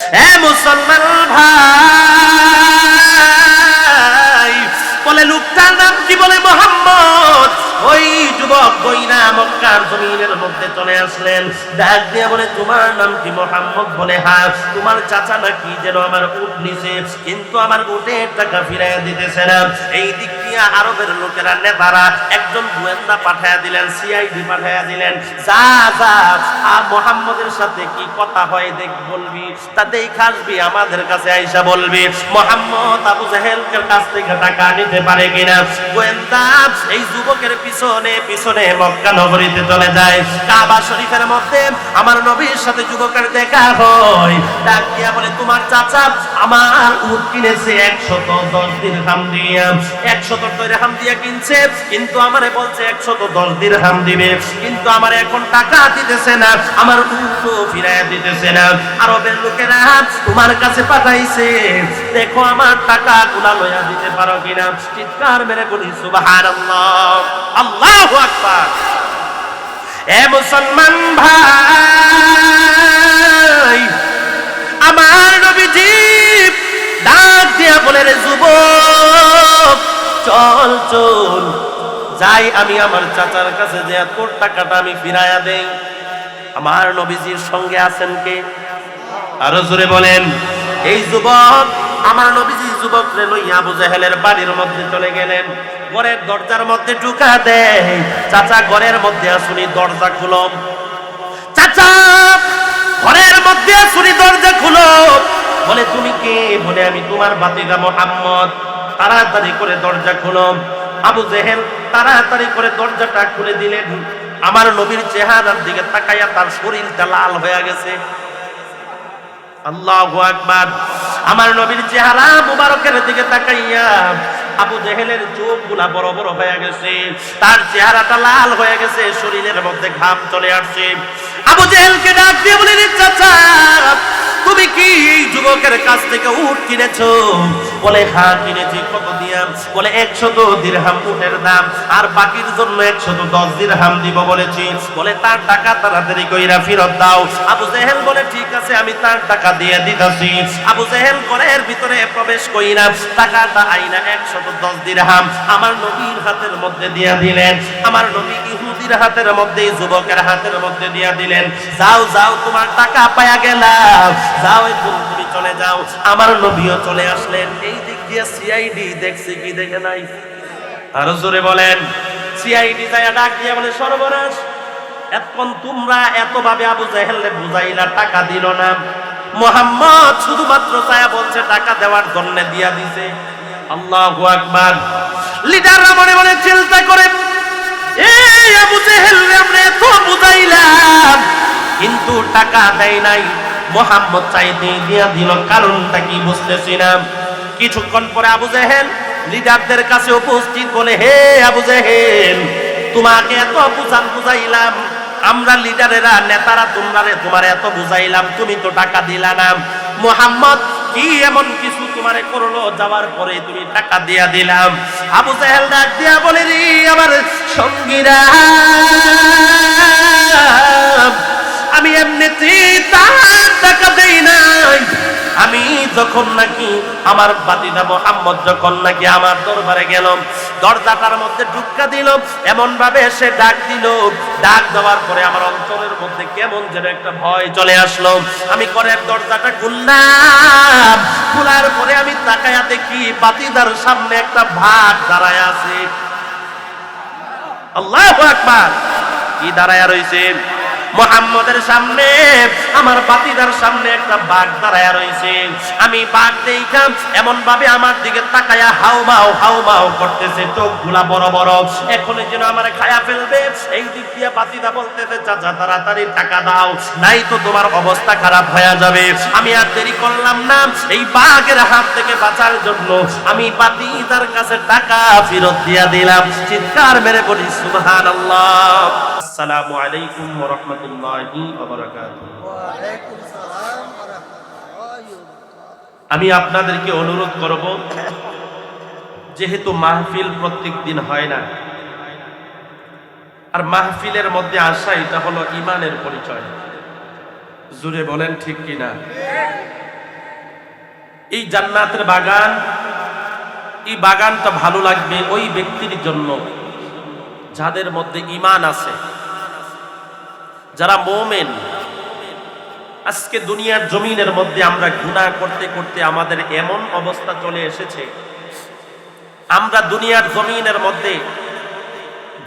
এ মুসলমান ভাই, বলে লোকটার নাম কি? বলে মোহাম্মদ। ওই যুবক বইনা মক্কার জমিনের মধ্যে চলে আসলেন, ডাক দিয়ে বলে তোমার নাম কি? মোহাম্মদ। বলে হ্যাঁ। তোমার চাচা নাকি যেন আমার উট নিছে, কিন্তু আমার উটের টাকা ফিরাইয়া দিতেছে না। এই দিক দিয়ে আরবের লোকেরা নেতারা একজন গোয়েন্দা পাঠাইয়া দিলেন, সিআইডি পাঠাইয়া দিলেন, যা যা মোহাম্মদের সাথে কি কথা হয় দেখ বলবি, তাতেই খাসবি, আমাদের কাছে আইসা বলবি মোহাম্মদ আবু জাহেলের কাছ থেকে টাকা নিতে পারে কিনা। গোয়েন্দা এই যুবকের পিছনে পিছনে মক্কা নগরীতে চলে যায়। কাবা শরীফের মধ্যে আমার নবীর সাথে যুবকের দেখা হয়। ডাক দিয়া বলে তোমার চাচা আমার উট কিনেছে 110 দিরহাম দিয়া, 100 দিরহাম দিয়া কিনছে, কিন্তু আমারে বলছে 110 দিরহাম দিবে, কিন্তু আমার এখন টাকা দিতেছে না, আমার উটও ফিরাইয়া দিতেছে না। আরবের লোকেরা তোমার কাছে পাঠাইছে, দেখো আমার টাকা গুলা লইয়া দিতে পারো কিনা। চিৎকার মেরে বলি সুবহানাল্লাহ, আল্লাহু আকবার। এ মুসলমান ভাই, আমার নবীজি ডাক দিয়া বলে রে যুবক, চল চল যাই, আমি আমার চাচার কাছে যে তোর টাকাটা আমি ফিরাইয়া দেই। আমার নবীজির সঙ্গে আছেন কে? আরো জোরে বলেন। এই যুবক আমার নবীজি যুবকরে লইয়া আবু জাহেলের বাড়ির মধ্যে চলে গেলেন। ঘরের দরজার মধ্যে ঢুকা দেয়, চাচা ঘরের মধ্যে আসুনি, দরজা খুলো। চাচা ঘরের মধ্যে আসুনি, দরজা খুলো। বলে তুমি কে? বলে আমি তোমার ভাতিজা মোহাম্মদ। তাড়াতাড়ি করে দরজা খুলো। আবু জাহেল তাড়াতাড়ি করে দরজাটা খুলে দিলেন। আমার নবীর চেহারার দিকে তাকাইয়া তার শরীরটা লাল হয়ে গেছে। আল্লাহু আকবার। আমার নবীর চেহারা মুবারকের দিকে তাকাইয়া আবু জাহেলের চোখগুলা বড় বড় হয়ে গেছে, তার চেহারাটা লাল হয়ে গেছে, শরীরের মধ্যে ঘাম চলে আসছে। আবু জাহেলকে ডাক দিয়ে বলে চাচা তুমি কি এই যুবকের কাছ থেকে উট কিনেছো? বলে হ্যাঁ কিনেছি। কত দিয়া? বলে 110 দিরহাম উটের দাম, আর বাকির জন্য 110 দিরহাম দিব বলেছি। বলে তার টাকা তাড়াতাড়ি কইরা ফেরত দাও। আবু জাহেল বলে ঠিক আছে, আমি তার টাকা দিয়ে দিতেছি। আবু জাহেল ঘরের ভিতরে প্রবেশ কইরা টাকাটা আইনা 110 দিরহাম আমার নবীর হাতের মধ্যে দিয়া দিলেন। আমার নবী ইহুদির হাতের মধ্যে, যুবকের হাতের মধ্যে দিয়া দিলেন। যাও যাও, তোমার টাকা পায়া গেলাম, যাও এখন তুমি চলে যাও। আমার নবীও চলে আসলেন। এই দিক দিয়ে সিআইডি দেখছে কি দেখে নাই? আরো জোরে বলেন। সিআইডি যায় ডাক দিয়ে বলে সর্বনাশ, এখন তোমরা এতভাবে আবু জাহেলকে বুঝাইলা, টাকা দিল না। মুহাম্মদ শুধুমাত্র চায়া বলছে টাকা দেওয়ার জন্য দিয়া দিছে। আল্লাহু আকবার। লিডাররা মনে মনে চিন্তা করে, এই আবু জাহেল আমরা এত বুঝাইলাম, কিন্তু টাকা দেয় নাই। মুহাম্মদ চাইতে দিয়া দিল, কারণটা কি বুঝতেছি না। কিছুক্ষণ পরে আবু জাহেল লিডারদের কাছে উপস্থিত। বলে হে আবু জাহেল, তোমাকে এত বুঝাইলাম, আমরা লিডারেরা নেতারা তোমার এত বুঝাইলাম, তুমি তো টাকা দিলা না। মুহাম্মদ কি এমন কিছু তোমারে করলো, যাওয়ার পরে তুমি টাকা দিয়া দিলাম? আবু জাহেল ডাক দিয়া বলে রে আমার সঙ্গীরা, আমি এমনিতেই তার টাকা দেই নাই। আমি যখন নাকি আমার ভাতিজা মুহাম্মদ যখন নাকি আমার দরবারে গেল, দরজাটার মধ্যে ঢুকা দিল, এমন ভাবে সে ডাক দিল, ডাক দেওয়ার পরে আমার অন্তরের মধ্যে কেমন যেন একটা ভয় চলে আসলো। আমি ঘরের দরজাটা খুললাম, খোলার পরে আমি তাকায়া দেখি ভাতিজার সামনে একটা ভাগ দাঁড়ায় আছে। আল্লাহু আকবার। কি দাঁড়ায়া রইছে? মুহাম্মদের সামনে, আমার ভাতিজার সামনে একটা বাঘ দাঁড়ায়া রইছে। আমি বাঘ দেখাম এমন ভাবে আমার দিকে তাকায়া হাউমাউ করতেছে, চোখগুলা বড় বড়, এখনই যেন আমারে খায়া ফেলবে। এই দিক দিয়ে ভাতিজা বলতেছে চাচা তাড়াতাড়ি টাকা দাও, নাই তো তোমার অবস্থা খারাপ হয়ে যাবে। আমি আর দেরি করলাম না, এই বাঘের হাত থেকে বাঁচার জন্য আমি ভাতিজার কাছে টাকা ফেরত দিয়া দিলাম। চিৎকার মেরে বলি সুবহানাল্লাহ। আসসালামু আলাইকুম ওয়া রাহমাতুল্লাহি ওয়া বারাকাতুহু। ওয়া আলাইকুম সালাম ওয়া রাহমাতুল্লাহি ওয়া বারাকাতুহু। আমি আপনাদেরকে অনুরোধ করব, যেহেতু মাহফিল প্রত্যেক দিন হয় না, আর মাহফিলের মধ্যে আসা এটা হলো ঈমানের পরিচয়। জোরে বলেন ঠিক কিনা? এই জান্নাতের বাগান, এই বাগানটা ভালো লাগবে ওই ব্যক্তির জন্য যাদের মধ্যে ঈমান আছে, যারা মুমিন। আজকে দুনিয়ার জমিনের মধ্যে আমরা গুনাহ করতে করতে আমাদের এমন অবস্থা চলে এসেছে, আমরা দুনিয়ার জমিনের মধ্যে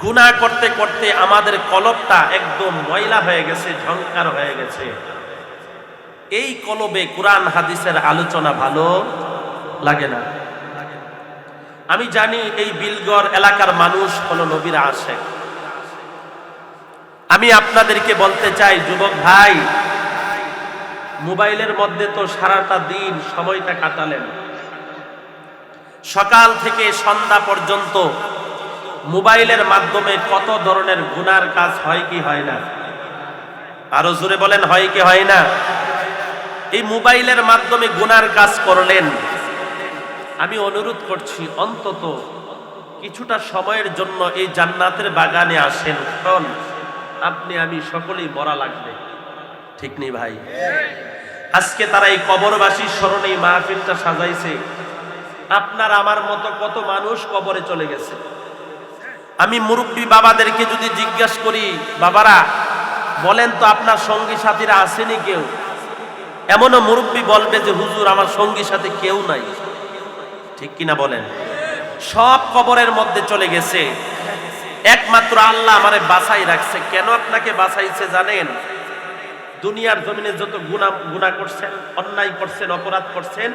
গুনাহ করতে করতে আমাদের কলবটা একদম ময়লা হয়ে গেছে, ঝংকার হয়ে গেছে। এই কলবে কোরআন হাদিসের আলোচনা ভালো লাগে না। আমি জানি এই বিলগড় এলাকার মানুষ হলো নবীর আশিক। আমি আপনাদেরকে বলতে চাই, যুবক ভাই, মোবাইলের মধ্যে তো সারাটা দিন সময়টা কাটালেন, সকাল থেকে সন্ধ্যা পর্যন্ত মোবাইলের মাধ্যমে কত ধরনের গুনার কাজ হয় কি হয় না? আরো জোরে বলেন, হয় কি হয় না? এই মোবাইলের মাধ্যমে গুনার কাজ করলেন, আমি অনুরোধ করছি অন্তত কিছুটা সময়ের জন্য এই জান্নাতের বাগানে আসেন, কারণ আপনি আমি সকলেই মরা লাগবে, ঠিক নেই ভাই? আজকে তারা এই কবরবাসীর স্মরণে এই মাহফিলটা সাজাইছে। আপনার আমার মতো কত মানুষ কবরে চলে গেছে। আমি মুরব্বী বাবাদেরকে যদি জিজ্ঞাসা করি, বাবারা বলেন তো আপনার সঙ্গী সাথীরা আসেনি কেউ? এমনও মুরব্বী বলবে যে হুজুর আমার সঙ্গী সাথী কেউ নাই, ঠিক কিনা বলেন? সব কবরের মধ্যে চলে গেছে, একমাত্র আল্লাহ আমারে বাঁচাই রাখছে। কেন আপনাকে বাঁচাইছে জানেন? দুনিয়ার জমিনে যত গুনাহ করছেন, অন্যায় করছেন, অপরাধ করছেন,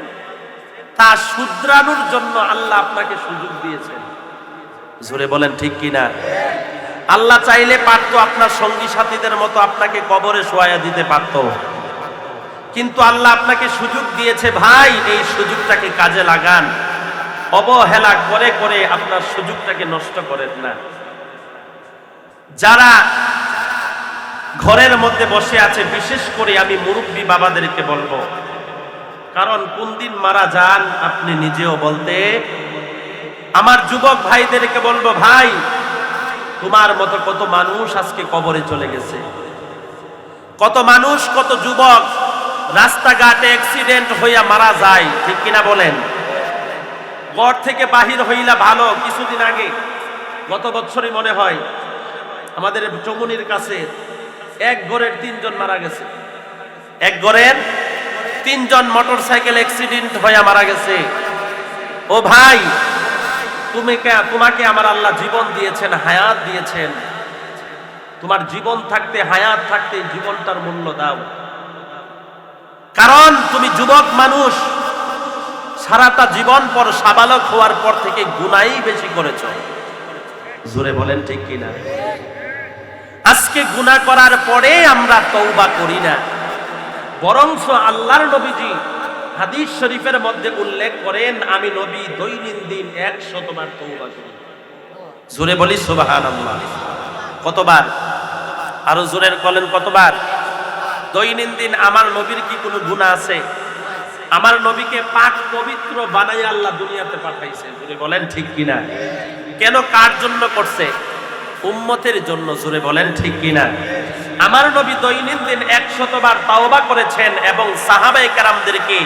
তা শুধরানোর জন্য আল্লাহ আপনাকে সুযোগ দিয়েছেন। জোরে বলেন, ঠিক কিনা? আল্লাহ চাইলে পারতো আপনার সঙ্গী সাথীদের মতো আপনাকে কবরে শোয়া দিতে পারতো, কিন্তু আল্লাহ আপনাকে সুযোগ দিয়েছে। ভাই, এই সুযোগটাকে কাজে লাগান, অবহেলা করে করে আপনার সুযোগটাকে নষ্ট করেন না। যারা ঘরের মধ্যে বসে আছে, বিশেষ করে আমি মুরব্বী বাবাদেরকে বলবো, কারণ কোন দিন মারা যান আপনি নিজেও বলতে। আমার যুবক ভাইদেরকে বলবো, ভাই তোমার মতো কত মানুষ আজকে কবরে চলে গেছে, কত মানুষ, কত যুবক রাস্তাঘাটে অ্যাক্সিডেন্ট হইয়া মারা যায়, ঠিক কিনা বলেন? ঘর থেকে বাহির হইলা ভালো, কিছুদিন আগে গত বছরই মনে হয় আমাদের চমুনির কাছে এক ঘরের 3 জন মারা গেছে। এক ঘরের 3 জন মোটরসাইকেল অ্যাক্সিডেন্ট হইয়া মারা গেছে। ও ভাই, তোমাকে আমার আল্লাহ জীবন দিয়েছেন, হায়াত দিয়েছেন। তোমার জীবন থাকতে, হায়াত থাকতে জীবনটার মূল্য দাও, কারণ তুমি যুবক মানুষ, সারাটা জীবন পর সাবালক হওয়ার পর থেকে গুনাহই বেশি করেছো। জোরে বলেন, ঠিক কিনা? আজকে গুনাহ করার পরে আমরা তওবা করি না, বরঞ্চ আল্লাহর নবীজি হাদিস শরীফের মধ্যে উল্লেখ করেন, আমি নবী দৈনন্দিন 100 বার তওবা করি। জোরে বলি সুবহানাল্লাহ। কতবার? আরো জোরে বলেন, কতবার? দৈনন্দিন আমার নবীর কি কোনো গুনাহ আছে? আমার নবীকে পাক পবিত্র বানাই আল্লাহ দুনিয়াতে পাঠাইছে। জোরে বলেন, ঠিক কিনা? কেন, কার জন্য করছে? উম্মতের জন্য। জোরে বলেন, ঠিক কিনা? আমার নবী দৈনন্দিন 100 বার তাওবা করেছেন এবং সাহাবায়ে কেরামদেরকে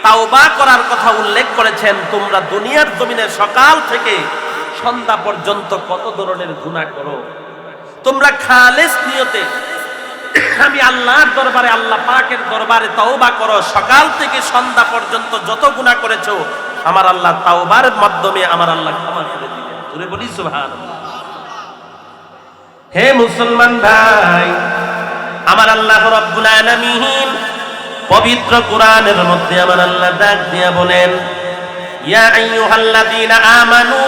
তাওবা করার কথা উল্লেখ করেছেন। তোমরা দুনিয়ার জমিনে সকাল থেকে সন্ধ্যা পর্যন্ত কত ধরনের গুনাহ করো, তোমরা খালেস নিয়তে আমি আল্লাহর দরবারে, আল্লাহ পাকের দরবারে তাওবা করো। সকাল থেকে সন্ধ্যা পর্যন্ত যত গুনাহ করেছো আমার আল্লাহ তাওবার মাধ্যমে আমার আল্লাহ ক্ষমা করে দিবেন। জোরে বলি সুবহানাল্লাহ। হে মুসলমান ভাই, আমার আল্লাহ রাব্বুল আলামিন পবিত্র কোরআনের মধ্যে আমার আল্লাহ ডাক দিয়া বলেন, ইয়া আইয়ুহাল্লাযীনা আমানু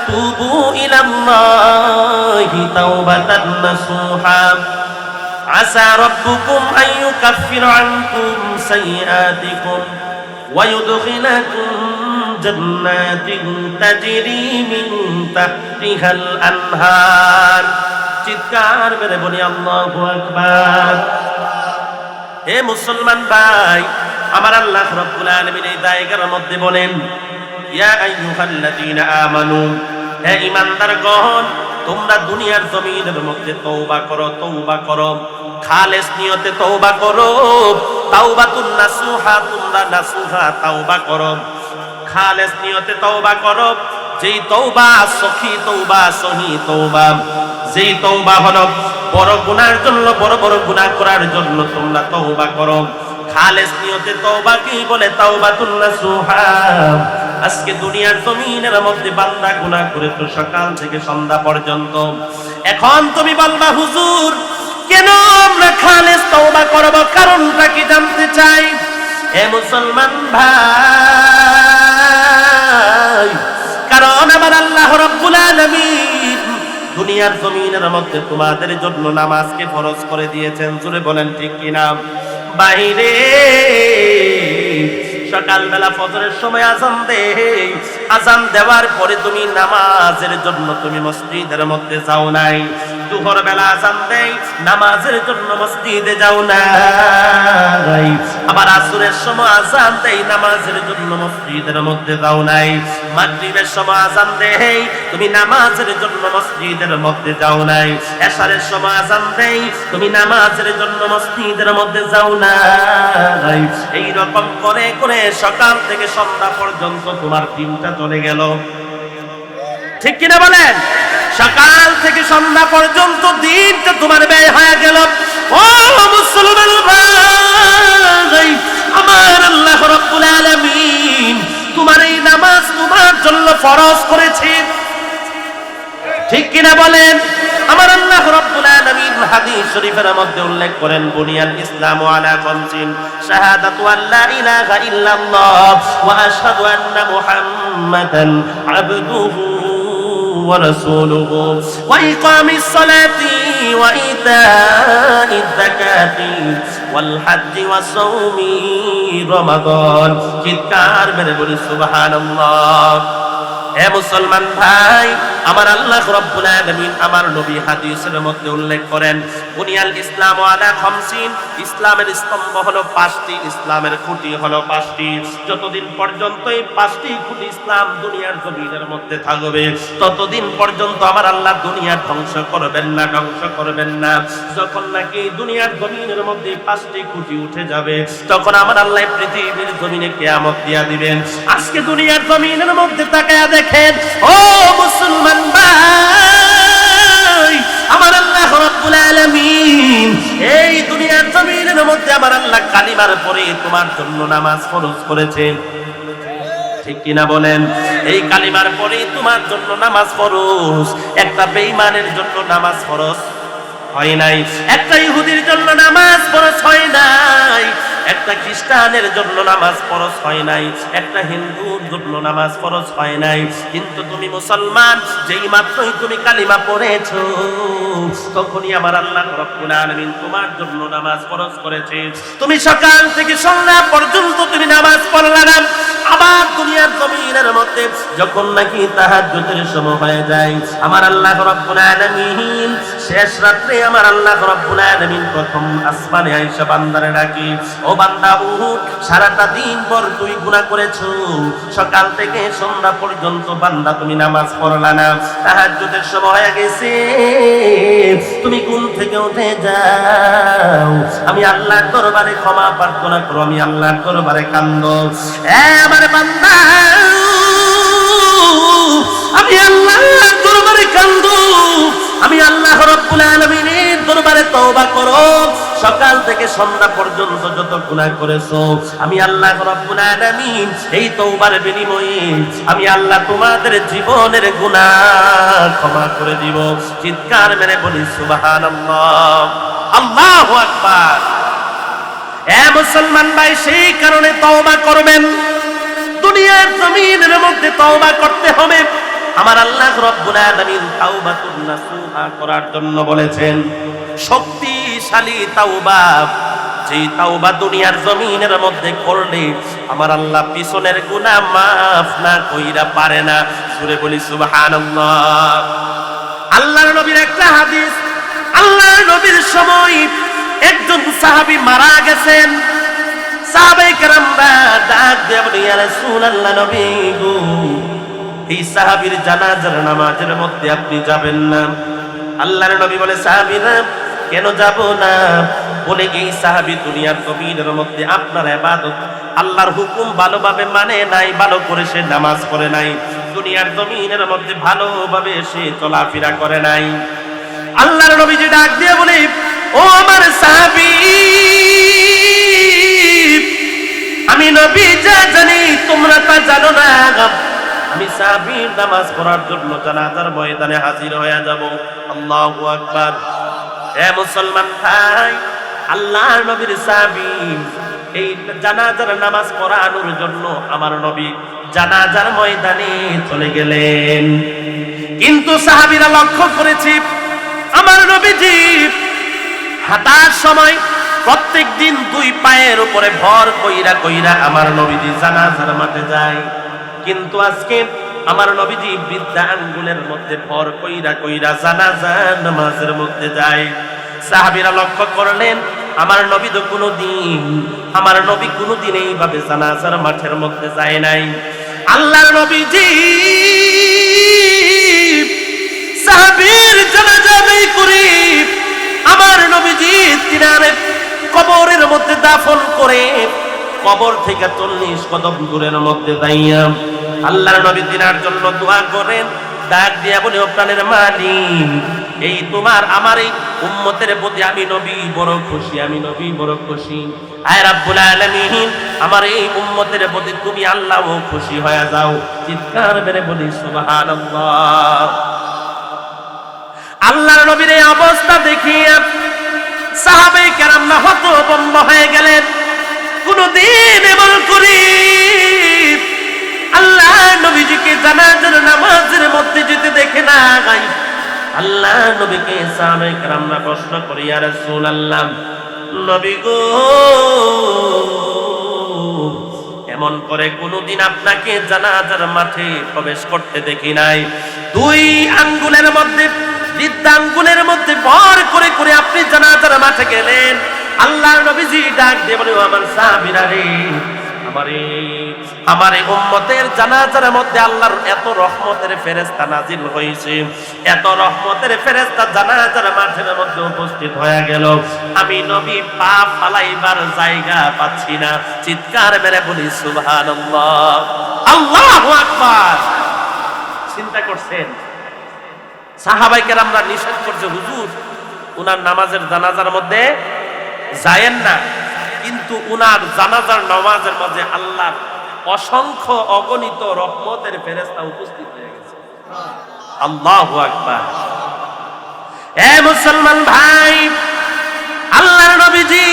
তুবু ইলাল্লাহি তাওবাতান নাসুহা আসা রাব্বুকুম আন ইউকাফফিরা আনকুম সাইয়্যাতিকুম ওয়া ইউদখিলাকুম জান্নাতিন তাজরি মিন তাহতিহাল আনহার। চিৎকার মেরে বলি আল্লাহু আকবার। হে মুসলমান ভাই, আমার আল্লাহ রাব্বুল আলামিন এই জায়গার মধ্যে বলেন, ইয়া আইয়ুহাল্লাযীনা আমানু, হে ঈমানদারগণ, তোমরা দুনিয়ার জমিনের মধ্যে তওবা করো, তওবা করো, খালেস নিয়তে তওবা করো। তাওবাতুন নাসুহা, তোমরা নাসুহা তাওবা করো, খালেস নিয়তে তওবা করো। যেই তওবা সখী তওবা, সহি তওবা, যেই তওবা হলো বড় গুনার জন্য, বড় বড় গুনাহ করার জন্য তোমরা তওবা করো। খালেস নিয়তে তওবা কি বলে? তাওবাতুন নাসুহা। আজকে দুনিয়ার জমিনের মধ্যে বান্দা গুনাহ করে তো সকাল থেকে সন্ধ্যা পর্যন্ত। এখন তুমি বলবা হুজুর কেন আমরা খালেস তওবা করব? কারণটা কি জানতে চাই। এ মুসলমান ভাই, কারণ আমার আল্লাহ রাব্বুল আলামিন দুনিয়ার জমিনের মধ্যে তোমাদের জন্য নামাজকে ফরজ করে দিয়েছেন। জোরে বলেন ঠিক কিনা? বাইরে সকালবেলা ফজরের সময় আযান দেয়, আযান দেওয়ার পরে তুমি নামাজের জন্য তুমি মসজিদের মধ্যে যাও নাই। দুপুর বেলা আযান দেয়, নামাজের জন্য মসজিদে যাও নাই। আবার আসরের সময় আযান দেয়, নামাজের জন্য মসজিদের মধ্যে যাও নাই। মাগরিবের সময় আযান দেয়, তুমি নামাজের জন্য মসজিদের মধ্যে যাও নাই। এশারের সময় আযান দেয়, তুমি নামাজের জন্য মসজিদের মধ্যে যাও নাই। এই রকম করে করে সকাল থেকে সন্ধ্যা পর্যন্ত তোমার দিনটা চলে গেল। ঠিক কিনা বলেন? সকাল থেকে সন্ধ্যা পর্যন্ত দিনটা তোমার ব্যয় হয়ে গেল। ও মুসলমান ভাই, আমার আল্লাহ রাব্বুল আলামিন তোমার এই নামাজ তোমার জন্য ফরজ করেছে। ঠিক কিনা বলেন? আমার আল্লাহ রাব্বুল আলামিন হাদিস শরীফের মধ্যে উল্লেখ করেন, বুনিয়াল ইসলামু আলা খামসিন, শাহাদাতু আল্লা ইলাহা ইল্লাল্লাহ ওয়া আশহাদু আন্না মুহাম্মাদান আবদুহু ওয়া রাসূলুহু ওয়া ইকামিস সালাতি ওয়া ইতাইয যাকাতি ওয়াল হজ্জি ওয়া সাওমি রমাদান। চিৎকার মেরে বলি সুবহানাল্লাহ। হে মুসলমান ভাই, আমার আল্লাহ রাব্বুল আলামিন আমার নবী হাদিসের মধ্যে উল্লেখ করেন, বুনিয়াল ইসলামু আলা খামসিন, ইসলামের স্তম্ভ হলো 5টি, ইসলামের খুঁটি হলো 5টি। যতদিন পর্যন্ত এই 5টি খুঁটি ইসলাম দুনিয়ার জমিনের মধ্যে থাকবে, ততদিন পর্যন্ত আমার আল্লাহ দুনিয়া ধ্বংস করবেন না, ধ্বংস করবেন না। যখন নাকি দুনিয়ার জমিনের মধ্যে 5টি খুঁটি উঠে যাবে, তখন আমার আল্লাহ পৃথিবীর জমিনে কিয়ামত দিয়া দিবেন। আজকে দুনিয়ার জমিনের মধ্যে তাকায়া দেখেন ও মুসলমান ভাই, আমার আল্লাহ রাব্বুল আলামিন এই দুনিয়ার জমিনের মধ্যে আমার আল্লাহ কালিমার পরে তোমার জন্য নামাজ ফরজ করেছে। ঠিক কিনা বলেন? এই কালিমার পরে তোমার জন্য নামাজ ফরজ। একটা বেঈমানের জন্য নামাজ ফরজ হয় নাই, একটা ইহুদির জন্য নামাজ ফরজ হয় নাই, একটা খ্রিস্টানের জন্য নামাজ ফরজ হয় নাই, একটা হিন্দুর জন্য নামাজ ফরজ হয় নাই। কিন্তু তুমি মুসলমান, যেই মাত্রই তুমি কালিমা পড়েছো, তখনই আমার আল্লাহ রাব্বুল আলামিন তোমার জন্য নামাজ ফরজ করেছে। তুমি সকাল থেকে সন্ধ্যা পর্যন্ত তুমি নামাজ পড়লা না। আবার দুনিয়ার জমিনের মধ্যে যখন নাকি তাহাজ্জুদের সময় হয়ে যায়, আমার আল্লাহ রাব্বুল আলামিন শেষ রাত্রে আমার আল্লাহ রাব্বুল আলামিন প্রথম আসমানে আয়েশা বান্দারে ডাকি, ও বান্দা উঠ, সারাটা দিন পর তুই গুনাহ করেছো, সকাল থেকে সন্ধ্যা পর্যন্ত বান্দা তুমি নামাজ পড়লা না, তাহাজ্জুদের সময় হয়ে গেছে, তুমি ঘুম থেকে উঠে যাও, আমি আল্লাহর দরবারে ক্ষমা প্রার্থনা করো, আমি আল্লাহর দরবারে কান্দো। আমার বান্দা, আমি আল্লাহর দরবারে কান্দো, আমি আল্লাহ রাব্বুল আলামিনের দরবারে তওবা করো। সকাল থেকে সন্ধ্যা পর্যন্ত যত গুনাহ করেছো, আমি আল্লাহ রাব্বুল আলামিন এই তওবার বিনিময়ে আমি আল্লাহ তোমাদের জীবনের গুনাহ ক্ষমা করে দিব। চিৎকার মেরে বলি সুবহানাল্লাহ, আল্লাহু আকবার। এ মুসলমান ভাই, সেই কারণে তওবা করবেন। দুনিয়ার জমিনের মধ্যে তওবা করতে হবে। আমার আল্লাহ রাব্বুল আলামিন তাওবাতুন নাসুহা করার জন্য বলেছেন, শক্তিশালী তাওবা, যেই তাওবা দুনিয়ার জমিনের মধ্যে করলে আমার আল্লাহ পিছনের গুনাহ মাফ না কইরা পারে না। সূরা বলি সুবহানাল্লাহ। আল্লাহর নবীর একটা হাদিস, আল্লাহর নবীর সময় একজন সাহাবী মারা গেছেন। সাহাবায়ে কেরামরা ডাক দিয়ে বলে, ইয়া রাসূলুল্লাহ, নবী গো, এই সাহাবীর জানাজার নামাজের মধ্যে আপনি যাবেন না? আল্লাহর নবী বলে, সাহাবীরা কেন যাব না? বলে এই সাহাবী দুনিয়ার জমিনের মধ্যে আপনার ইবাদত আল্লাহর হুকুম ভালোভাবে মানে নাই, ভালো করে সে নামাজ পড়ে নাই, দুনিয়ার জমিনের মধ্যে ভালোভাবে সে চলাফেরা করে নাই। আল্লাহর নবীজি ডাক দিয়ে বলে, ও আমার সাহাবী, আমি নবী যা জানি তোমরা তা জানো না। আমি সাহাবীর নামাজ পড়ার জন্য জানাজার ময়দানে হাজির হয়ে যাব। আল্লাহু আকবার। হে মুসলমান ভাই, আল্লাহর নবীর সাহাবী এই জানাজার নামাজ পড়ানোর জন্য আমার নবী জানাজার ময়দানে চলে গেলেন। কিন্তু সাহাবীরা লক্ষ্য করেছে আমার নবীজি হাঁটার সময় প্রত্যেক দিন দুই পায়ের উপরে ভর কইরা কইরা আমার নবীজি জানাজার মাঠে যায়, কিন্তু আজকে আমার নবীজি বৃদ্ধা আঙ্গুলের মধ্যে ভর কইরা কইরা জানাজার নামাজের মধ্যে যায়। সাহাবীরা লক্ষ্য করলেন আমার নবী তো কোনোদিন এইভাবে জানাজার মাঠের মধ্যে যায় নাই। আল্লাহর নবীজি সাহাবীর জানাজা আদায় করে আমার নবীজি তিনারে কবরের মধ্যে দাফন করে কবর থেকে 40 কদম দূরের মধ্যে দাঁড়িয়ে আল্লাহর নবী তিনার জন্য দোয়া করেন। ডাক দিয়া বলে, ও প্রাণের মালিক, এই তোমার আমার এই উম্মতের প্রতি আমি নবী বড় খুশি, আমি নবী বড় খুশি। আয় রাব্বুল আলামিন, আমার এই উম্মতের প্রতি তুমি আল্লাহও খুশি হয়ে যাও। চিৎকার মেরে বলি সুবহানাল্লাহ। আল্লাহর নবীর এই অবস্থা দেখিয়ে সাহাবায়ে কেরামরা হতভম্ব হয়ে গেলেন। কোনদিন এমন করি আল্লাহ নবীজিকে জানাজার নামাজের মধ্যে যেতে দেখে না। আল্লাহ নবীকে সাহাবায়ে কেরামরা প্রশ্ন করে, ইয়া রাসূলুল্লাহ, নবী গো, এমন করে কোনদিন আপনাকে জানাজার মাঠে প্রবেশ করতে দেখি নাই। দুই আঙ্গুলের মধ্যে বৃদ্ধা আঙ্গুলের মধ্যে ভর করে করে আপনি জানাজার মাঠে গেলেন। আল্লাহর নবীজি ডাক দিয়ে বলে, আমার সাহাবীরা রে, আমার এই উম্মতের জানাজার মধ্যে আল্লাহর এত রহমতের ফেরেশতা নাজিল হয়েছে, এত রহমতের ফেরেশতা জানাজার মাঠের মধ্যে উপস্থিত হয়ে গেল, আমি নবী পা ফালাইবার জায়গা পাচ্ছি না। চিৎকার মেরে বলি সুবহানাল্লাহ, আল্লাহু আকবার। চিন্তা করছেন সাহাবায়ে কেরামরা নিষেধ করছে, হুজুর উনার নামাজের জানাজার মধ্যে যায়েন না, কিন্তু উনার জানাজার নামাজের মাঝে আল্লাহর অসংখ্য অগণিত রহমতের ফেরেশতা উপস্থিত হয়ে গেছে। আল্লাহু আকবার। এ মুসলমান ভাই, আল্লাহর নবীজি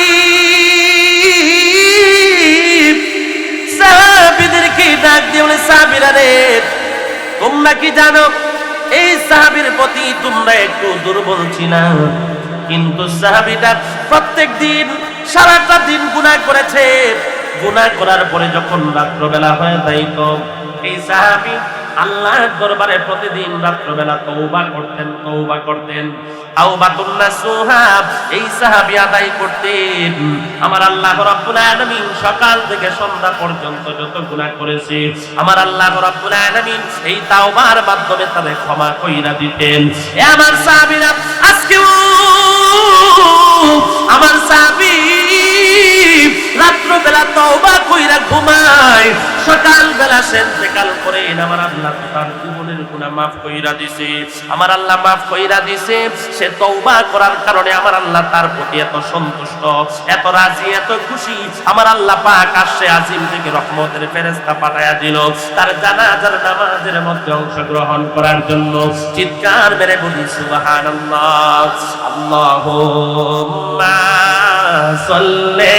সাহাবীদেরকে ডাক দিয়ে বলে, সাহাবীরা রে, তোমরা কি জানো এই সাহাবীর প্রতি তোমরা একটু দুর্বল ছিল, কিন্তু সাহাবীটা প্রত্যেক দিন সারাটা দিন গুনাহ করেছে। গুনাহ করার পরে যখন রাত্রবেলা হয়ে যাইত, এই সাহাবী আল্লাহর দরবারে প্রতিদিন রাত্রবেলা তওবা করতেন। তাওবাতুন নাসুহা এই সাহাবী আদায় করতেন। আমার আল্লাহ রাব্বুল আলামিন সকাল থেকে সন্ধ্যা পর্যন্ত যত গুনাহ করেছে, আমার আল্লাহ রাব্বুল আলামিন এই তাওবার মাধ্যমে তাদের ক্ষমা কইরা দিতেন। এ আমার সাহাবীরা, আজকেও আমার সাহাবী রাত্রবেলা তওবা কইরা ঘুমায়, সকালবেলা সে ইন্তেকাল করে আমার আল্লাহ তার জীবনের গুনাহ maaf কইরা দিছে। আমার আল্লাহ maaf কইরা দিছে। সে তওবা করার কারণে আমার আল্লাহ তার প্রতি এত সন্তুষ্ট, এত রাজি, এত খুশি। আমার আল্লাহ পাক আরশে আজিম থেকে রহমতের ফেরেশতা পাঠায়া দিল তার জানাজার নামাজের মধ্যে অংশগ্রহণ করার জন্য। চিৎকার মেরে বলি সুবহানাল্লাহ। আল্লাহুম্মা সাল্লি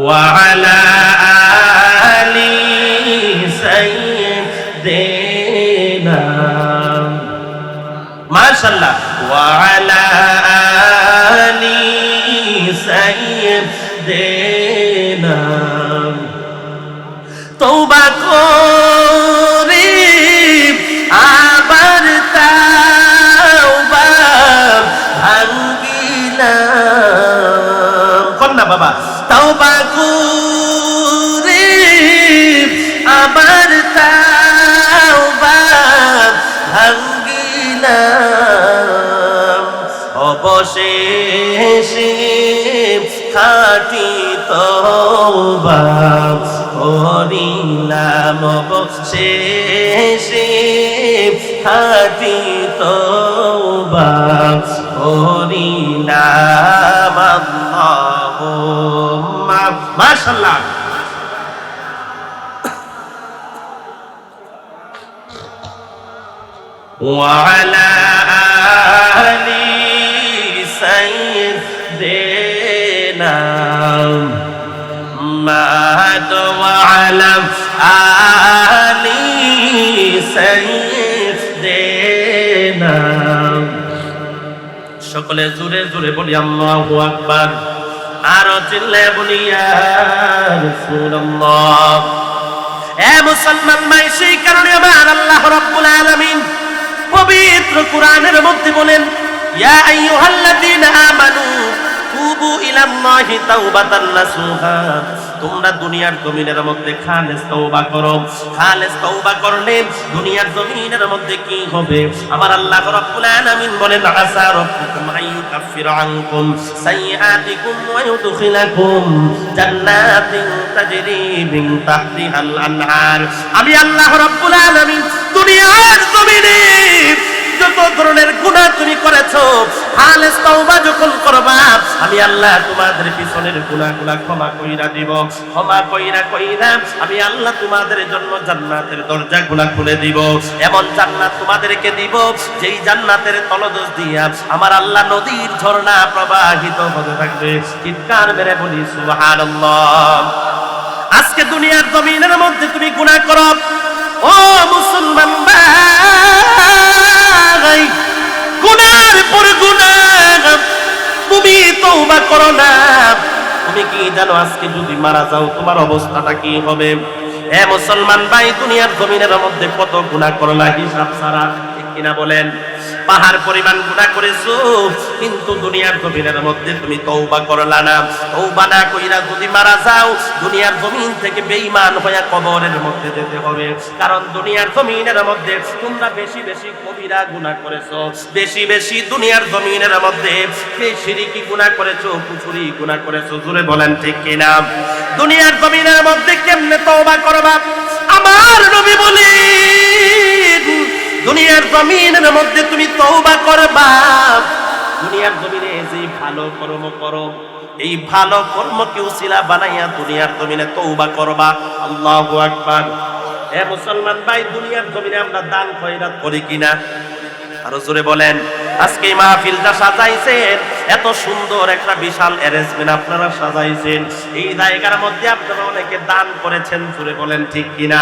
وعلى آل سيدنا ما شاء الله وعلى آل سيدنا توبة করে আবার তাওবা ভাঙিলাম। কোন না বাবা, তওবা করে আবার তাওবা ভাঙিলাম। শেষে খাঁটি তওবা করিলাম শেষে খাঁটি তওবা করিলাম আল্লাহুম্মা মাশাআল্লাহ। وعلى آل سيدنا محمد وعلى آل سيدنا সকলে জোরে জোরে বলি আল্লাহু আকবার, আর চিল্লায়ে বলি ইয়া রাসূলুল্লাহ। এ মুসলমান ভাই, সেই কারণে আমার আল্লাহ রাব্বুল আলামিন পবিত্র কোরআনের মধ্যে বলেন, ইয়া আইয়ুহাল্লাযীনা আমানু তুবু ইলাল্লাহি তাওবাতান নাসুহা, তোমরা দুনিয়ার জমিনের মধ্যে খালেস তওবা করো। খালেস তওবা করলে দুনিয়ার জমিনের মধ্যে কি হবে? আমার আল্লাহ রাব্বুল আলামিন বলেন, আসা রাব্বুকুম আইয়ুকাফিরা আনকুম সাইয়্যাতিকুম ওয়া ইউদখিলাকুম জান্নাতিন তাজরি মিন তাহতিহাল আনহার। আমি আল্লাহ রাব্বুল আলামিন দুনিয়ার জমিনে যত ধরনের গুনাহ তুমি করেছো, খালেস তওবা যখন করবা, আমি আল্লাহ তোমাদের পিছনের গুনাহগুলো ক্ষমা কইরা দিব। ক্ষমা কইরা আমি আল্লাহ তোমাদের জন্য জান্নাতের দরজাগুলো খুলে দিব। এমন জান্নাত তোমাদেরকে দিব যেই জান্নাতের তলদেশ দিয়া আমার আল্লাহ নদীর ঝর্ণা প্রবাহিত হতে থাকবে। চিৎকার মেরে বলি সুবহানাল্লাহ। আজকে দুনিয়ার জমিনের মধ্যে তুমি গুনাহ করো, ও মুসলমান ভাই, গুনার পর গুনাহ, তুমি তওবা করো না। তুমি কি জানো আজকে যদি মারা যাও তোমার অবস্থাটা কি হবে? এ মুসলমান ভাই, দুনিয়ার জমিনের মধ্যে কত গুনাহ করলা হিসাব ছাড়া, ঠিক কিনা বলেন? পাহাড় পরিমাণ গুনাহ করেছো, কিন্তু দুনিয়ার জমিনের মধ্যে তুমি তওবা করলা না। তওবা না কইরা যদি মারা যাও, দুনিয়ার জমিন থেকে বেঈমান হয়ে কবরের মধ্যে যেতে হবে। কারণ দুনিয়ার জমিনের মধ্যে তোমরা বেশি বেশি কবিরা গুনাহ করেছো, বেশি বেশি দুনিয়ার জমিনের মধ্যে শিরকি গুনাহ করেছো, কুফরি গুনাহ করেছো। জোরে বলেন ঠিক কিনা? দুনিয়ার জমিনের মধ্যে কেমনে তওবা করবা? আমার নবী বলেন, দুনিয়ার জমিনের মধ্যে তুমি তওবা করবা। দুনিয়ার জমিনে যে ভালো কর্ম করো, এই ভালো কর্মকে উসিলা বানাইয়া দুনিয়ার জমিনে তওবা করবা। আল্লাহু আকবার। এ মুসলমান ভাই, দুনিয়ার জমিনে আমরা দান খয়রাত করি কিনা? আরো জোরে বলেন। আজকে মাহফিলটা সাজাইছেন, এত সুন্দর একটা বিশাল অ্যারেঞ্জমেন্ট আপনারা সাজাইছেন, এই জায়গার মধ্যে আপনারা অনেকে দান করেছেন। জোরে বলেন ঠিক কিনা?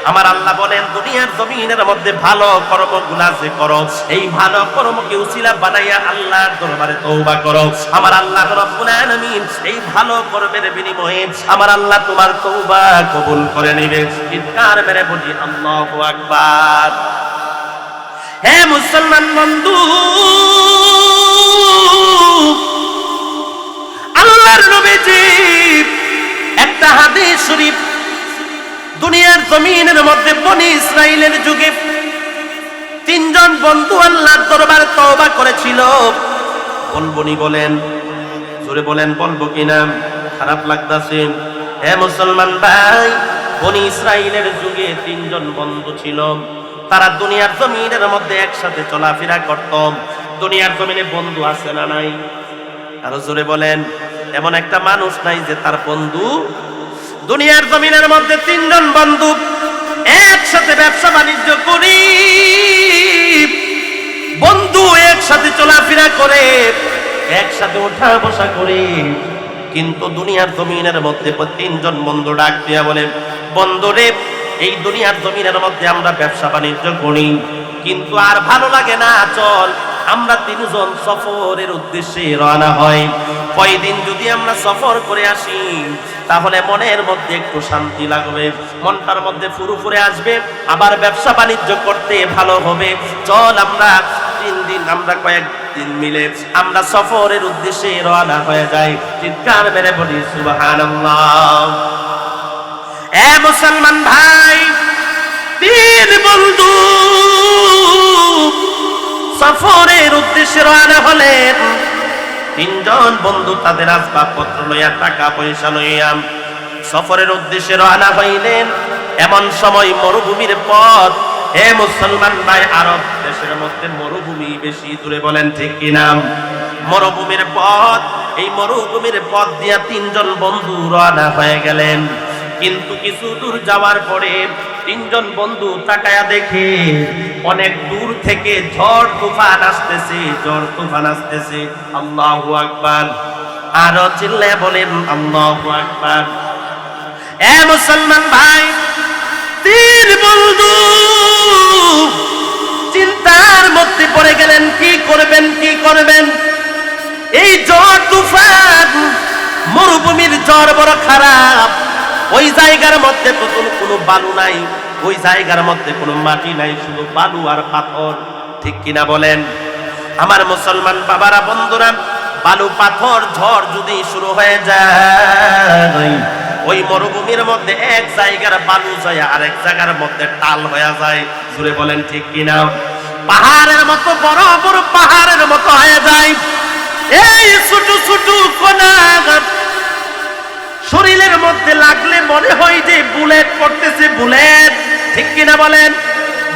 আমার আল্লাহ বলেন, দুনিয়ার জমিনের মধ্যে ভালো কর্মগুলা যে করো, এই ভালো কর্মকে উসিলা বানাইয়া আল্লাহর দরবারে তওবা করো। আমার আল্লাহ রাব্বুল আলামিন এই ভালো কর্মের বিনিময়ে আমার আল্লাহ তোমার তওবা কবুল করে নেবে। চিৎকার মেরে বলি আল্লাহু আকবার। হে মুসলমান বন্ধু, আল্লাহর নবীজি একটা হাদিস শরীফ, দুনিয়ার জমিনের মধ্যে বনি ইসরাইলের যুগে তিনজন বন্ধু আল্লাহর দরবারে তওবা করেছিল। বলবনি বলেন? জোরে বলেন, বলবো কিনা? খারাপ লাগতাছে? হে মুসলমান ভাই, বনি ইসরাইলের যুগে তিনজন বন্ধু ছিল। তারা দুনিয়ার জমিনের মধ্যে একসাথে চলাফেরা করত। দুনিয়ার জমিনে বন্ধু আছে না নাই? আরো জোরে বলেন। এমন একটা মানুষ নাই যে তার বন্ধু। দুনিয়ার জমিনের মধ্যে তিনজন বন্ধু একসাথে ব্যবসা বাণিজ্য করি, বন্ধু একসাথে চলাফেরা করে, একসাথে ওঠা বসা করে। কিন্তু দুনিয়ার জমিনের মধ্যে তিনজন বন্ধু ডাক দিয়া বলে, বন্ধুরে, এই দুনিয়ার জমিনের মধ্যে আমরা ব্যবসা বাণিজ্য করি, কিন্তু আর ভালো লাগে না, চল আমরা তিনজন সফরের উদ্দেশ্যে রওনা হই। কয়দিন যদি আমরা সফর করে আসি, তাহলে মনের মধ্যে একটু শান্তি লাগবে, মনটার মধ্যে ফুরফুরে আসবে, আবার ব্যবসা বাণিজ্য করতে ভালো হবে। চল আমরা 3 দিন, আমরা কয়েকদিন মিলে আমরা সফরের উদ্দেশ্যে রওনা হয়ে যাই। চিৎকার মেরে বলি সুবহানাল্লাহ। এ মুসলমান ভাই, 3 বন্ধু সফরের উদ্দেশ্যে রওনা হলেন। তিনজন বন্ধু তাদের আসবাবপত্র লইয়া টাকা পয়সা লইয়া সফরের উদ্দেশ্যে রওনা হইলেন। এমন সময় মরুভূমির পথ, হে মুসলমান ভাই, আরব দেশের মধ্যে মরুভূমি বেশি, দূরে বলেন ঠিক কিনা? মরুভূমির পথ, এই মরুভূমির পথ দিয়া তিনজন বন্ধু রওনা হয়ে গেলেন। কিন্তু কিছু দূর যাওয়ার পরে তিনজন বন্ধু তাকায়া দেখে অনেক দূর থেকে ঝড় তুফান আসতেছে, ঝড় তুফান আসতেছে। আল্লাহু আকবার, আরো চিল্লায়া বলেন আল্লাহু আকবার। এ মুসলমান ভাই, তিন বন্ধু চিন্তার মধ্যে পড়ে গেলেন, কি করবেন কি করবেন। এই ঝড় তুফান, মরুভূমির ঝড় বড় খারাপ। ওই জায়গার মধ্যে তো কোনো বালু নাই, ওই জায়গার মধ্যে কোনো মাটি নাই, শুধু বালু আর পাথর, ঠিক কিনা বলেন? আমার মুসলমান বাবারা, বন্ধুরা, বালু পাথর ঝড় যদি শুরু হয়ে যায়, ওই মরুভূমির মধ্যে এক জায়গার বালু যায় আরেক জায়গার মধ্যে টাল হয়ে যায়, জুড়ে বলেন ঠিক কিনা? পাহাড়ের মতো বড় বড় পাহাড়ের মতো হয়ে যায়। এই ছোট ছোট কণা শরীরের মধ্যে লাগলে মনে হয় যে বুলেট পড়তেছে, বুলেট, ঠিক কিনা বলেন?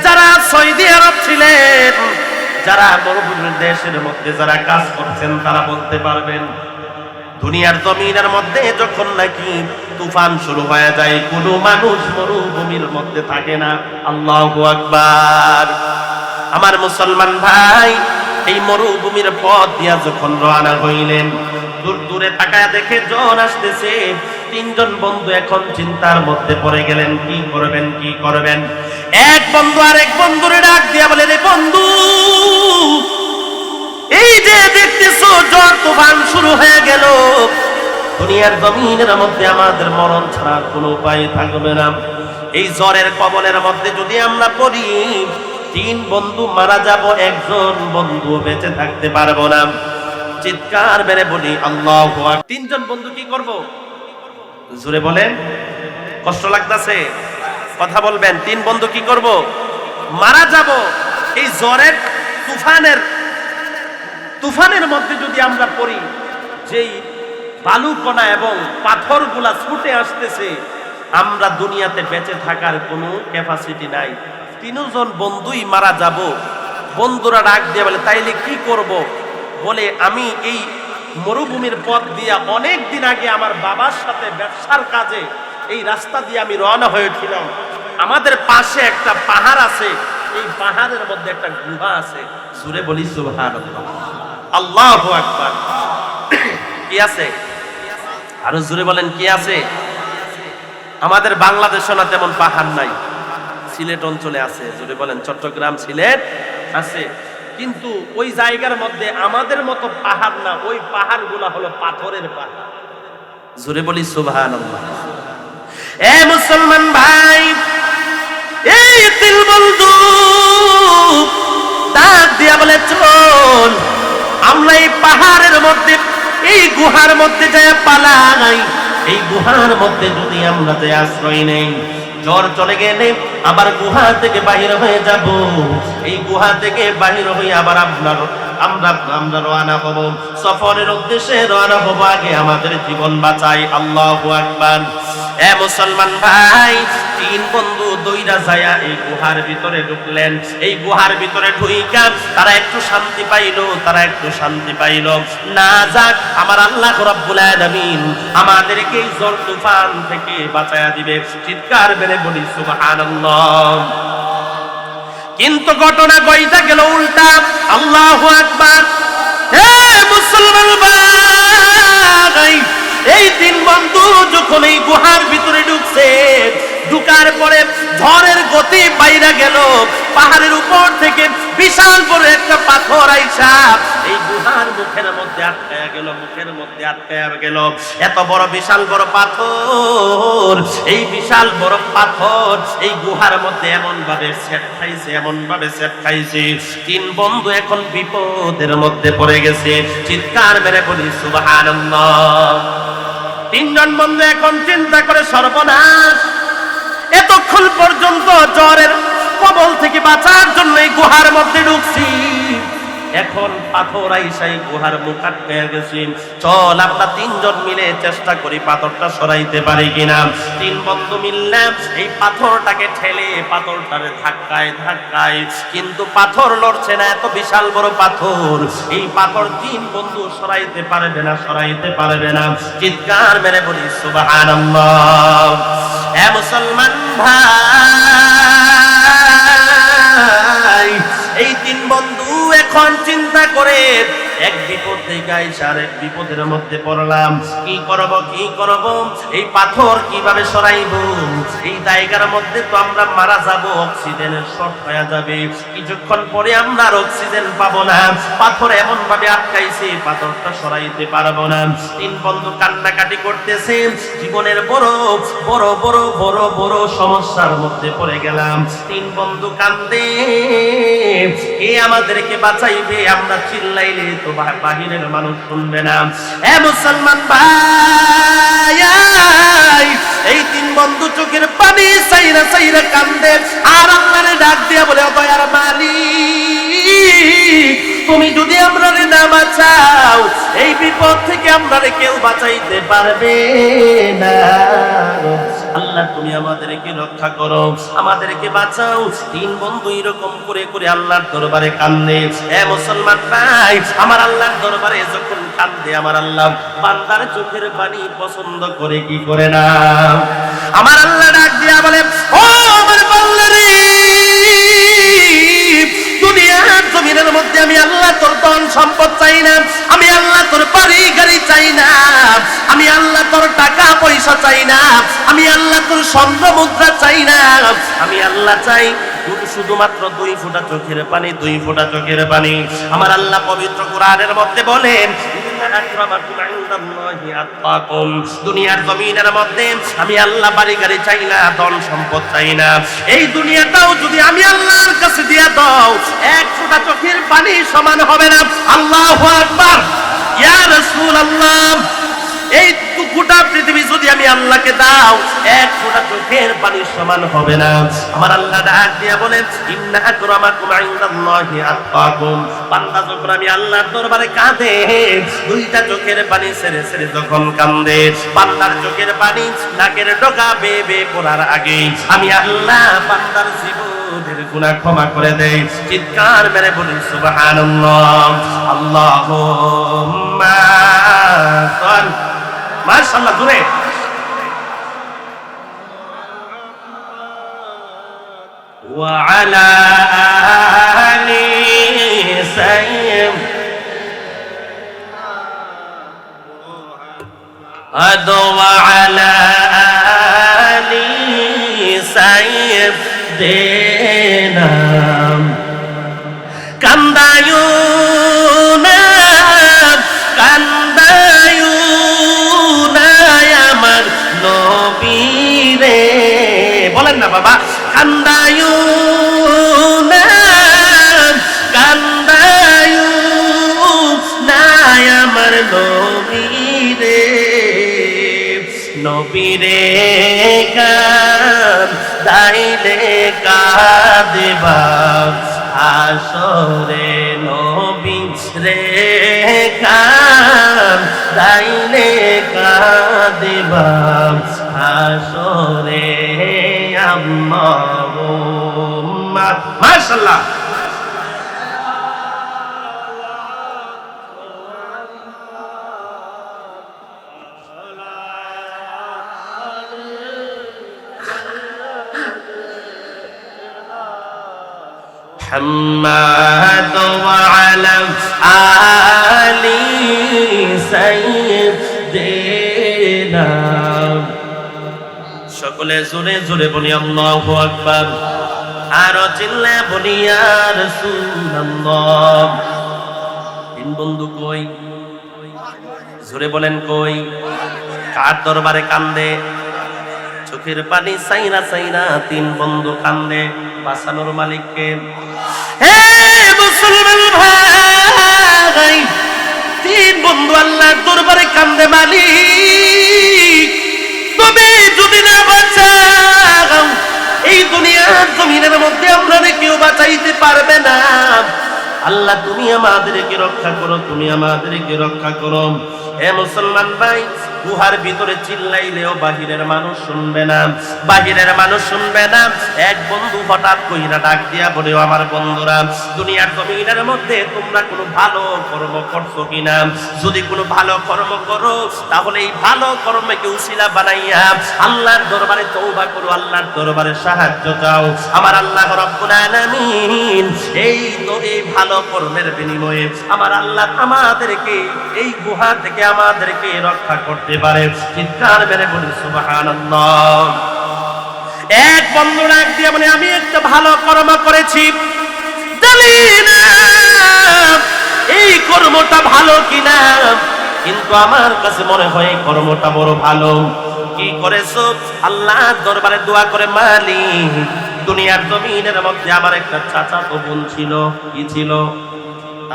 যারা সৌদি আরব ছিলেন, যারা মরুভূমির দেশের মধ্যে যারা কাজ করছেন, তারা বলতে পারবেন, দুনিয়ার জমিনের মধ্যে যখন নাকি তুফান শুরু হয়ে যায়, কোনো মানুষ মরুভূমির মধ্যে থাকে না। আল্লাহু আকবার। আমার মুসলমান ভাই, এই মরুভূমির পথ দিয়া যখন রওনা হইলেন, দূর দূরে তাকায় দেখে ঝড় আসতেছে। তিনজন বন্ধু এখন চিন্তার মধ্যে পড়ে গেলেন, কি করবেন কি করবেন। এক বন্ধু আরেক বন্ধুরে ডাক দিয়া বলে, রে বন্ধু, এই যে দেখতেছো ঝড় তুফান শুরু হয়ে গেল, দুনিয়ার জমিনের মধ্যে আমাদের মরণ ছাড়া কোনো উপায় থাকবে না। এই ঝড়ের কবলের মধ্যে যদি আমরা পড়ি, তিন বন্ধু মারা যাব, একজন বন্ধু বেঁচে থাকতে পারবো না। চিৎকার মেরে বলি আল্লাহু আকবার। তিনজন বন্ধু কি করব? জোরে বলেন, কষ্ট লাগতেছে? কথা বলবেন। তিন বন্ধু কি করব? মারা যাব। এই ঝড়ের তুফানের মধ্যে যদি আমরা পড়ি, যেই বালুকণা এবং পাথরগুলা ছুটে আসতেছে, আমরা দুনিয়াতে বেঁচে থাকার কোনো ক্যাপাসিটি নাই। তিনজন বন্ধুই মারা যাব। বন্ধুরা ডাক দিয়ে বলে, তাইলে কি করব? বলে, আমি এই মরুভূমির পথ দিয়ে অনেক দিন আগে আমার বাবার সাথে ব্যবসার কাজে এই রাস্তা দিয়ে আমি রওনা হয়েছিলাম। আমাদের পাশে একটা পাহাড় আছে, এই পাহাড়ের মধ্যে একটা গুহা আছে। জোরে বলি সুবহানাল্লাহ, আল্লাহু আকবার। কি আছে? আরো জোরে বলেন, কি আছে? আমাদের বাংলাদেশে না তেমন পাহাড় নাই, সিলেট অঞ্চলে আছে। জোরে বলেন, চট্টগ্রাম, সিলেট আছে। কিন্তু ওই জায়গার মধ্যে আমাদের মতো পাহাড় না, ওই পাহাড়গুলো হলো পাথরের পাহাড়। জোরে বলি সুবহানাল্লাহ। এ মুসলমান ভাই, এই তিন বন্ধু ডাক দিয়া বলে, চল আমরা এই পাহাড়ের মধ্যে, এই গুহার মধ্যে যায় পালাই। এই গুহার মধ্যে যদি আমরা যাই আশ্রয় নেই, ঝড় চলে গেলে আবার গুহা থেকে বাহির হয়ে যাব। এই গুহা থেকে বাহির হয়ে আবার আমরা রওনা হব, সফরের উদ্দেশ্যে রওনা হব। আগে আমাদের জীবন বাঁচাই। আল্লাহু আকবার। এ মুসলমান ভাই, তিন বন্ধু দইরা যায় এই গুহার ভিতরে ঢুকলেন। এই গুহার ভিতরে ঢুইকা তারা একটু শান্তি পাইলো, তারা একটু শান্তি পাইলো। না যাক, আমার আল্লাহ রাব্বুল আলামিন আমাদেরকে এই ঝড় তুফান থেকে বাঁচায়া দিবে। চিৎকার মেরে বলি সুবহানাল্লাহ। কিন্তু ঘটনা কইটা গেল উল্টা। আল্লাহু আকবার। হে মুসলমান ভাই, এই তিন বন্ধু যখন এই গুহার ভিতরে ঢুকছে, ঢুকার পরে ঝড়ের গতি বাইরে গেল। পাহাড়ের উপর থেকে বিশাল বড় একটা পাথর আইসা এই গুহার মুখের মধ্যে আটকায়া গেল, মুখের মধ্যে আটকায়া গেল। এত বড় বিশাল বড় পাথর, এই বিশাল বড় পাথর এই গুহার মধ্যে এমন ভাবে সেট খাইছে, এমন ভাবে সেট খাইছে, তিন বন্ধু এখন বিপদের মধ্যে পড়ে গেছে। চিৎকার মেরে বলি সুবহানাল্লাহ। তিনজন বন্ধু এখন চিন্তা করে, সর্বনাশ, এতক্ষণ পর্যন্ত জ্বরের কবল থেকে বাঁচার জন্য এই গুহার মধ্যে ঢুকছি, এখন পাথর আইসাই গুহার মুখ আটকে গেছে। চল আমরা তিনজন মিলে চেষ্টা করি পাথরটা সরাইতে পারি কিনা। তিন বন্ধু মিললাম এই পাথরটাকে ঠেলে পাথরটারে ধাক্কায় ধাক্কায়, কিন্তু পাথর লড়ছে না, এত বিশাল বড় পাথর। এই পাথর তিন বন্ধু সরাইতে পারবে না, সরাইতে পারবে না। চিৎকার মেরে বলি সুবহানাল্লাহ। এ মুসলমান ভাই, এই তিন বন্ধু এখন চিন্তা করে এক বিপদ থেকে আইসা আরেক বিপদের মধ্যে পড়লাম। কি করব, এই পাথর কিভাবে সরাইব? এই জায়গার মধ্যে তো আমরা মারা যাব, অক্সিজেনের শর্ট হয়ে যাবে, কিছুক্ষণ পরে আমরা আর অক্সিজেন পাবো না। পাথর এমন ভাবে আটকাইছে, পাথরটা সরাইতে পারবো না। তিন বন্ধু কান্নাকাটি করতেছে, জীবনের বড় বড় বড় বড় বড় সমস্যার মধ্যে পড়ে গেলাম। তিন বন্ধু কান্দে, কে আমাদেরকে বাঁচাইবে? আমরা চিল্লাইলে তো বাহিরের মানুষ শুনবে না। এ মুসলমান ভাই, এই তিন বন্ধু চোখের পানি সাইরা সাইরা কান্দে আর আল্লাহরে ডাক দিয়া বলে, দয়ার মালিক, তুমি যদি আমরারে না বাঁচাও, এই বিপদ থেকে আমরারে কেউ বাঁচাইতে পারবে না। আল্লাহ তুমি আমাদেরকে রক্ষা করো, আমাদেরকে বাঁচাও। তিন বন্ধু এরকম করে করে আল্লাহর দরবারে কান্দে। এ মুসলমান ভাই, আমার আল্লাহর দরবারে যখন কান্দে, আমার আল্লাহ বান্দার চোখের পানি পছন্দ করে কি করে না? আমার আল্লাহ ডাক দিয়া বলে, ও আমার বান্দা রে, দুনিয়ার জমিনের মধ্যে আমি আল্লাহ তোর ধন সম্পদ চাই না, আমি আল্লাহ তোর বাড়ি গাড়ি চাই না, আমি আল্লাহ তোর টাকা পয়সা চাই না, আমি আল্লাহ তোর স্বর্ণ মুদ্রা চাই না, আমি আল্লাহ চাই শুধুমাত্র 2 ফোঁটা চোখের পানি, 2 ফোঁটা চোখের পানি। আমার আল্লাহ পবিত্র কোরআনের মধ্যে বলেন, দুনিয়ার জমিনের মধ্যে আমি আল্লাহ বাড়ি গাড়ি চাই না, ধন সম্পদ চাই না। এই দুনিয়াটাও যদি আমি আল্লাহর কাছে দিয়া দাও, 1 ফোঁটা চোখের পানি সমান হবে না। আল্লাহু আকবার, ইয়া রাসূলুল্লাহ, এই গোটা পৃথিবী যদি আমি আল্লাহকে দাও, 1 ফোঁটা চোখের পানি সমান হবে না। আমার আল্লাহ ডাক দিয়া বলেন, ইন্না আকরামাকুম ইনদাল্লাহি আতকাকুম। বান্দা যখন আমি আল্লাহর দরবারে কাঁদে, 2টা চোখের পানি ছেড়ে ছেড়ে যখন কান্দে, বান্দার চোখের পানি নাকের ডগা বেয়ে বেয়ে পড়ার আগে আমি আল্লাহ বান্দার জীবনের গুনাহ ক্ষমা করে দেই। চিৎকার মেরে বলি সুবহানাল্লাহ। আল্লাহুম্মা সাল্লি, মাশাআল্লাহ, জোরে। ওয়া আলা আলি সাইয়্যিদ ওয়া আলা আলি সাইয়্যিদিনা কান্দায়ু না কান্দায়ু নবীরে, বলেন না বাবা, কান্দায়ু না কান্দায়ু না আমার নবীরে, নবীরে কান্দাইলে কাঁদিবা আসরে, নবীরে কান্দাইলে কাঁদিবা আসরে আম্মা। মাশাআল্লাহ। محمد وعلى آل سيدنا। সকলে জোরে জোরে বলি আল্লাহু আকবার, আর চিল্লা বলি ইয়া রাসূলুল্লাহ। তিন বন্ধু কই? জোরে বলেন কই? কার দরবারে কান্দে? চোখের পানি সাইরা সাইরা তিন বন্ধু কান্দে, বাঁচানোর মালিককে। হে মুসলমান ভাই, তিন বন্ধু আল্লাহর দরবারে কান্দে, মালিক তুমি যদি না বাঁচাও, এই দুনিয়ার জমিনের মধ্যে আপনাদের কেউ বাঁচাইতে পারবে না। আল্লাহ তুমি আমাদেরকে রক্ষা করো, তুমি আমাদেরকে রক্ষা করো। হে মুসলমান ভাই, গুহার ভিতরে চিল্লাইলেও বাহিরের মানুষ শুনবে না, বাহিরের মানুষ শুনবে না। এক বন্ধু হঠাৎ কইরা ডাক দিয়া বলে, আমার বন্ধুরা, দুনিয়ার জমিনের মধ্যে তোমরা কোনো ভালো কর্ম করছো কিনা? যদি কোনো ভালো কর্ম করো তাহলে এই ভালো কর্মকে উসিলা বানাইয়া আল্লাহর দরবারে তওবা করো, আল্লাহর দরবারে সাহায্য চাও। আমার আল্লাহ রাব্বুল আলামিন এই ভালো কর্মের বিনিময়ে আমার আল্লাহ আমাদেরকে এই গুহা থেকে আমাদেরকে রক্ষা করতে পারে। চিৎকার মেরে বলি সুবহানাল্লাহ। এক বন্ধু ডাক দিয়ে বলে, আমি একটা ভালো কর্ম করেছি, জানি না এই কর্মটা ভালো কিনা, কিন্তু আমার কাছে মনে হয় এই কর্মটা বড় ভালো। কি করেছো? আল্লাহর দরবারে দোয়া করে, মালিক, দুনিয়ার জমিনের মধ্যে আমার একটা চাচাতো বোন ছিল। কি ছিল?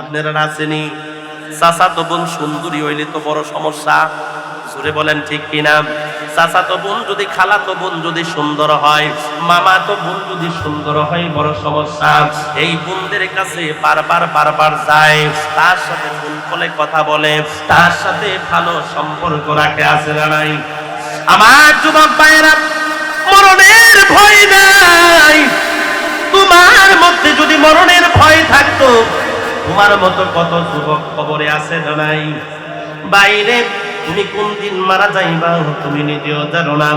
আপনারা আসেনি? চাচাতো বোন সুন্দরী হইলে তো বড় সমস্যা। জোরে বলেন ঠিক কিনা? চাচাতো বোন যদি, খালাতো বোন যদি সুন্দর হয়, মামাতো বোন যদি সুন্দর হয়, বড় সমস্যা। এই বোনদের কাছে বারবার যায়, তার সাথে ফোন কলে কথা বলে, তার সাথে ভালো সম্পর্ক রাখে, আছে না নাই? আমার যুবক ভাইয়েরা, মরণের ভয় নাই। তোমার মধ্যে যদি মরণের ভয় থাকতো, তোমার মতো কত যুবক কবরে আছে না নাই? বাইরে তুমি কোন দিন মারা যাইবা তুমি নিজেও জানো না।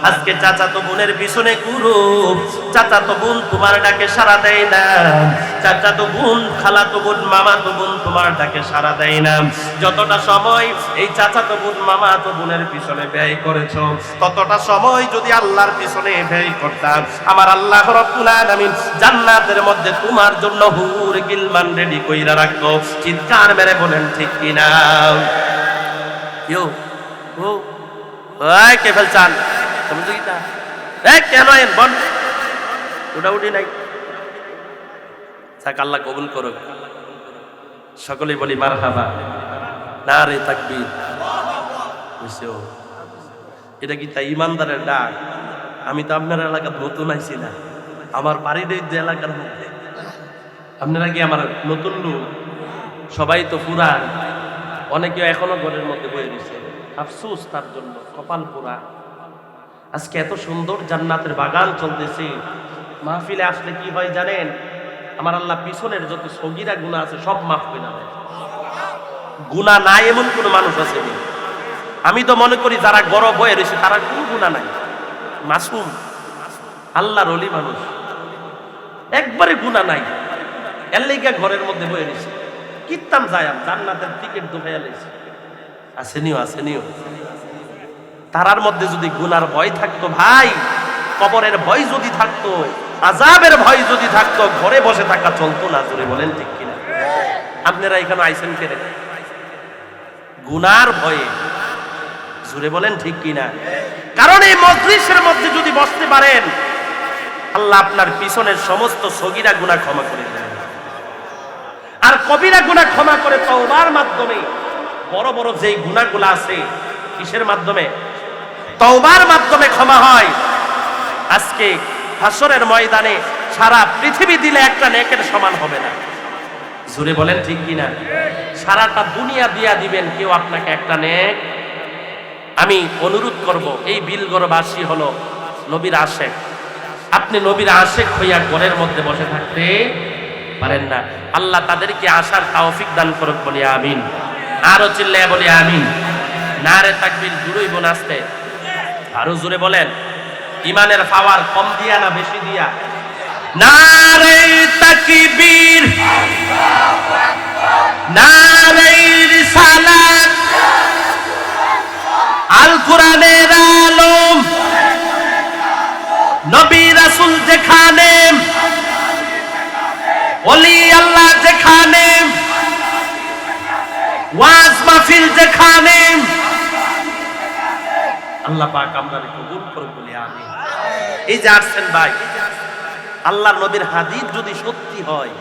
আজকে চাচাতো বোনের পিছনে ঘুরো, চাচাতো বোন তোমার ডাকে সাড়া দেয় না, চাচাতো বোন, খালাতো বোন, মামাতো বোন তোমার ডাকে সাড়া দেয় না। যতটা সময় এই চাচাতো বোন, মামাতো বোনের পিছনে ব্যয় করেছো, ততটা সময় যদি আল্লাহর পিছনে ব্যয় করতাম, আমার আল্লাহ রাব্বুল আলামিন জান্নাতের মধ্যে তোমার জন্য হুর গিলমান রেডি কইরা রাখতো। চিৎকার মেরে বলেন ঠিক কিনা? কে ফেলছান? কেন বল উঠাউঠি নাই? আল্লাহ কবুল করুক। সকলে বলি মারহাবা, নারে তাকবীর। এটা কি তাই ইমানদারের ডাক? আমি তো আপনার এলাকার নতুন আইছি না, আমার বাড়ির এই যে এলাকার মধ্যে। আপনারা কি আমার নতুন লোক? সবাই তো পুরান, অনেকে এখনো ঘরের মধ্যে বয়ে দিচ্ছে। আফসোস তার জন্য, কপাল পোড়া। আজকে এত সুন্দর জান্নাতের বাগান চলতেছে, মাহফিলে আসলে কি হয় জানেন? আমার আল্লাহ পিছনের যত সগীরা গুনাহ আছে সব মাফ করে দেয়। গুনাহ নাই এমন কোন মানুষ আছে? আমি তো মনে করি যারা গরব হয়ে রয়েছে তারা কোনো গুনাহ নাই, মাসুম, আল্লাহর ওলি মানুষ, একবারে গুনাহ নাই। এর লাইগা ঘরের মধ্যে বয়ে রয়েছে। কিত্তাম যায় জান্নাতের টিকিট দুখাইয়া লাইছে। আসেনিও তারার মধ্যে যদি গুনার ভয় থাকতো ভাই, কবরের ভয় যদি থাকতো, আযাবের ভয় যদি থাকতো, ঘরে বসে থাকা চলতো না। জোরে বলেন ঠিক কিনা? আপনারা এখানে আইছেন কেন? গুনার ভয়ে। জোরে বলেন ঠিক কিনা? কারণ এই মজলিসের মধ্যে যদি বসতে পারেন, আল্লাহ আপনার পিছনের সমস্ত সগীরা গুনাহ ক্ষমা করে দেন, আর কবিরা গুনাহ ক্ষমা করে তওবার মাধ্যমে। বড় বড় যেই গুনাহগুলো আছে, কিসের মাধ্যমে? তওবার মাধ্যমে ক্ষমা হয়। আজকে হাসরের ময়দানে সারা পৃথিবী দিলে একটা নেকের সমান হবে না। জোরে বলেন ঠিক কিনা? সারাটা দুনিয়া দিয়া দিবেন, কেউ আপনাকে একটা নেক। আমি অনুরোধ করব, এই বিলগড়বাসী হলো নবীর আশেক। আপনি নবীর আশেক হইয়া ঘরের মধ্যে বসে থাকতে পারেন না। আল্লাহ তাদেরকে আসার তৌফিক দান করুক, বলি আমিন। আরো চিল্লায় বলি আমিন। নারে তাকবীর। জুড়ই বোন আসতে আরো জোরে বলেন। ইমানের পাওয়ার কম দিয়া না বেশি দিয়া? নারে তাকবীর, নারে রিসালাত, আল কোরআনের আলম, নবী রাসূল যেখানে, ওলি আল্লাহ যেখানে, ওয়াজ মাহফিল যেখানে, আল্লাহ পাক আমাদের কবুল করুন, বলি আমিন। এই যে আসছেন ভাই, আল্লাহর নবীর হাদিস যদি সত্যি হয়,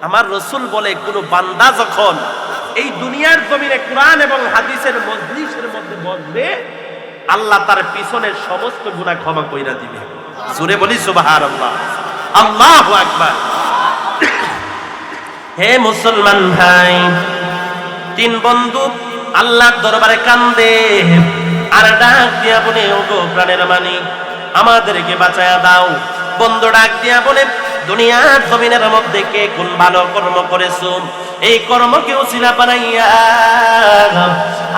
আমার রাসূল বলে কোন বান্দা যখন এই দুনিয়ার জমিনে কোরআন এবং হাদিসের মজলিসের মধ্যে বসবে, আল্লাহ তার পিছনের সমস্ত গুনাহ ক্ষমা কইরা দিবে। জোরে বলি সুবহানাল্লাহ, আল্লাহু আকবার। হে মুসলমান ভাই, তিন বন্ধু আল্লাহর দরবারে কান্দে আর ডাক দিয়া বলে, ওগো প্রাণের মালিক, আমাদেরকে বাঁচায়া দাও। বন্ধু ডাক দিয়া বলে, দুনিয়ার জমিনের মধ্যে কে কোন ভালো কর্ম করেছো, এই কর্মকে উসিলা বানাইয়া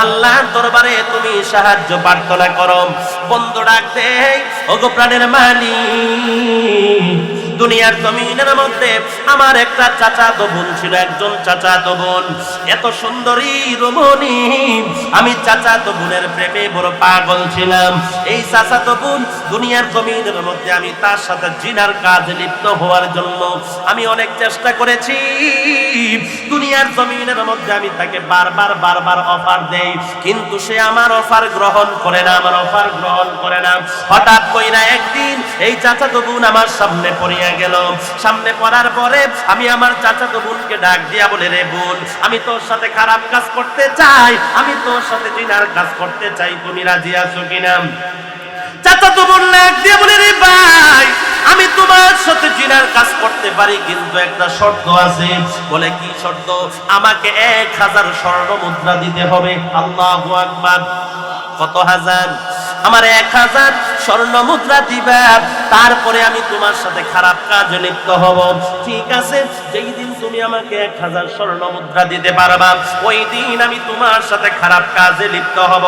আল্লাহর দরবারে তুমি সাহায্য প্রার্থনা করো। বন্ধু ডাক দেয়, ওগো প্রাণের মালিক, দুনিয়ার জমিনের মধ্যে আমার একটা চাচাতো বোন ছিল, একজন চাচাতো বোন, এত সুন্দরী রমণী, আমি চাচাতো বোনের প্রেমে বড় পাগল ছিলাম। এই চাচাতো বোন দুনিয়ার জমিনের মধ্যে আমি তার সাথে জিনার কাজে লিপ্ত হওয়ার জন্য আমি অনেক চেষ্টা করেছি। দুনিয়ার জমিনের মধ্যে আমি তাকে বারবার অফার দেই, কিন্তু সে আমার অফার গ্রহণ করে না, আমার অফার গ্রহণ করে না। হঠাৎ কইরা একদিন এই চাচাতো বোন আমার সামনে পড়িয়া গেল। সামনে পড়ার পরে আমি আমার চাচাতো বোনকে ডাক দিয়া বলে, রে বোন, আমি তোর সাথে খারাপ কাজ করতে চাই, আমি তোর সাথে জিনার কাজ করতে চাই, তুমি রাজি আছো কিনা? চাচাতো বোন ডাক দিয়া বলে, রে ভাই, আমি তোমার সাথে জিনার কাজ করতে পারি, কিন্তু একটা শর্ত আছে। বলে, কি শর্ত? আমাকে 1000 স্বর্ণ মুদ্রা দিতে হবে। আল্লাহু আকবার। কত হাজার? আমার 1000 স্বর্ণ মুদ্রা দিবা, তারপরে আমি তোমার সাথে খারাপ কাজে লিপ্ত হব। ঠিক আছে, যেই দিন তুমি আমাকে 1000 স্বর্ণ মুদ্রা দিতে পারবা, ওই দিন আমি তোমার সাথে খারাপ কাজে লিপ্ত হব।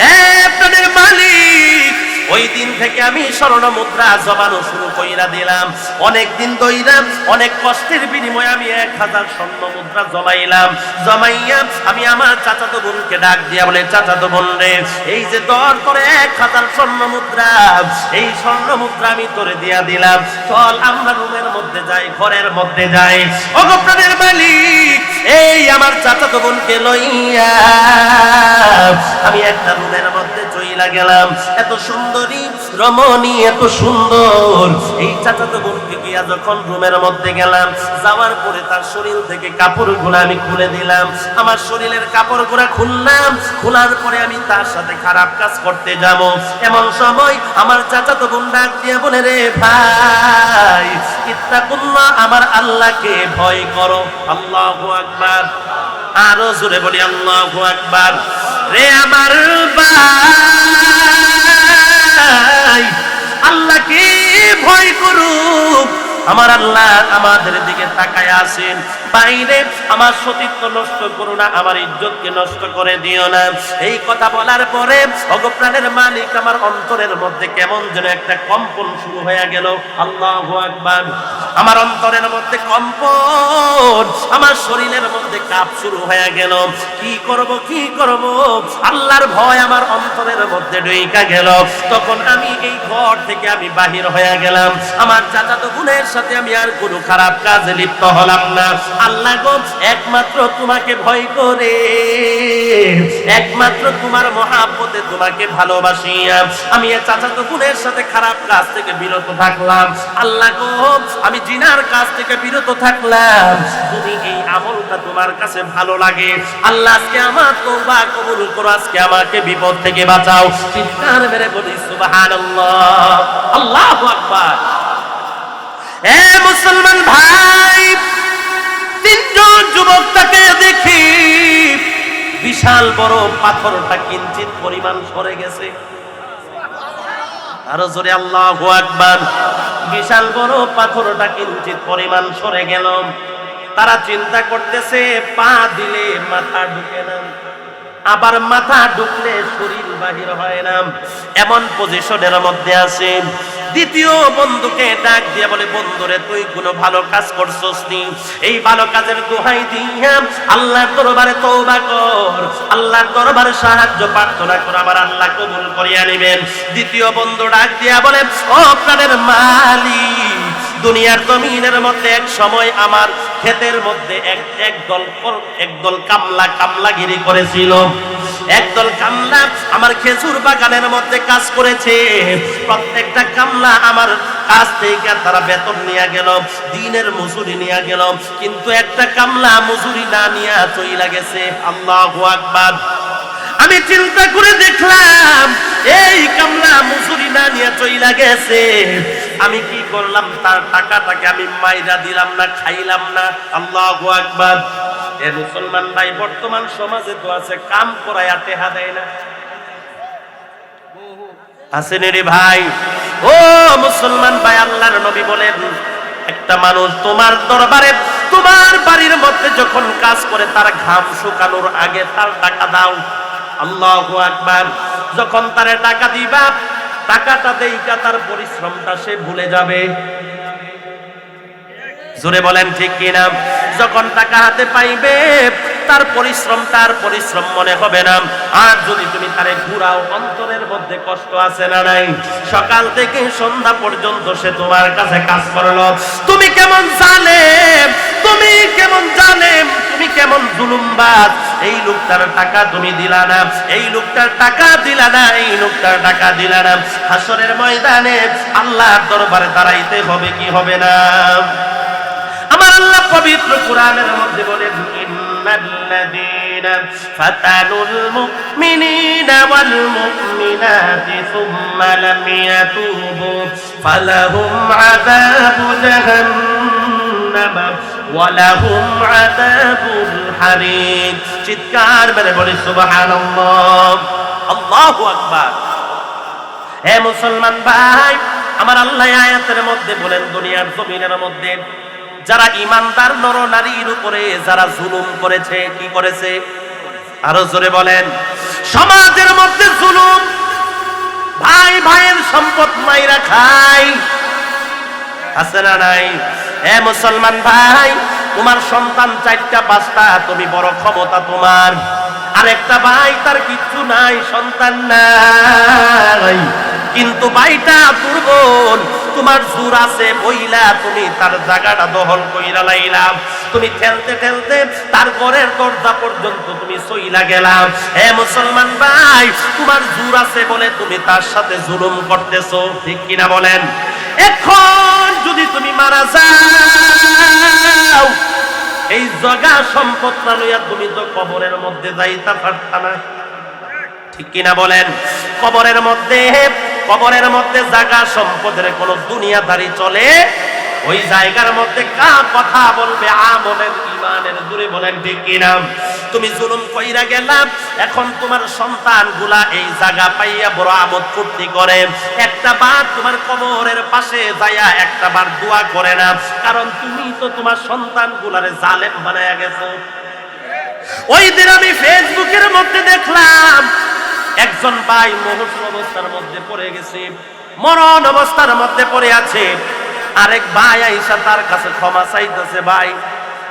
হে প্রাণের মালিক, ওই দিন থেকে আমি স্বর্ণ মুদ্রা জমানো শুরু কইরা দিলাম। অনেক দিন ধইলাম, অনেক কষ্টের বিনিময়ে আমি 1000 স্বর্ণ মুদ্রা জমাইলাম। জমাইয়া আমি আমার চাচাতো বোনকে ডাক দিয়া বলে, চাচাতো বোন রে, এই যে তোর 1000 স্বর্ণ মুদ্রা, এই স্বর্ণ মুদ্রা আমি তোরে দিয়া দিলাম, চল আমরা রুমের মধ্যে যাই, ঘরের মধ্যে যাই। ওগো প্রাণের মালিক, এই আমার চাচাতো বোনকে লইয়া আমি একটা রুমের মধ্যে চইলা গেলাম। এত সুন্দরী রমণী, এত সুন্দর এই চাচাতো বোনকে গিয়া যখন রুমের মধ্যে গেলাম, যাওয়ার পরে তার শরীর থেকে কাপড়গুলো আমি খুলে দিলাম। আমার শরীরের কাপড়গুলো খুললাম, খোলার পরে আমি তার সাথে খারাপ কাজ করতে যাব। এমন সময় আমার চাচাতো বোন ডাক দিয়ে বলে, রে ভাই, ইত্তাকুল্লাহ, আমার আল্লাহকে ভয় করো। আল্লাহু আকবার। আরো জোরে বলি আল্লাহু আকবার। রে আমার ভাই, আল্লাহকে ভয় করুক। আমার আল্লাহ আমাদের দিকে তাকায় আছেন। বাইরে আমার সতীত্ব নষ্ট করো না, আমার ইজ্জতকে নষ্ট করে দিও না। এই কথা বলার পরে ওগো প্রাণের মালিক, আমার অন্তরের মধ্যে কেমন যেন একটা কম্পন শুরু হয়ে গেল। আল্লাহু আকবার। আমার অন্তরের মধ্যে কম্পন, আমার শরীরের মধ্যে কাঁপ শুরু হয়ে গেল। কি করব, কি করব? আল্লাহর ভয় আমার অন্তরের মধ্যে ঢুইকা গেল। তখন আমি এই ঘর থেকে আমি বাহির হয়ে গেলাম। আমার চাচাতো বোনের সাথে আমি আর কোনো খারাপ কাজে লিপ্ত হলাম না। আল্লাহ গো, একমাত্র তোমাকে ভয় করে, একমাত্র তোমার মহাব্বতে তোমাকে ভালোবাসিয়া আমি চাচাতো বোনের সাথে খারাপ কাজ থেকে বিরত থাকলাম। আল্লাহ গো, আমি জিনার কাজ থেকে বিরত থাকলাম। যদি এই আমলটা তোমার কাছে ভালো লাগে, আল্লাহ আজকে আমার তওবা কবুল করো, আজকে আমাকে বিপদ থেকে বাঁচাও। চিৎকার মেরে বলি সুবহানাল্লাহ, আল্লাহু আকবার। হে মুসলমান ভাই, তিনজন যুবক তাকে দেখি, বিশাল বড় পাথরটা কিঞ্চিত পরিমাণ সরে গেছে। আরো জোরে আল্লাহু আকবার। বিশাল বড় পাথরটা কিঞ্চিত পরিমাণ সরে গেল। তারা চিন্তা করতেছে, পা দিলে মাথা ঢুকে না, আবার মাথা ঢুকলে শরীর বাহির হয় না, এমন পজিশনের মধ্যে আছে। দ্বিতীয় বন্ধুকে ডাক দিয়ে বলে, বন্ধুরে, তুই কোনো ভালো কাজ করছস নি? এই ভালো কাজের দোহাই দিয়া আল্লাহর দরবারে তওবা কর, আল্লাহর দরবারে সাহায্য প্রার্থনা কর, আমার আল্লাহ কবুল করিয়া নেবেন। দ্বিতীয় বন্ধু ডাক দিয়া বলে, ও প্রাণের মালিক, দুনিয়ার জমিনের মধ্যে এক সময় আমার ক্ষেতের মধ্যে একদল কামলাগিরি করেছিল। একদল কামলা আমার খেজুর বাগানের মধ্যে কাজ করেছে। প্রত্যেকটা কামলা আমার কাছ থেকে তারা বেতন নিয়ে গেল, দিনের মজুরি নিয়ে গেল, কিন্তু একটা কামলা মজুরি না নিয়ে চইলা গেছে। আল্লাহু আকবার। আমি চিন্তা করে দেখলাম, এই কামলা মজুরি না নিয়ে চইলা গেছে, আমি কি করলাম? তার টাকাটাকে আমি মাইরা দিলাম না, খাইলাম না। আল্লাহু আকবার। এ মুসলমান ভাই, বর্তমান সমাজে তো আছে কাম করায়া টেহা দেয় না, আসেন রে ভাই। ও মুসলমান ভাই, আল্লাহর নবী বলেন, একটা মানুষ তোমার দরবারে তোমার বাড়ির মধ্যে যখন কাজ করে তার ঘাম শুকানোর আগে তার টাকা দাও। আল্লাহু আকবার। যখন তার টাকা দিবা, টাকাটা দেইকা তার পরিশ্রমটা সে ভুলে যাবে। জোরে বলেন ঠিক কিনা? যখন টাকা হাতে পাইবে তার পরিশ্রম মনে হবে না। আর যদি তুমি তারে ঘুরাও, অন্তরের মধ্যে কষ্ট আছে না নাই? সকাল থেকে সন্ধ্যা পর্যন্ত সে তোমার কাছে কাজ করলো, তুমি কেমন জালেম, তুমি কেমন জালেম, তুমি কেমন জুলুমবাজ। এই লোকটার টাকা তুমি দিলা না, এই লোকটার টাকা দিলা না, এই লোকটার টাকা দিলা না। হাসরের ময়দানে আল্লাহর দরবারে দাঁড়াইতে হবে কি হবে না? আমার আল্লাহ পবিত্র কোরআনের মধ্যে বলেন, ইন্নাল্লাযীনা ফাতানুল মুমিনিনা ওয়াল মুমিনাতি সুম্মা লাম ইয়াতুবু ফালাহুম আযাবু জাহান্নাম ওয়া লাহুম আযাবুল হারিক। চিৎকার মেরে বলি সুবহানাল্লাহ, আল্লাহু আকবার। হে মুসলমান ভাই, আমার আল্লাহ আয়াতের মধ্যে বলেন, দুনিয়ার জমিনের মধ্যে যারা ইমানদার নর নারীর উপরে যারা জুলুম করেছে, কি করেছে? আরো জোরে বলেন। সমাজের মধ্যে জুলুম, ভাই ভাইয়ের সম্পদ মাইরা খায়, আছে না নাই? হে মুসলমান ভাই, তোমার সন্তান 4টা 5টা, তুমি বড় ক্ষমতা তোমার। আরেকটা ভাই তার কিচ্ছু নাই, সন্তান নাই, কিন্তু ভাইটা দুর্বল, তোমার জোর আছে বইলা তুমি তার জায়গাটা দখল কইরা লাইলা। তুমি ঠেলতে ঠেলতে তার ঘরের দরজা পর্যন্ত তুমি সইলা গেলাম। হে মুসলমান ভাই, তোমার জোর আছে বলে তুমি তার সাথে জুলুম করতেছো, ঠিক কিনা বলেন? এখন যদি তুমি মারা যাও, এই জগা সম্পদটা লইয়া তুমি তো কবরের মধ্যে যাইতা পারতা না, ঠিক কিনা বলেন? কবরের মধ্যে জায়গা সম্পদের কোন দুনিয়াদারি চলে? ওই জায়গার মধ্যে কথা বলবে আমলের, ইমানের। জুড়ে বলেন ঠিক কিনা? তুমি জুলুম কইরা গেলাম, এখন তোমার সন্তানগুলা এই জায়গা পাইয়া বড় আমোদ ফুর্তি করে। একটা বার তোমার কবরের পাশে যাইয়া একটা বার দোয়া করে না, কারণ তুমি তো তোমার সন্তানগুলারে জালেম বানায়া গেছো। ওই দিন আমি ফেসবুকের মধ্যে দেখলাম একজন ভাই মুমূর্ষু অবস্থার মধ্যে পড়ে গেছে, মরণ অবস্থার মধ্যে পড়ে আছে। আরেক ভাই আইসা তার কাছে ক্ষমা চাইতেছে, ভাই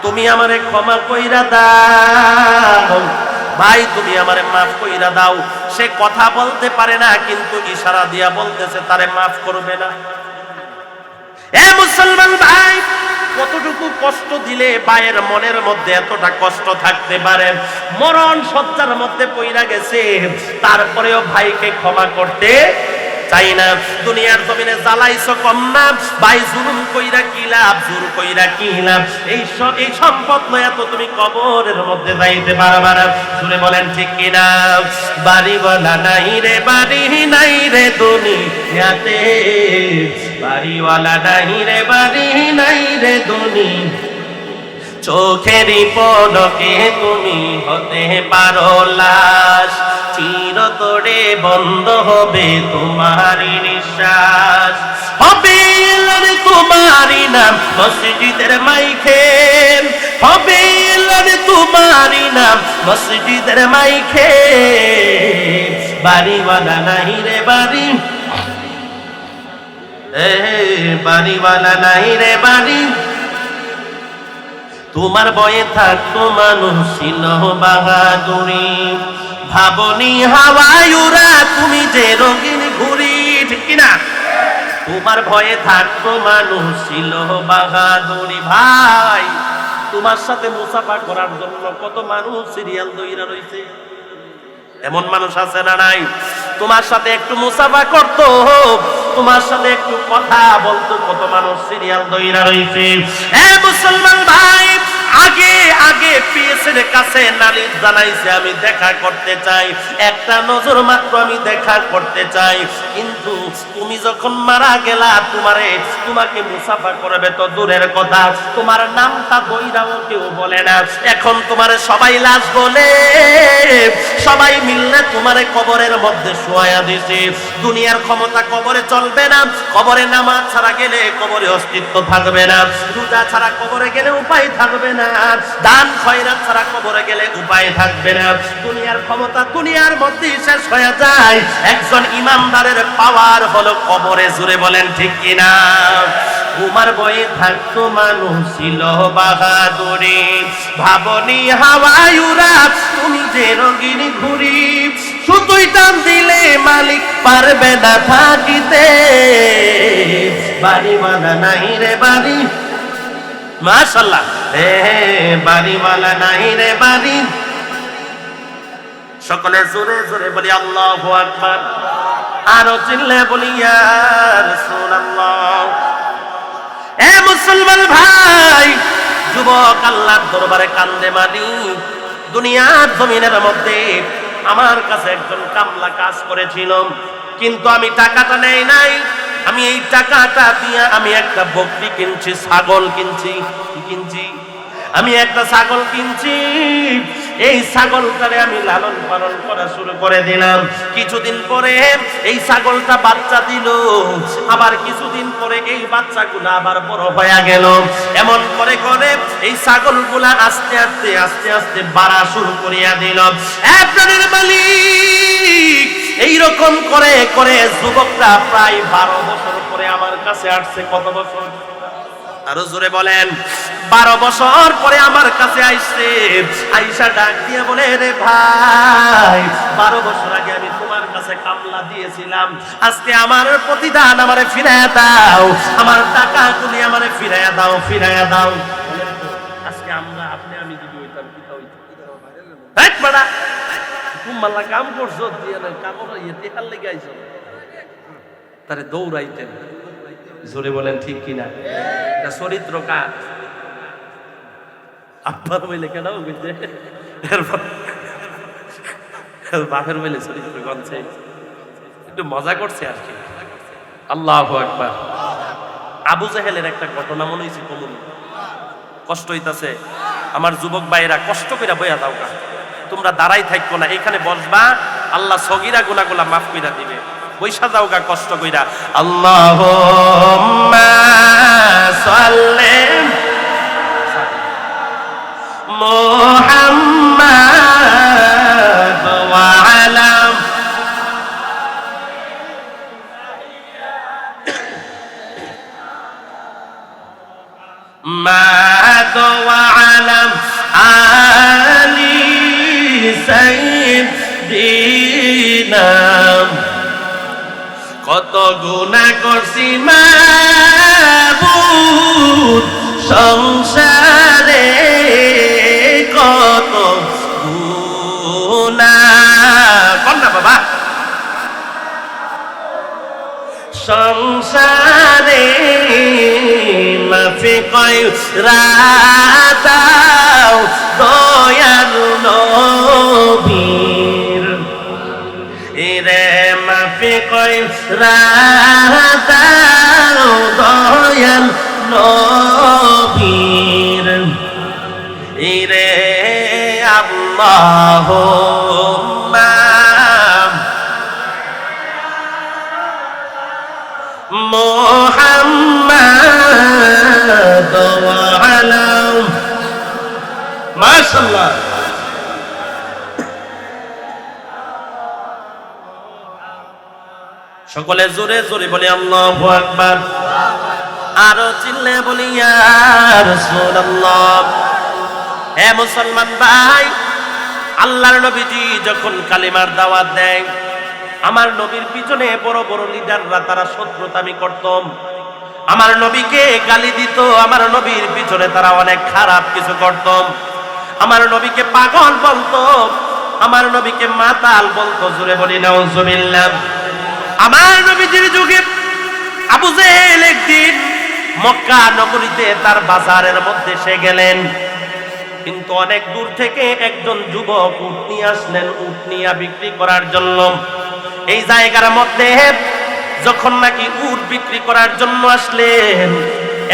তুমি আমারে ক্ষমা কইরা দাও, ভাই তুমি আমারে মাফ কইরা দাও। সে কথা বলতে পারে না, কিন্তু ইশারা দিয়া বলতেছে তারে মাফ করবে না। এ মুসলমান ভাই, কতটুকু কষ্ট দিলে ভাইয়ের মনের মধ্যে এতটা কষ্ট থাকতে পারে? মরণ শয্যার মধ্যে পইরা গেছে, তারপরেও ভাইকে ক্ষমা করতে চাই না। দুনিয়ার জমিনে জ্বালাইছো কম না, ভাই জুলুম কইরা কি লাভ, জোর কইরা কি লাভ? এই সম্পদ লইয়া তো তুমি কবরের মধ্যে যাইতে পারবা না। শুনে বলেন ঠিক কিনা? বাড়িওয়ালা নাই রে, বাড়ি নাই রে দুনিয়াতে, বাড়িওয়ালা নাই রে, বাড়ি নাই রে দুনিয়া। চোখেরই পলকে তুমি হতে পারো লাশ, চিরতরে বন্ধ হবে তোমারই নিঃশ্বাস। হবে তোমারই নাম মসজিদের মাইকে, হবে তোমারই নাম মসজিদের মাইকে। বাড়িওয়ালা নাই রে বাড়ি, বাড়িওয়ালা নাই রে বাড়ি, তোমার বয়ে থাকতো মানুষ ছিল বাহাদুরি। ভাবনি হাওয়ায় উড়া তুমি যে রঙিন ঘুড়ি, ঠিক কিনা? তোমার ভয়ে থাকতো মানুষ ছিল বাহাদুরি। ভাই, তোমার সাথে মুসাফা করার জন্য কত মানুষ সিরিয়াল দইরা রইছে, এমন মানুষ আছে না নাই? তোমার সাথে একটু মুসাফা করতো, তোমার সাথে একটু কথা বলতো, কত মানুষ সিরিয়াল দইরা রইছে। হে মুসলমান ভাই, আগে আগে পিএসের কাছে নালিশ জানাইছে আমি দেখা করতে চাই, একটা নজর মাত্র আমি দেখা করতে চাই। কিন্তু তুমি যখন মারা গেলা তোমাকে মুসাফা করবে তো দূরের কথা, তোমার নামটা বইরাও কেউ বলে না। এখন তোমারে সবাই লাশ বলে, সবাই মিললে তোমারে কবরের মধ্যে শোয়া দিছে। দুনিয়ার ক্ষমতা কবরে চলবে না, কবরে নামাজ ছাড়া গেলে কবরে অস্তিত্ব থাকবে না, রোজা ছাড়া কবরে গেলে উপায় থাকবে না, দান খয়রাত ছাড়া কবরে গেলে উপায় থাকবে না। দুনিয়ার ক্ষমতা দুনিয়ার মধ্যে শেষ হয়ে যায়। একজন ইমানদারের পাওয়ার হলো কবরে। জুড়ে বলেন ঠিক কিনা? উমার বয়ে থাকতো মানুষ ছিল বাহাদুরি, ভাবনি হাওয়ায় উড়া তুমি যে রঙিনী ঘুরি, শুধুই টান দিলে মালিক পারবে না থাকিতে, বাড়িওয়ালা নাই রে বাড়ি, মাশাআল্লাহ, বাড়িওয়ালা নাই রে বাড়ি। সকলে জোরে জোরে বলি আল্লাহু আকবার, আরো চিল্লে বলি ইয়া রাসূলুল্লাহ। এ মুসলমান ভাই, যুবক আল্লাহর দরবারে কান্দে মালিক, দুনিয়ার জমিনের মধ্যে আমার কাছে একজন কামলা কাজ করেছিল, কিন্তু আমি টাকাটা নেই নাই। আমি এই টাকাটা দিয়ে আমি একটা বকরি কিনছি, ছাগল কিনছি, আমি একটা ছাগল কিনছি। এই ছাগলটারে আমি লালন পালন করা শুরু করে দিলাম। কিছুদিন পরে এই ছাগলটা বাচ্চা দিল, আবার কিছুদিন পরে এই বাচ্চাগুলো আবার বড় হয়ে গেল। এমন করে করে এই ছাগলগুলা আস্তে আস্তে আস্তে আস্তে বাড়া শুরু করিয়া দিল। আপনাদের মালিক এইরকম করে করে যুবকটা প্রায় 12 বছর পরে আমার কাছে আসছে। কত বছর? আরো জোরে বলেন। 12 বছর পরে আমার কাছে আইছে। আইসা ডাক দিয়ে বলে, রে ভাই, 12 বছর আগে আমি তোমার কাছে কামলা দিয়েছিলাম, আজকে আমার প্রতিদান আমারে ফিরাইয়া দাও, আমার টাকাগুলি আমারে ফিরাইয়া দাও, ফিরাইয়া দাও। আজকে আমি যদি হইতাম কি হইতো? এক বড়া তুমি কাম করছো, দিয়ে না কামড় ইয়ে হাল লেগে আইছো, তারে দৌড়াইতেন। জোরে বলেন ঠিক কিনা? এটা চরিত্র কাজ। আব্বার বইলে কেন বুঝছে, বাপের বইলে চরিত্র গঞ্জে একটু মজা করছে আর কি। আল্লাহু আকবার। আবু জেহেলের একটা ঘটনা মনে হয়েছে, কমন কষ্ট হইতাছে। আমার যুবক ভাইয়েরা কষ্ট করে বইয়া দাও, তোমরা দাঁড়াই থাকবো না, এখানে বসবা, আল্লাহ সগীরা গুনাহগুলা মাফ কইরা দিবে। বৈশা যাও গা কষ্ট কইরা। আল্লাহুম্মা সাল্লি মুহাম্মাদ ওয়া আলা মাদ ওয়া আলা আলি সাইয়্যিদিনা। কত গুনাহ করছি মাবুদ সংসারে, কত গুনাহ কর না বাবা সংসারে, মাফি কইরা দাও দয়াল নবীর, এরে মাফি কইরা দাও দয়াল নবীর, এরে আল্লাহুম্মা মুহাম্মাদ ওয়া আলা। মাশাআল্লাহ। সকলে জোরে জোরে বলি আল্লাহু আকবার, আরো চিল্লে বলি ইয়া রাসূলুল্লাহ। হে মুসলমান ভাই, আল্লাহর নবীজি যখন কালিমার দাওয়াত দেয়, আমার নবীর পিছনে বড় বড় লিডাররা তারা শত্রুতামি করত, আমার নবীকে গালি দিত, আমার নবীর পিছনে তারা অনেক খারাপ কিছু করত, আমার নবীকে পাগল বলতো, আমার নবীকে মাতাল বলতো। জোরে বলি নাউজুবিল্লাহ। আমার নবীজির যুগে আবু জেহেল একদিন মক্কা নগরীতে তার বাজারের মধ্যে সে গেলেন। কিন্তু অনেক দূর থেকে একজন যুবক উট নিয়ে আসলেন, উট নিয়ে বিক্রি করার জন্য। এই জায়গার মধ্যে যখন নাকি উট বিক্রি করার জন্য আসলেন,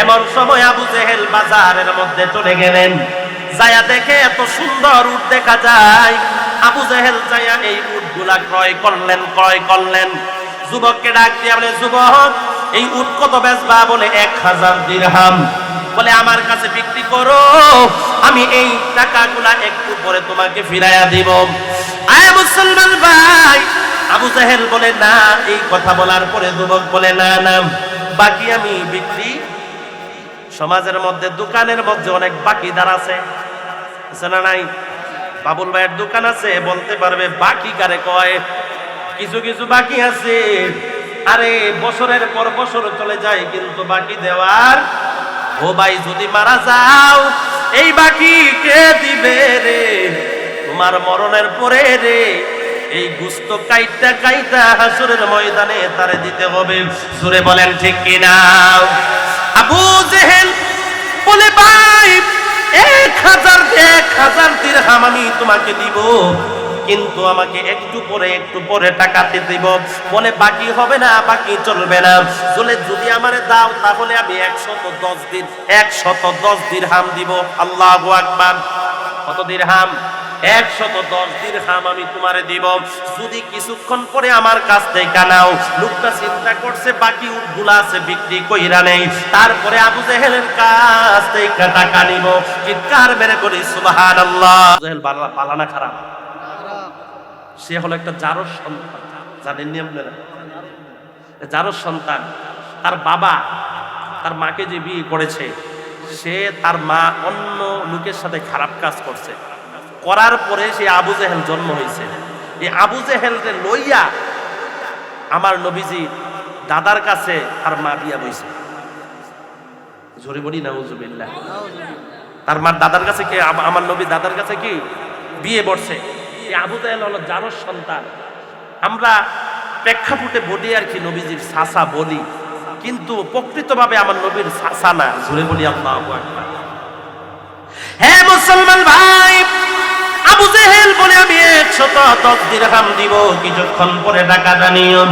এমন সময় আবু জেহেল বাজারের মধ্যে চলে গেলেন। যায়া দেখে এত সুন্দর উট দেখা যায়, আবু জেহেল যায়া এই উটগুলা ক্রয় করলেন। যুবককে ডাক দিয়ে বলে, যুবক এই উট কত বেচবা? বলে 1000 দিরহাম। বলে আমার কাছে বিক্রি করো, আমি এই টাকাগুলা একটু পরে তোমাকে ফিরাইয়া দিব। আয় মুসলমান ভাই, আবু জেহেল বলে না। এই কথা বলার পরে যুবক বলে, না না, বাকি আমি বিক্রি। সমাজের মধ্যে দোকানের মধ্যে অনেক বাকিদার আছে না নাই? বাবুল ভাইয়ের দোকান আছে, বলতে পারবে বাকি কারে কয়। কিছু কিছু বাকি আছে, আরে বছরের পর বছর চলে যায় কিন্তু বাকি দেওয়ার। ও ভাই, যদি মারা যাও এই বাকি কে দিবে রে? তোমার মরণের পরে রে এই গুস্ত কাইটা হাসরের ময়দানে তারে দিতে হবে। জোরে বলেন ঠিক কিনা? আবু জেহেল বলে, ভাই 1000 দিরহাম আমি তোমাকে দিব, কিন্তু আমাকে একটু পরে টাকা দিয়ে দিব। বলে বাকি হবে না, বাকি চলবে না। বলে যদি আমারে দাও তাহলে আমি 110 দিরহাম দিব। আল্লাহু আকবার। কত দিরহাম? 110 দিরহাম আমি তোমারে দিব, যদি কিছুক্ষণ পরে আমার কাছ থেকে নাও। লোকটা চিন্তা করছে বাকি উটগুলা আছে বিক্রি কইরা নেই, তারপরে আবু জেহেলের কাছ থেকে টাকা নিব। চিৎকার মেরে বলি সুবহানাল্লাহ। জেহেল পালানা খারাপ, সে হলো একটা জারজ সন্তান। জানেন নি আপনারা? জারজ সন্তান। তার বাবা তার মাকে যে বিয়ে করেছে, সে তার মা অন্য লোকের সাথে খারাপ কাজ করছে, করার পরে সে আবু জেহেল জন্ম হয়েছে। এই আবু জেহেলকে লইয়া আমার নবীজি দাদার কাছে তার মা বিয়া বইছে। জোরে বলি নাউজুবিল্লাহ। তার মার দাদার কাছে কি, আমার নবী দাদার কাছে কি বিয়ে বসছে। এই আবু জেহেল হলো জারজ সন্তান। আমরা প্রেক্ষাপটে বলি আর কি নবীজির চাচা বলি, কিন্তু প্রকৃতভাবে আমার নবীর চাচা না। জোরে বলি আল্লাহু আকবার। হ্যাঁ মুসলমান ভাই, আবু জেহেল বলে আমি 110 দিরহাম দিব, কিছুক্ষণ পরে টাকা জানিও।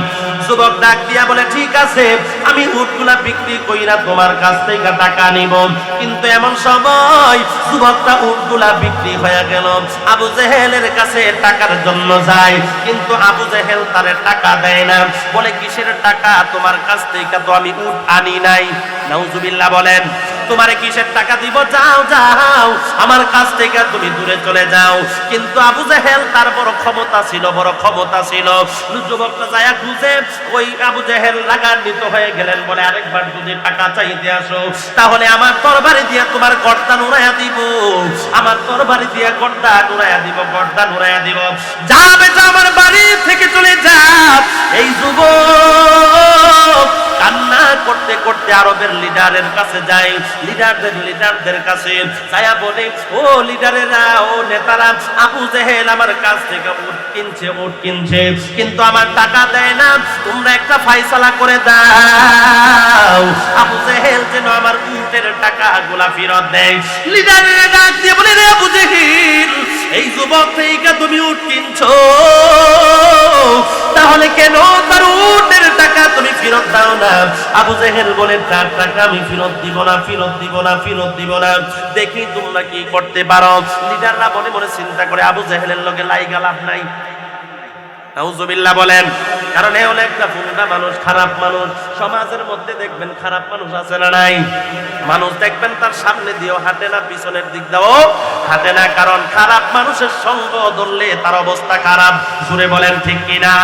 যুবক ডাক দিয়া বলে, ঠিক আছে, আমি উটগুলা বিক্রি কইরা তোমার কাছ থেকে টাকা নিব। কিন্তু এমন সময় যুবকটা উটগুলা বিক্রি হয়ে গেল। আবু জেহেলের কাছে টাকার জন্য যায়, কিন্তু আবু জেহেল তারে টাকা দেয় না। বলে কিসের টাকা? তোমার কাছ থেকে তো আমি উট আনি নাই। নাউজুবিল্লাহ বলেন। তোমারে কিসের টাকা দিব? যাও যাও, আমার কাছ থেকে তুমি দূরে চলে যাও। কিন্তু আবু জেহেল তার বড় ক্ষমতা ছিল। যুবকটা যায় খুঁজে, ওই আবু জেহেল রাগান্বিত হয়ে গেলেন। বলে আরেকবার যদি টাকা চাইতে আসো তাহলে আমার তরবারি দিয়ে তোমার গর্দান উড়াইয়া দিব, আমার তরবারি দিয়ে গর্দান উড়াইয়া দিব। যা বেটা, আমার বাড়ি থেকে চলে যা। এই যুবক কান্না করতে করতে আরবের লিডারের কাছে যায়। লিডারদের কাছে যায়া বলে, ও লিডারেরা, ও নেতারা, আবু জেহেল আমার কাছ থেকে উট কিনছে, কিন্তু আমার টাকা দেয় না। তোমরা একটা ফায়সালা করে দাও, আবু জেহেল যেন আমার উটের টাকাগুলা ফেরত দেয়। লিডারেরা ডাক দিয়ে বলে, রে আবু জেহেল, এই যুবক থেকে তুমি উট কিনছো, তাহলে কেন তার উটের টাকা তুমি ফেরত দাও না? আবু জেহেল বলে, তার টাকা আমি ফেরত দিব না। দেখি তোমরা কি করতে পারো। লিডাররা মনে মনে চিন্তা করে, আবু জেহেলের লগে লাইগা লাভ নাই। নাউজুবিল্লাহ বলেন। কারণ এ হলো একটা ফুঙ্গা মানুষ, খারাপ মানুষ। সমাজের মধ্যে দেখবেন খারাপ মানুষ আছে না নাই? মানুষ দেখবেন তার সামনে দিয়েও হাঁটে না, পিছনের দিক দিয়েও হাঁটে না। কারণ খারাপ মানুষের সঙ্গ ধরলে তার অবস্থা খারাপ। জুড়ে বলেন ঠিক কিনা?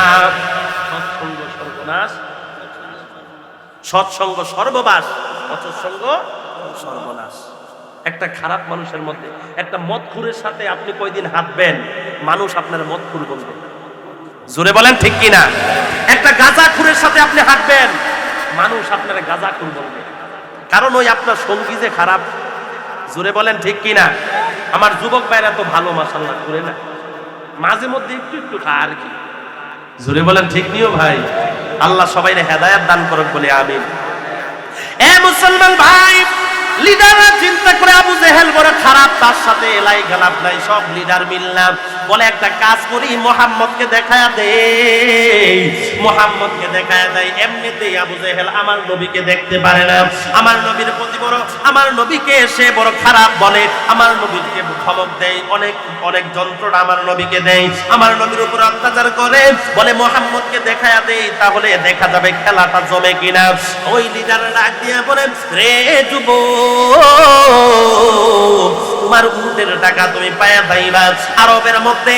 সৎসঙ্গ সর্বনাশ, সৎসঙ্গ সর্ববাস, অসৎসঙ্গ সর্বনাশ। একটা খারাপ মানুষের মধ্যে, একটা মদখুরের সাথে আপনি কয়দিন হাঁটবেন, মানুষ আপনার মদখুর বলবে। জোরে বলেন ঠিক কিনা? একটা গাঁজাখুরের সাথে আপনি হাঁটবেন, মানুষ আপনার গাঁজাখুর বলবে, কারণ ওই আপনার সঙ্গী যে খারাপ। জোরে বলেন ঠিক কিনা? আমার যুবক ভাইরা তো ভালো মাশাআল্লাহ করে না, মাঝে মধ্যে একটু খায় আর কি। জোরে বলেন ঠিক নিও ভাই। আল্লাহ সবাইরে হেদায়েত দান করুক বলে আমিন। এ মুসলমান ভাই, লিডাররা চিন্তা করে আবু জেহেল বড় খারাপ, তার সাথে এলাই গালাপ নাই, সব লিডার মিললাম বলে একটা কাজ করি, মুহাম্মদকে দেখায়া দেই, মুহাম্মদকে দেখায়া দেয়। এমনিতেই আবু জেহেল আমার নবীকে দেখতে পারে না, আমার নবীর প্রতি বড়, আমার নবীকে সে বড় খারাপ বলে, আমার নবীকে ধমক দেয়, অনেক অনেক যন্ত্রণা আমার নবীকে দেয়, আমার নবীর উপর অত্যাচার করে, বলে মুহাম্মদকে দেখায়া দেই, তাহলে দেখা যাবে খেলাটা জমে কিনা। ওই লিডার ডাক দিয়ে বলে, রে যুবক, তোমার উটের টাকা তুমি পায়া যাইবা। আরবের মধ্যে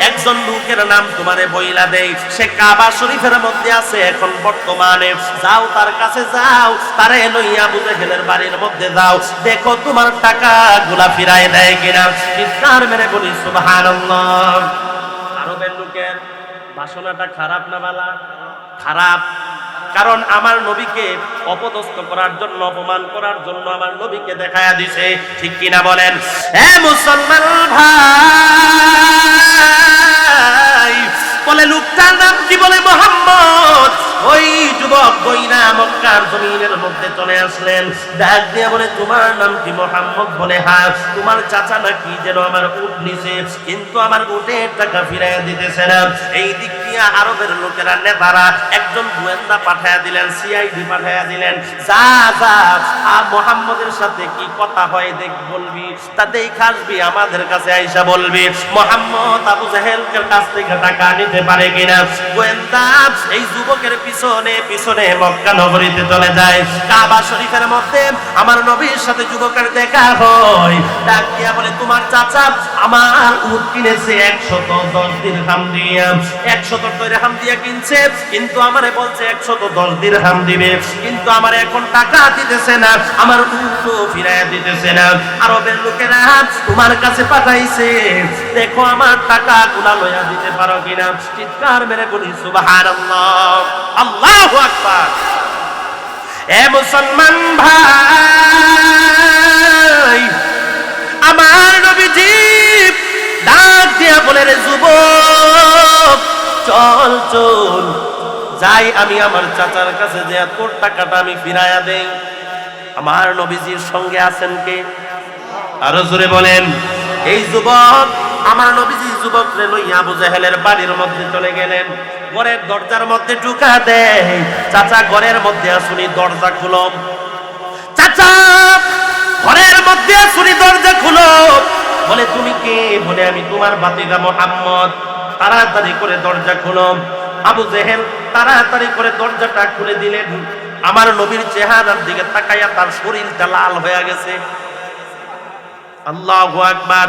একজন লোকের নাম তোমারে বইলা দেই, সে কাবা শরীফের মধ্যে আছে এখন বর্তমানে, যাও তার কাছে যাও, তারে লইয়া আবু জেহেলের বাড়ির মধ্যে যাও, দেখো তোমার টাকা গুলা ফিরায় দেয় কিনা। চিৎকার মেরে বলি সুবহানাল্লাহ। আরবের লোকের বাসনাটা খারাপ না বালা? খারাপ। কারণ আমার নবীকে অপদস্থ করার জন্য, অপমান করার জন্য আমার নবীকে দেখায়া দিছে, ঠিক কিনা বলেন? হে মুসলমান ভাই, বলে লোকটার নাম কি? বলে মুহাম্মদ। ওই যুবক বইনা মক্কার জমিনের মধ্যে চলে আসলেন, ডাক দিয়ে বলে, তোমার নাম কি? মুহাম্মদ। বলে, হ্যাঁ। তোমার চাচা নাকি যেন আমার উট নিছে, কিন্তু আমার উটের টাকা ফিরাইয়া দিতেছে না। এই দিক দিয়ে আরবের লোকেরা, নেতারা একজন গোয়েন্দা পাঠায়া দিলেন, সিআইডি পাঠায়া দিলেন, যা যা মুহাম্মদের সাথে কি কথা হয় দেখ, বলবি, তা দেখা আসবি, আমাদের কাছে আইসা বলবি মুহাম্মদ আবু জেহেলের কাছ থেকে টাকা নিতে পারে কিনা। গোয়েন্দা এই যুবকের পিছনে পিছনে মক্কা নগরীতে চলে যায়। কাবা শরীফের মধ্যে আমার নবীর সাথে যুবকের দেখা হয়, ডাক দিয়া বলে, তোমার চাচা আমার উট কিনেছে 110 দিরহাম দিয়া, 100 দিরহাম দিয়া কিনছে, কিন্তু আমারে বলছে 110 দিরহাম দিবে, কিন্তু আমার এখন টাকা দিতেছে না, আমার উটও ফিরাইয়া দিতেছে না। আরবের লোকেরা তোমার কাছে পাঠাইছে, দেখো আমার টাকা গুলা লইয়া দিতে পারো কিনা। চিৎকার মেরে বলি সুবহানাল্লাহ, আল্লাহু আকবার। এ মুসলমান ভাই, আমার নবীজি ডাক দিয়া বলে, রে যুবক, চল চল যাই, আমি আমার চাচার কাছে যে তোর টাকাটা আমি ফিরাইয়া দেই। আমার নবীজির সঙ্গে আছেন কে? আরো জোরে বলেন। এই যুবক, আমার নবীজি যুবকরে লইয়া আবু জেহেলের বাড়ির মধ্যে চলে গেলেন, ঘরের দরজার মধ্যে ঢুকা দেয়, চাচা ঘরের মধ্যে আসুনি, দরজা খুলো। চাচা ঘরের মধ্যে আসুনি, দরজা খুলো। বলে, তুমি কে? বলে, আমি তোমার ভাতিজা মুহাম্মদ। তাড়াতাড়ি করে দরজা খুলো। আবু জেহেল তাড়াতাড়ি করে দরজাটা খুলে দিলেন। আমার নবীর চেহারার দিকে তাকাইয়া তার শরীরটা লাল হয়ে গেছে। আল্লাহু আকবার।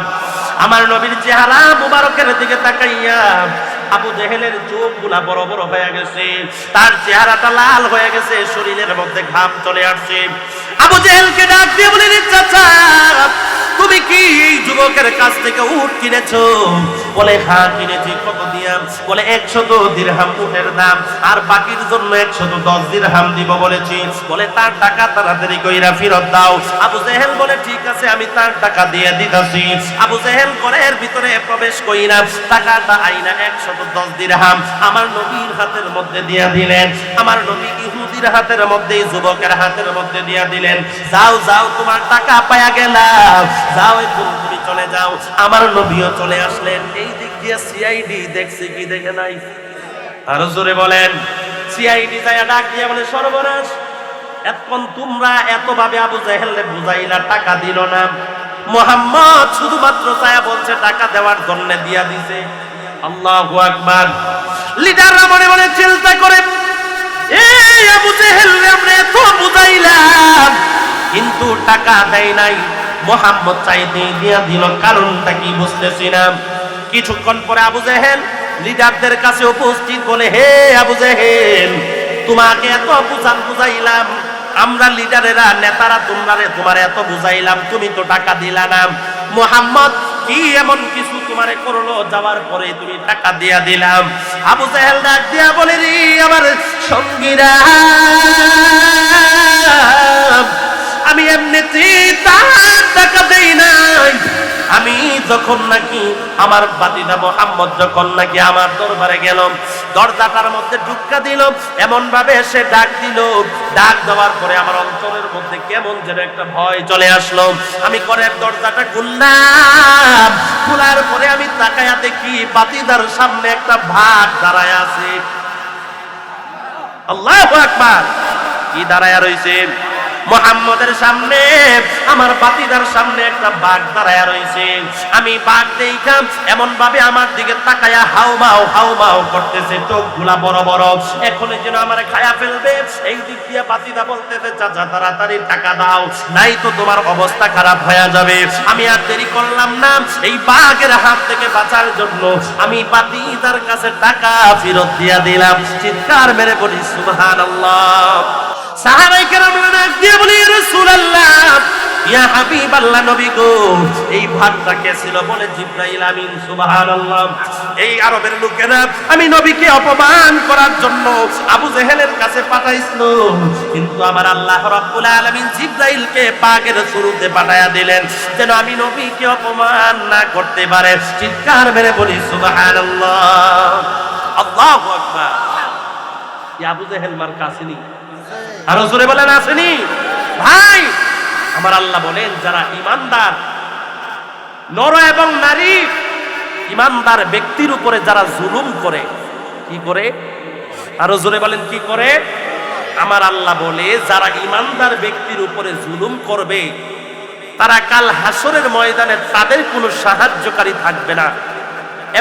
আমার নবীর চেহারা মুবারকের দিকে তাকাইয়া আবু জেহেলের চোখগুলা বড় বড় হয়ে গেছে, তার চেহারাটা লাল হয়ে গেছে, শরীরের মধ্যে ঘাম চলে আসছে। আবু জেহেলকে ডাক দিয়ে বলে, চাচা তুমি কি এই যুবকের কাছ থেকে উট কিনেছো? বলে, হ্যাঁ কিনেছি। কত দিয়া? বলে, 110 দিরহাম উটের দাম, আর বাকির জন্য 110 দিরহাম দিব বলেছি। বলে, তার টাকা তাড়াতাড়ি কইরা ফেরত দাও। আবু জেহেল বলে, ঠিক আছে, আমি তার টাকা দিয়ে দিতাছি। আবু জেহেল ঘরের ভিতরে প্রবেশ কইরা টাকাটা আইনা 110 দিরহাম আমার নবীর হাতের মধ্যে দিয়া দিলেন। আমার নবী ইহুদির হাতের মধ্যে, যুবকের হাতের মধ্যে দিয়া দিলেন। যাও যাও, তোমার টাকা পায়া গেলাম, যাও এখন তুমি চলে যাও। আমার নবীও চলে আসলেন। এই দিক দিয়ে সিআইডি দেখছে কি দেখে নাই? আরো জোরে বলেন। সিআইডি যায়া ডাক দিয়া বলে, সর্বনাশ, এতক্ষণ তোমরা এতভাবে আবু জেহেলকে বুঝাইলা, টাকা দিল না। মুহাম্মদ শুধুমাত্র চায়া বলছে টাকা দেওয়ার জন্য দিয়া দিছে। আল্লাহু আকবার। লিডাররা মনে মনে চিন্তা করে, এই আবু জেহেল আমরা এত বুঝাইলাম, কিন্তু টাকা দেয় নাই। মুহাম্মদ চাইতে দিয়া দিল, কারণটা কি বুঝতেছি না। কিছুক্ষণ পরে আবু জেহেল লিডারদের কাছে উপস্থিত। বলে, হে আবু জেহেল, তোমাকে এত বুঝাইলাম, আমরা লিডারেরা, নেতারা তোমার এত বুঝাইলাম, তুমি তো টাকা দিলা না। মুহাম্মদ কি এমন কিছু তোমারে করলো, যাওয়ার পরে তুমি টাকা দিয়া দিলাম? আবু জেহেল ডাক দিয়া বলে, রে আমার সঙ্গীরা, আমি এমনিতেই তার টাকা দেই নাই। আমি যখন নাকি আমার ভাতিজা মুহাম্মদ যখন নাকি আমার দরবারে গেল, দরজাটার মধ্যে ঢুক্কা দিল, এমন ভাবে সে ডাক দিল, ডাক দেওয়ার পরে আমার অন্তরের মধ্যে কেমন যেন একটা ভয় চলে আসলো। আমি ঘরের দরজাটা খুললাম, খোলার পরে আমি তাকায়া দেখি বাতিদার সামনে একটা ভাগ দাঁড়ায় আছে। আল্লাহু আকবার! কি দাঁড়ায়া রইছে? মুহাম্মদের সামনে, আমার বাতিদার সামনে একটা বাঘ দাঁড়ায়া রইছে। আমি বাঘ দেইখাম এমন ভাবে আমার দিকে তাকায়া হাউমাউ করতেছে, চোখগুলা বড় বড়, এখনই যেন আমার খায়া ফেলবে। এই দিক দিয়ে বাতিদা বলতেছে, চাচা তাড়াতাড়ি টাকা দাও, নাই তো তোমার অবস্থা খারাপ হয়ে যাবে। আমি আর দেরি করলাম না, এই বাঘের হাত থেকে বাঁচার জন্য আমি বাতিদার কাছে টাকা ফেরত দিয়া দিলাম। চিৎকার মেরে বলি সুবহানাল্লাহ। সাহাবায়ে কেরামরা ডাক দিয়ে বলি, ইয়া রাসূলুল্লাহ, ইয়া হাবিবাল্লাহ, নবী গো, এই ভাতটা কে ছিল? বলে জিবরাইল আমিন। সুবহানাল্লাহ। এই আরবের লোকেরা আমি নবীকে অপমান করার জন্য আবু জেহেলের কাছে পাঠাইছিল, কিন্তু আমার আল্লাহ রাব্বুল আলামিন জিবরাইলকে বাঘের শুরুতে পাঠায়া দিলেন, যেন আমি নবীকে অপমান না করতে পারে। চিৎকার মেরে বলি সুবহানাল্লাহ। আল্লাহু আকবার। এই আবু জেহেল মার কাছেনি, আরো জোরে বলেন আসেনি? ভাই আমার আল্লাহ বলেন, যারা ইমানদার নর এবং নারী, ইমানদার ব্যক্তির উপরে যারা জুলুম করে, কি করে? আরো জোরে বলেন, কি করে? আমার আল্লাহ বলে, যারা ইমানদার ব্যক্তির উপরে জুলুম করবে, তারা কাল হাসরের ময়দানে তাদের কোনো সাহায্যকারী থাকবে না।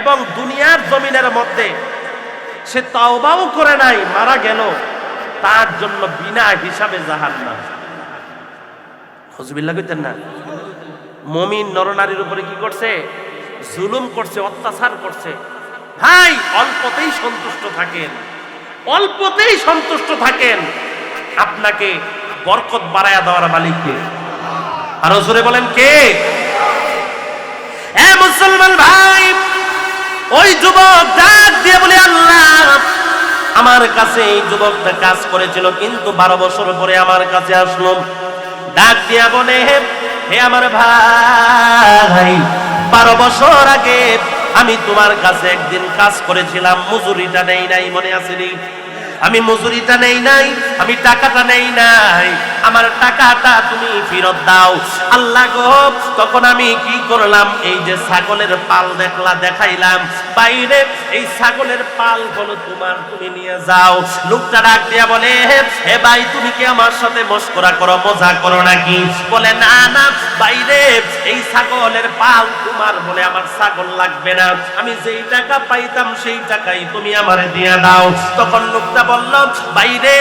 এবং দুনিয়ার জমিনের মধ্যে সে তাওবাও করে নাই, মারা গেল, তার জন্য বিনা হিসাবে জাহান্নাম। হুজুবিল্লাহ কইতেন না? মুমিন নরনারীর উপরে কি করছে? জুলুম করছে, অত্যাচার করছে। ভাই অল্পতেই সন্তুষ্ট থাকেন, অল্পতেই সন্তুষ্ট থাকেন। আপনাকে বরকত বাড়ায়া দেওয়ার মালিক কে? আরো জোরে বলেন, কে? এ মুসলমান ভাই, ওই যুবক ডাক দিয়ে বলে, আল্লাহ, আমার কাছে এই যুবকটা কাজ করেছিল, কিন্তু 12 বছর পরে আমার কাছে আসলো। ডাক দিয়া বলে, হে আমার ভাই, 12 বছর আগে আমি তোমার কাছে একদিন কাজ করেছিলাম, মজুরিটা নেই নাই, মনে আসেনি? আমি মজুরিটা নেই নাই, আমি টাকাটা নেই নাই, আমার টাকাটা তুমি ফেরত দাও। আল্লাহ গো, তখন আমি কি করলাম? এই যে ছাগলের পাল দেখাইলাম বাইরে, এই ছাগলের পাল হলো তোমার, তুমি নিয়ে যাও। লোকটা ডাক দিয়া বলে, হে ভাই, তুমি কি আমার সাথে মস্করা করো, মজা করো নাকি? বলে, না না বাইরে, এই ছাগলের পাল তোমার, বলে আমার ছাগল লাগবে না, আমি যেই টাকা পাইতাম সেই টাকাই তুমি আমারে দিয়ে দাও। তখন লোকটা বলল, বাইরে,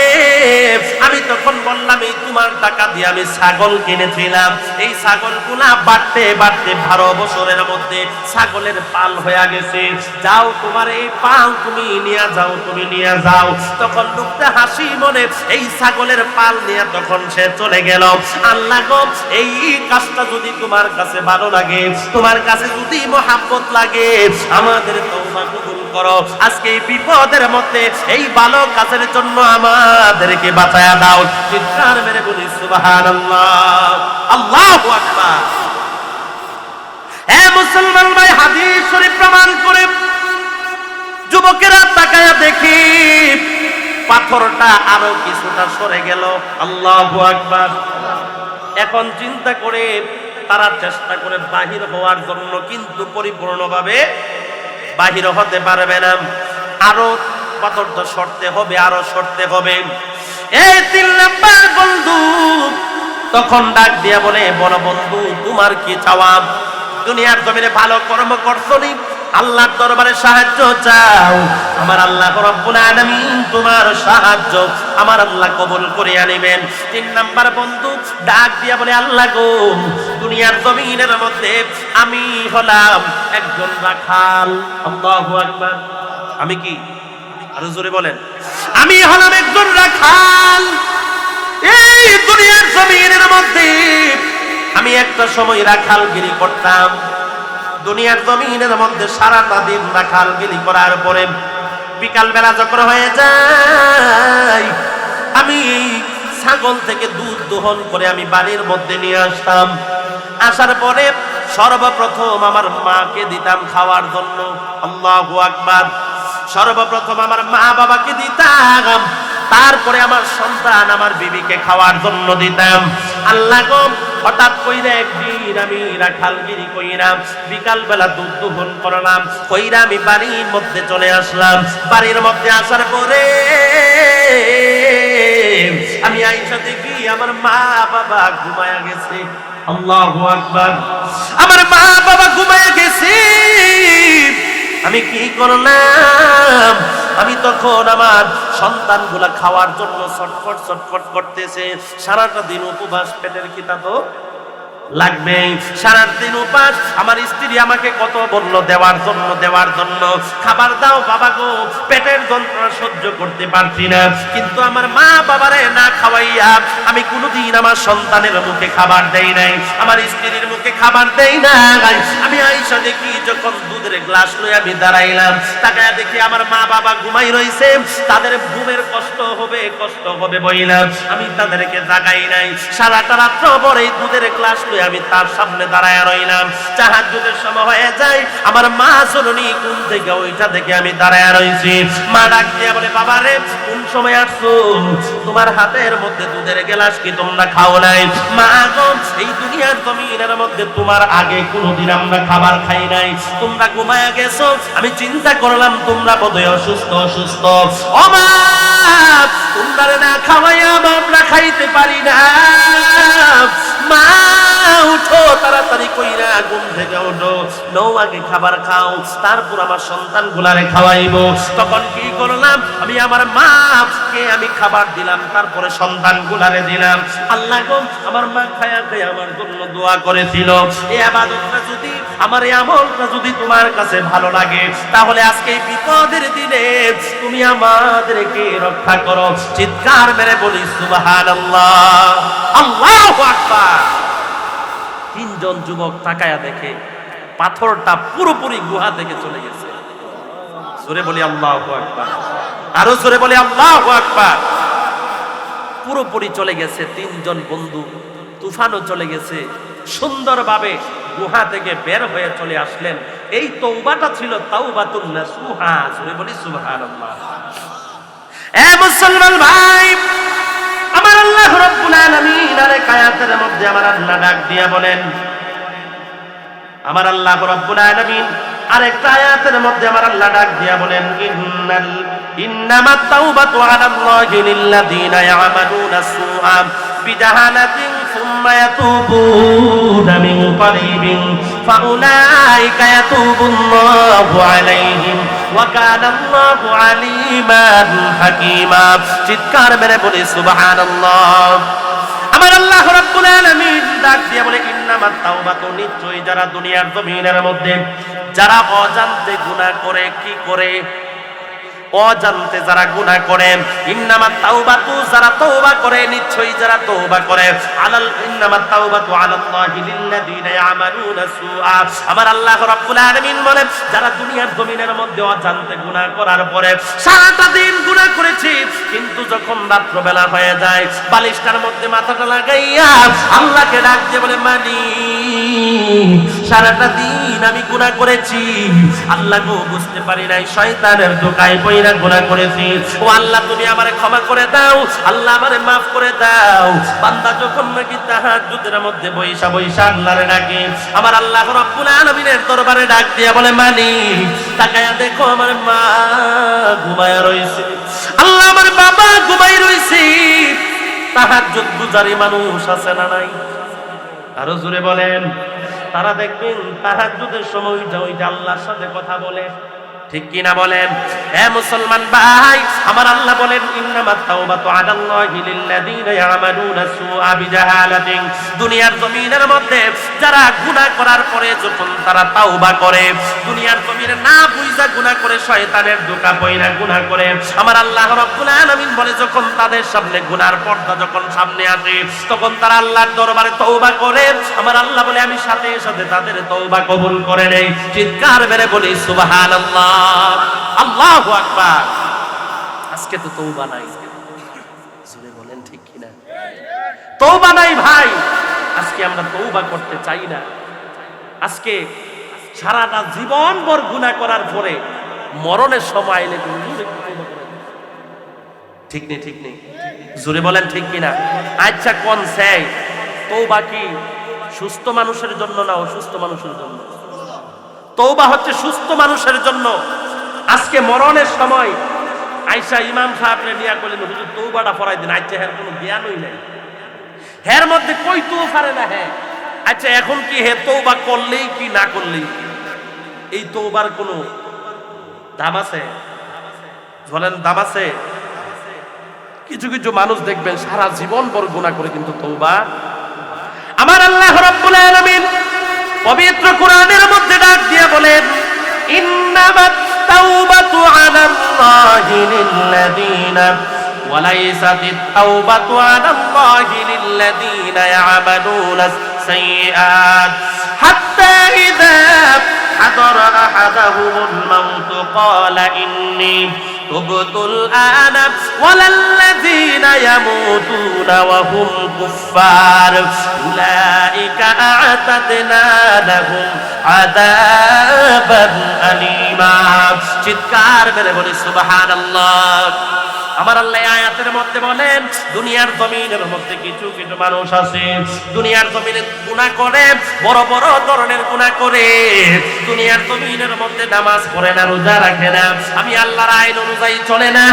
আমি তখন বললাম, এই তোমার টাকা দিয়ে আমি ছাগল কিনেছিলাম, এই ছাগলগুলা বাড়তে বাড়তে 12 বছরের মধ্যে ছাগলের পাল হয়ে গেছে, যাও তোমার এই পাল তুমি নিয়ে যাও, তুমি নিয়ে যাও। তখন লোকটা হাসি মনে এই ছাগলের পাল নিয়ে তখন সে চলে গেল। আল্লাহ গো, এই কাজটা যদি তোমার কাছে ভালো লাগে, তোমার কাছে যদি মহব্বত লাগে, আমাদের তওবা কবুল করো। আজকে এই বিপদের মধ্যে এই ভালো কাজের জন্য আমাদেরকে বাঁচায়া দাও। চিৎকার মেরে বলি সুবহানাল্লাহ, আল্লাহু আকবার। হে মুসলমান ভাই, হাদিস শরীফ প্রমাণ করে যুবকেরা তাকায়া দেখি পাথরটা আরো কিছুটা সরে গেল। আল্লাহু আকবার। এখন চিন্তা করে তারা চেষ্টা করে বাহির হওয়ার জন্য, কিন্তু পরিপূর্ণভাবে বাহির হতে পারবে না। আরো পাথরটা সরতে হবে, আরো সরতে হবে। এই 3 নাম্বার বন্ধু তখন ডাক দিয়া বলে, বড় বন্ধু, তোমার কি চাওয়া? দুনিয়ার জমিনে ভালো কর্ম করছো নি, আল্লাহর দরবারে সাহায্য চাও, আমার আল্লাহ রাব্বুল আলামিন তোমার সাহায্য আমার আল্লাহ কবুল করে নেবেন। 3 নাম্বার বন্ধু ডাক দিয়া বলে, আল্লাহ গো, দুনিয়ার জমিনের মধ্যে আমি হলাম একজন রাখাল। আল্লাহু আকবার। আমি কি? আরো জোরে বলেন। আমি হলাম একজন রাখাল। এই দুনিয়ার জমিনের মধ্যে আমি একটা সময় রাখালগিরি করতাম। দুনিয়ার জমিনের মধ্যে সারাটা দিন রাখালগিরি করার পরে বিকাল বেলা যখন হয়ে যায়, আমি ছাগল থেকে দুধ দোহন করে আমি বাড়ির মধ্যে নিয়ে আসতাম। আসার পরে সর্বপ্রথম আমার মাকে দিতাম খাওয়ার জন্য। আল্লাহু আকবার। সর্বপ্রথম আমার মা বাবাকে দিতাম, তারপরে আমার সন্তান আমার বিবিকে খাওয়ার জন্য দিতাম। আল্লাহ গো, হঠাৎ কইরা একদিন আমি রাখালগিরি কইরাম, বিকাল বেলা দুধ দোহন করলাম, কইরা আমি বাড়ির মধ্যে চলে আসলাম। বাড়ির মধ্যে আসার পরে আমি আইসা দেখি আমার মা বাবা ঘুমায়া গেছে। আল্লাহু আকবার, আমার মা বাবা ঘুমায়া গেছে। আমি কি করলাম? আমি তখন আমার সন্তানগুলা খাওয়ার জন্য ছটফট ছটফট করতেছে। সারাটা দিন উপবাস, পেটের খিদা তো লাগবে। সারাদিন উপাস। আমার স্ত্রী আমাকে কত বলল দেওয়ার জন্য, খাবার দাও বাবা গো, পেটের যন্ত্রণা সহ্য করতে পারছি না। কিন্তু আমার মা বাবারে না খাওয়াইয়া আমি কোনোদিন আমার সন্তানের মুখে খাবার দেই নাই, আমার স্ত্রীর মুখে খাবার দেই নাই। আমি আয়েশা দেখি যখন দুধের গ্লাস লয়ে আমি দাঁড়াইলাম, তাকায়া দেখি আমার মা বাবা ঘুমাই রইছে। তাদের ঘুমের কষ্ট হবে বইলাম, আমি তাদেরকে জাগাই নাই। সারাটা রাত্র পরে দুধের গ্লাস লয়ে আমি তার সামনে দাঁড়ায় রইলাম। তাহাজ্জুদের সময় হয়ে যায়, আমার মা জননী কোন থেকে ওইটা থেকে আমি দাঁড়ায় রইছি। মা ডাক দিয়ে বলে, বাবা রে, কোন সময় আসছো? তোমার হাতের মধ্যে দুধের গ্লাস কি তোমরা খাও নাই? মা গো, এই দুনিয়ার জমিনের মধ্যে তোমার আগে কোনোদিন আমরা খাবার খাই নাই, তোমরা ঘুমায়া গেছো। আমি চিন্তা করলাম তোমরা বোধহয় অসুস্থ। ও মা, তোমরা না খাওয়াইয়া আমরা খাইতে পারি না। মা উঠো, তাড়াতাড়ি কইরা ঘুম থেকে উঠো, নও আগে খাবার খাও, তারপর আমার সন্তান গুলারে খাওয়াইবো। তখন কি করলাম? আমি আমার মাকে আমি খাবার দিলাম, তারপরে সন্তান গুলারে দিলাম। আল্লাহ গো, আমার মা খায়া খায়া আমার জন্য দোয়া করেছিল, এই ইবাদতটা যদি, আমার এই আমলটা যদি তোমার কাছে ভালো লাগে, তাহলে আজকে এই বিপদের দিনে তুমি আমাদেরকে রক্ষা করো। চিৎকার মেরে বলি সুবহানাল্লাহ, আল্লাহু আকবার। তিনজন যুবক তাকায়া দেখে পাথরটা পুরোপুরি গুহা থেকে চলে গেছে। জোরে বলি আল্লাহু আকবার, আরো জোরে বলি আল্লাহু আকবার। পুরোপুরি চলে গেছে। তিনজন বন্ধু, তুফানও চলে গেছে, সুন্দরভাবে গুহা থেকে বের হয়ে চলে আসলেন। এই তওবাটা ছিল তাওবাতুন নাসুহা। জোরে বলি সুবহানাল্লাহ। এ মুসলমান ভাই, আমার আল্লাহ রাব্বুল আলামিন আরেক আয়াতের মধ্যে আমার আল্লাহ ডাক দিয়া বলেন, আমার আল্লাহ রাব্বুল আলামিন আরেকটা আয়াতের মধ্যে আমার আল্লাহ ডাক দিয়া বলেন, ইন্নামাত তাওবাতু আলাল্লাহি লিল্লাযিনা ইয়ামালুনা সুআ বিজাহালাতিন সুম্মা ইয়াতুবুনা মিন কারিবিন ফাউলাইকা ইয়াতুবুল্লাহু আলাইহিম ওয়া কানা আল্লাহু আলিমান হাকীমা। চিৎকার মেরে বলি সুবহানাল্লাহ। আমার আল্লাহ রাব্বুল আলামিন ডাক দিয়ে বলে, ইন্নামাত তাওবাতু, নিশ্চয়ই যারা দুনিয়ার জমিনের মধ্যে যারা অজান্তে গুনাহ করে, কি করে? অজান্তে যারা গুনাহ করে, ইন্নামাত তাওবাতু, যারা তওবা করে, নিশ্চয়ই যারা তওবা করে, ইন্নামাত তাওবাতু আলাল্লাহি লিল্লাযিনা ইয়ামালুনা সুআ। আমার আল্লাহ রাব্বুল আলামিন বলেন, যারা দুনিয়ার জমিনের মধ্যে অজান্তে গুনাহ করার পরে সারাটা দিন গুনাহ করেছি, কিন্তু যখন রাত্র বেলা হয়ে যায় বালিশটার মধ্যে মাথাটা লাগাইয়া আল্লাহকে ডাক দিয়ে বলে, মালিক, সারাটা দিন আমি গুনাহ করেছি, আল্লাহ গো বুঝতে পারি নাই, শয়তানের ধোঁকায় পইরা গুনাহ করেছি। ও আল্লাহ, তুমি আমারে ক্ষমা করে দাও, আল্লাহ আমারে maaf করে দাও। বান্দা যখন নাকি তাহাজ্জুদের মধ্যে বইসা আল্লাহরে ডাকে, আমার আল্লাহ রাব্বুল আলামিনের দরবারে ডাক দিয়া বলে, মালিক, তাকায়া দেখো আমার মা ঘুমায়া রইছে, আল্লাহ আমার বাবা ঘুমাই রইছে। তাহাজ্জুদ গুজারি মানুষ আছে না নাই? আরো জোরে বলেন। তারা দেখবেন তাহাজ্জুদের সময় ওইটা আল্লাহর সাথে কথা বলে, ঠিক কি না বলেন? হে মুসলমান ভাই, আমার আল্লাহ বলেন, ইন্নামাত তাওবাতু আলাল্লাহি লিল্লাযিনা ইয়ামালুনা সুআ বিজাহালাতিন। দুনিয়ার জমিনের মধ্যে যারা গুনাহ করার পরে যখন তারা তাওবা করে, দুনিয়ার জমিনে না বুঝা গুনাহ করে, শয়তানের ধোঁকা পয়রা গুনাহ করে, আমার আল্লাহ রাব্বুল আলামিন বলে, যখন তাদের সামনে গুনার পর্দা যখন সামনে আসে, তখন তারা আল্লাহর দরবারে তওবা করে, আমার আল্লাহ বলে, আমি সাথে সাথে তাদের তওবা কবুল করে নেই। চিৎকার মেরে বলি সুবহানাল্লাহ, আল্লাহু আকবার। আজকে তো তওবা নাই, জোরে বলেন ঠিক কিনা? তওবা নাই ভাই, আজকে আমরা তওবা করতে চাই না। আজকে সারাটা জীবন ভর গুনাহ করার পরে মরণের সময় আইলে ঠিক নেই, ঠিক নেই, জোরে বলেন ঠিক কিনা? আচ্ছা কোন সেই তওবা কি সুস্থ মানুষের জন্য না অসুস্থ মানুষের জন্য? তওবা হচ্ছে সুস্থ মানুষের জন্য। আজকে মরণের সময় আয়েশা ইমাম সাহেবরে নিয়া কইলেন হুজুর তওবাটা পড়াই দিন। আচ্ছা এর কোনো জ্ঞানই নাই, এর মধ্যে কইতেও পারে না। হ্যাঁ আচ্ছা এখন কি হে তওবা করলেই কি না করলেই কি? এই তওবার কোনো দাম আছে? বলেন দাম আছে? কিছু কিছু মানুষ দেখবেন সারা জীবন বড় গুনাহ করে কিন্তু তওবা। আমার আল্লাহ রাব্বুল আলামিন পবিত্র কোরআনের মধ্যে ডাক দিয়ে বলেন ইন্নামাত তাওবাতু আলাল্লাহি লিল্লাযিনা ওয়ালাইসাতিত তাওবাতু আলাল্লাহি লিল্লাযিনা ইয়ামালুনাস সাইয়্যাত হাত্তা ইযা হাদারা আহাদাহুমুল মাউত ক্বালা ইন্নী তুবতুল আনা ওয়ালাল্লাযিনা ইয়ামুতুনা ওয়া হুম কুফফার উলাইকা আ'তাদনা লাহুম আযাবান আলীমা। চিৎকার করে বলি সুবহানাল্লাহ। আমার আল্লাহ আয়াতের মধ্যে বলেন দুনিয়ার জমিনের মধ্যে কিছু কিছু মানুষ আছে দুনিয়ার জমিনে গুনাহ করে, বড় বড় ধরনের গুনাহ করে, দুনিয়ার জমিনের মধ্যে নামাজ পড়ে না, রোজা রাখে না, আমি আল্লাহর আইন অনুযায়ী চলে না,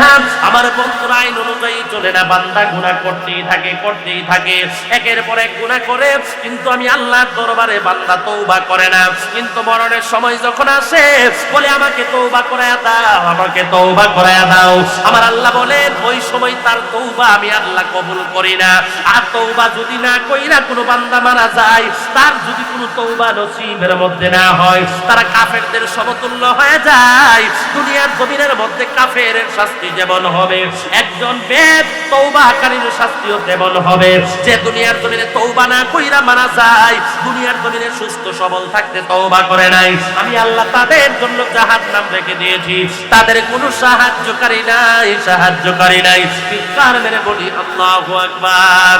আমার বন্ধুর আইন অনুযায়ী চলে না, বান্দা গুনাহ করতেই থাকে করতেই থাকে, একের পর এক গুনাহ করে, কিন্তু আমি আল্লাহর দরবারে বান্দা তওবা করে না। কিন্তু মরণের সময় যখন আসে বলে আমাকে তওবা করায়া দাও, আমাকে তওবা করায়া দাও। আমার আল্লাহ বলেন ওই সময় তার তওবা আমি আল্লাহ কবুল করি না। আর তওবা যদি না কইরা কোনো বান্দা মারা যায়, তার যদি কোনো তওবা নসিবের মধ্যে না হয়, তারা কাফেরদের সমতুল্য হয়ে যায়। দুনিয়ার জমিনের মধ্যে কাফেরের শাস্তি যেমন হবে, একজন বেদ তওবাকারীর শাস্তিও তেমন হবে। যে দুনিয়ার জমিনে তওবা না কইরা মারা যায়, দুনিয়ার জমিনে সুস্থ সবল থাকতে তওবা করে নাই, আমি আল্লাহ তাদের জন্য জাহান্নাম রেখে দিয়েছি। তাদের কোনো সাহায্যকারী নাই, সাহায্যকারী নাই। চিৎকার মেরে বলি আল্লাহু আকবার।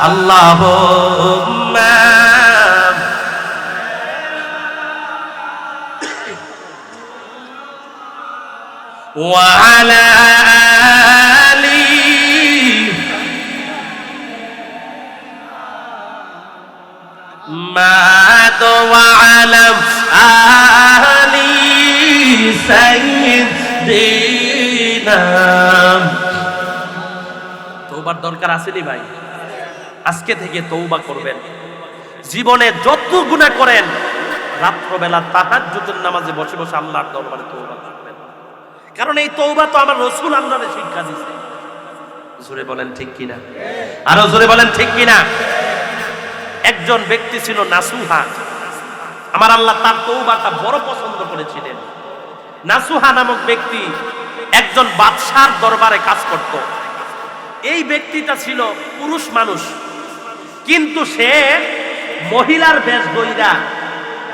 আল্লাহুম্মা ওয়া আলা আলি মাদ ওয়া আলা আলি সাইয়্যিদিনা। তওবার দরকার আছে নি ভাই? আজকে থেকে তওবা করবেন। জীবনে যত গুনাহ করেন রাত্রবেলা তাহাজ্জুদের নামাজে বসে বসে আল্লাহর দরবারে তওবা করবেন। কারণ এই তওবা তো আমার রাসূল আমাদের শিক্ষা দিয়েছে। জোরে বলেন ঠিক কিনা? আরো জোরে বলেন ঠিক কিনা? একজন ব্যক্তি ছিল নাসুহা। আমার আল্লাহ তার তওবাটা বড় পছন্দ করেছিলেন। নাসুহা নামক ব্যক্তি একজন বাদশার দরবারে কাজ করত। এই ব্যক্তিটা ছিল পুরুষ মানুষ, কিন্তু সে মহিলার বেশ ধইরা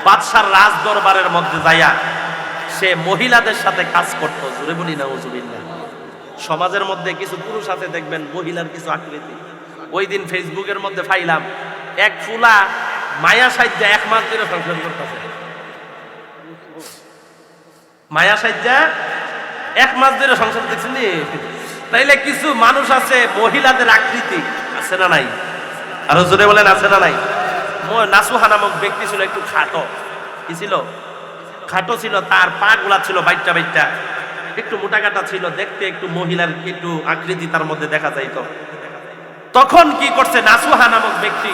বাদশার রাজ দরবারের মধ্যে যাইয়া সে মহিলাদের সাথে কাজ করত। জোরে বলি নাউজুবিল্লাহ। সমাজের মধ্যে কিছু পুরুষ আছে দেখবেন মহিলার কিছু আকৃতি। ওই দিন ফেসবুকের মধ্যে পাইলাম এক ফুলা মায়া সাজ্জা 1 মাস ধরে সংসার করতেছে। মায়া সাজ্জা 1 মাস ধরে সংসার দেখছেন। তাইলে কিছু মানুষ আছে মহিলাদের আকৃতি আছে না নাই? আরো জোরে বলেন আছে না নাই? নাসুহা নামক ব্যক্তি ছিল একটু খাটো। কি ছিল? খাটো ছিল। তার পা গুলা ছিল বাইটটা বাইটটা, একটু মোটা কাটা ছিল, দেখতে একটু মহিলার একটু আকৃতি তার মধ্যে দেখা যাইত। তখন কি করছে নাসুহা নামক ব্যক্তি,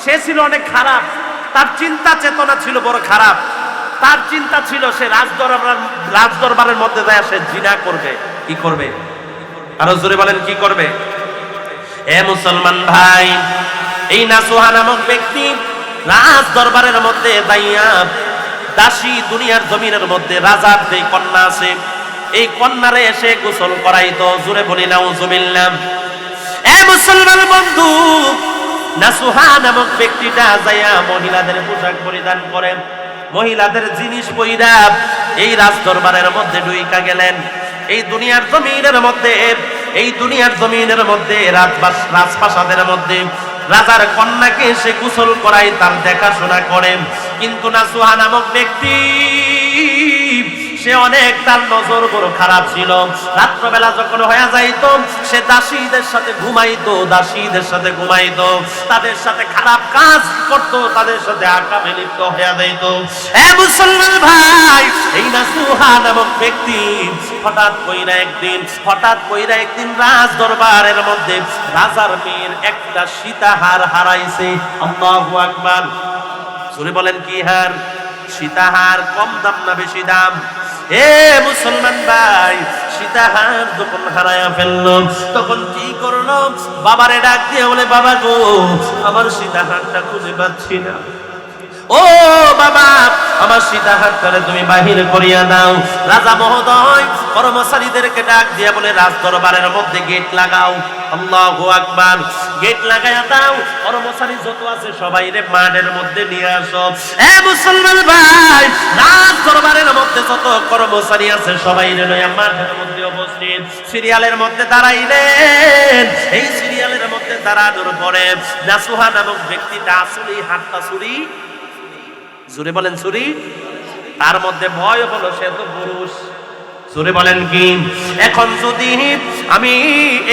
সে ছিল অনেক খারাপ, তার চিন্তা চেতনা ছিল বড় খারাপ। তার চিন্তা ছিল সে রাজদরবারের মধ্যে যায় সে জিনা করবে। কি করবে? আরো জোরে বলেন কি করবে? এ মুসলমান ভাই, এই নাসুহা নামক ব্যক্তি রাজ দরবারের মধ্যে যাইয়া দাসী দুনিয়ার জমিনের মধ্যে রাজার যে কন্যা আছে এই কন্যারে এসে গোসল করাইতো। জোরে বলি নাউজুবিল্লাহ। এ মুসলমান বন্ধু, নাসুহা নামক ব্যক্তিটা যাইয়া মহিলাদের পোশাক পরিধান করেন, মহিলাদের জিনিস পইরা এই রাজ দরবারের মধ্যে ঢুইকা গেলেন। এই দুনিয়ার জমিনের মধ্যে, এই দুনিয়ার জমিনের মধ্যে রাজপ্রাসাদের মধ্যে রাজার কন্যাকে সে গোসল করায়, তার দেখাশোনা করেন। কিন্তু নাসুহা নামক ব্যক্তি সে অনেক, তার নজর বড় খারাপ ছিল। রাত্রবেলা যখন হয়ে যাইতো সে দাসীদের সাথে ঘুমাইতো, দাসীদের সাথে ঘুমাইতো, তাদের সাথে খারাপ কাজ করতো, তাদের সাথে আকামে লিপ্ত হয়ে যাইতো। এ মুসলমান ভাই, এই নাসুহা নামক ব্যক্তি হঠাৎ কইরা একদিন রাজ দরবারের মধ্যে রাজার মেয়ের একটা সীতাহার হারাইছে। আল্লাহু আকবার। জোরে বলেন কি হার? সীতাহার। কম দাম না বেশি দাম? হে মুসলমান ভাই, সীতাহার যখন হারায়া ফেললো তখন কি করলো? বাবারে ডাক দিয়ে বলে, বাবা গো, আমার সীতাহারটা খুঁজে পাচ্ছি না। ও বাবা, আমার সীতাহারটারে তুমি বাহির করিয়া দাও। রাজা মহোদয় কর্মচারীদেরকে ডাক দিয়ে বলে, রাজ দরবারের মধ্যে গেট লাগাও। আল্লাহু আকবার। গেট লাগাইয়া দাও, কর্মচারী যত আছে সবাই রে মাঠের মধ্যে নিয়ে আসো। এ মুসলমান ভাই, রাজ দরবারের মধ্যে যত কর্মচারী আছে সবাই রে লইয়া মাঠের মধ্যে উপস্থিত। সিরিয়ালের মধ্যে দাঁড়াইলেন। এই সিরিয়ালের মধ্যে দাঁড়ানোর পরে নাসুহা নামক ব্যক্তিটা আসলেই হাতটা চুরি, জোরে বলেন চুরি, তার মধ্যে ভয় হলো সে তো পুরুষ। জোরে বলেন কি? এখন যদি আমি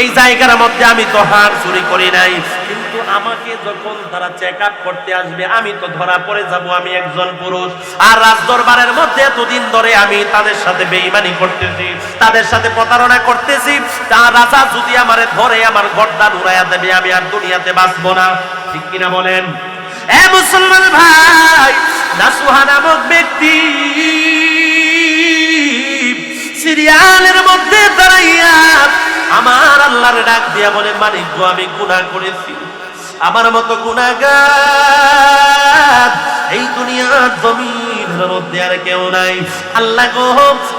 এই জায়গার মধ্যে, আমি তো হার চুরি করি নাই, কিন্তু আমাকে যখন তারা চেক আপ করতে আসবে আমি তো ধরা পড়ে যাব, আমি একজন পুরুষ। আর রাজ দরবারের মধ্যে এতদিন ধরে আমি তাদের সাথে বেঈমানি করতেছি, তাদের সাথে প্রতারণা করতেছি, তা রাজা যদি আমারে ধরে আমার গর্দান উড়াইয়া দেবে, আমি আর দুনিয়াতে বাঁচবো না। ঠিক কিনা বলেন? এ মুসলমান ভাই, নাসুহা নামক ব্যক্তি সিরিয়ালের মধ্যে দাঁড়াইয়া আমার আল্লাহর ডাক দিয়া বলে, মালিক গো, আমি গুনাহ করেছি, আমার মতো গুনাহগার এই দুনিয়ার জমিনের মধ্যে আর কেউ নাই। আল্লাহ গো,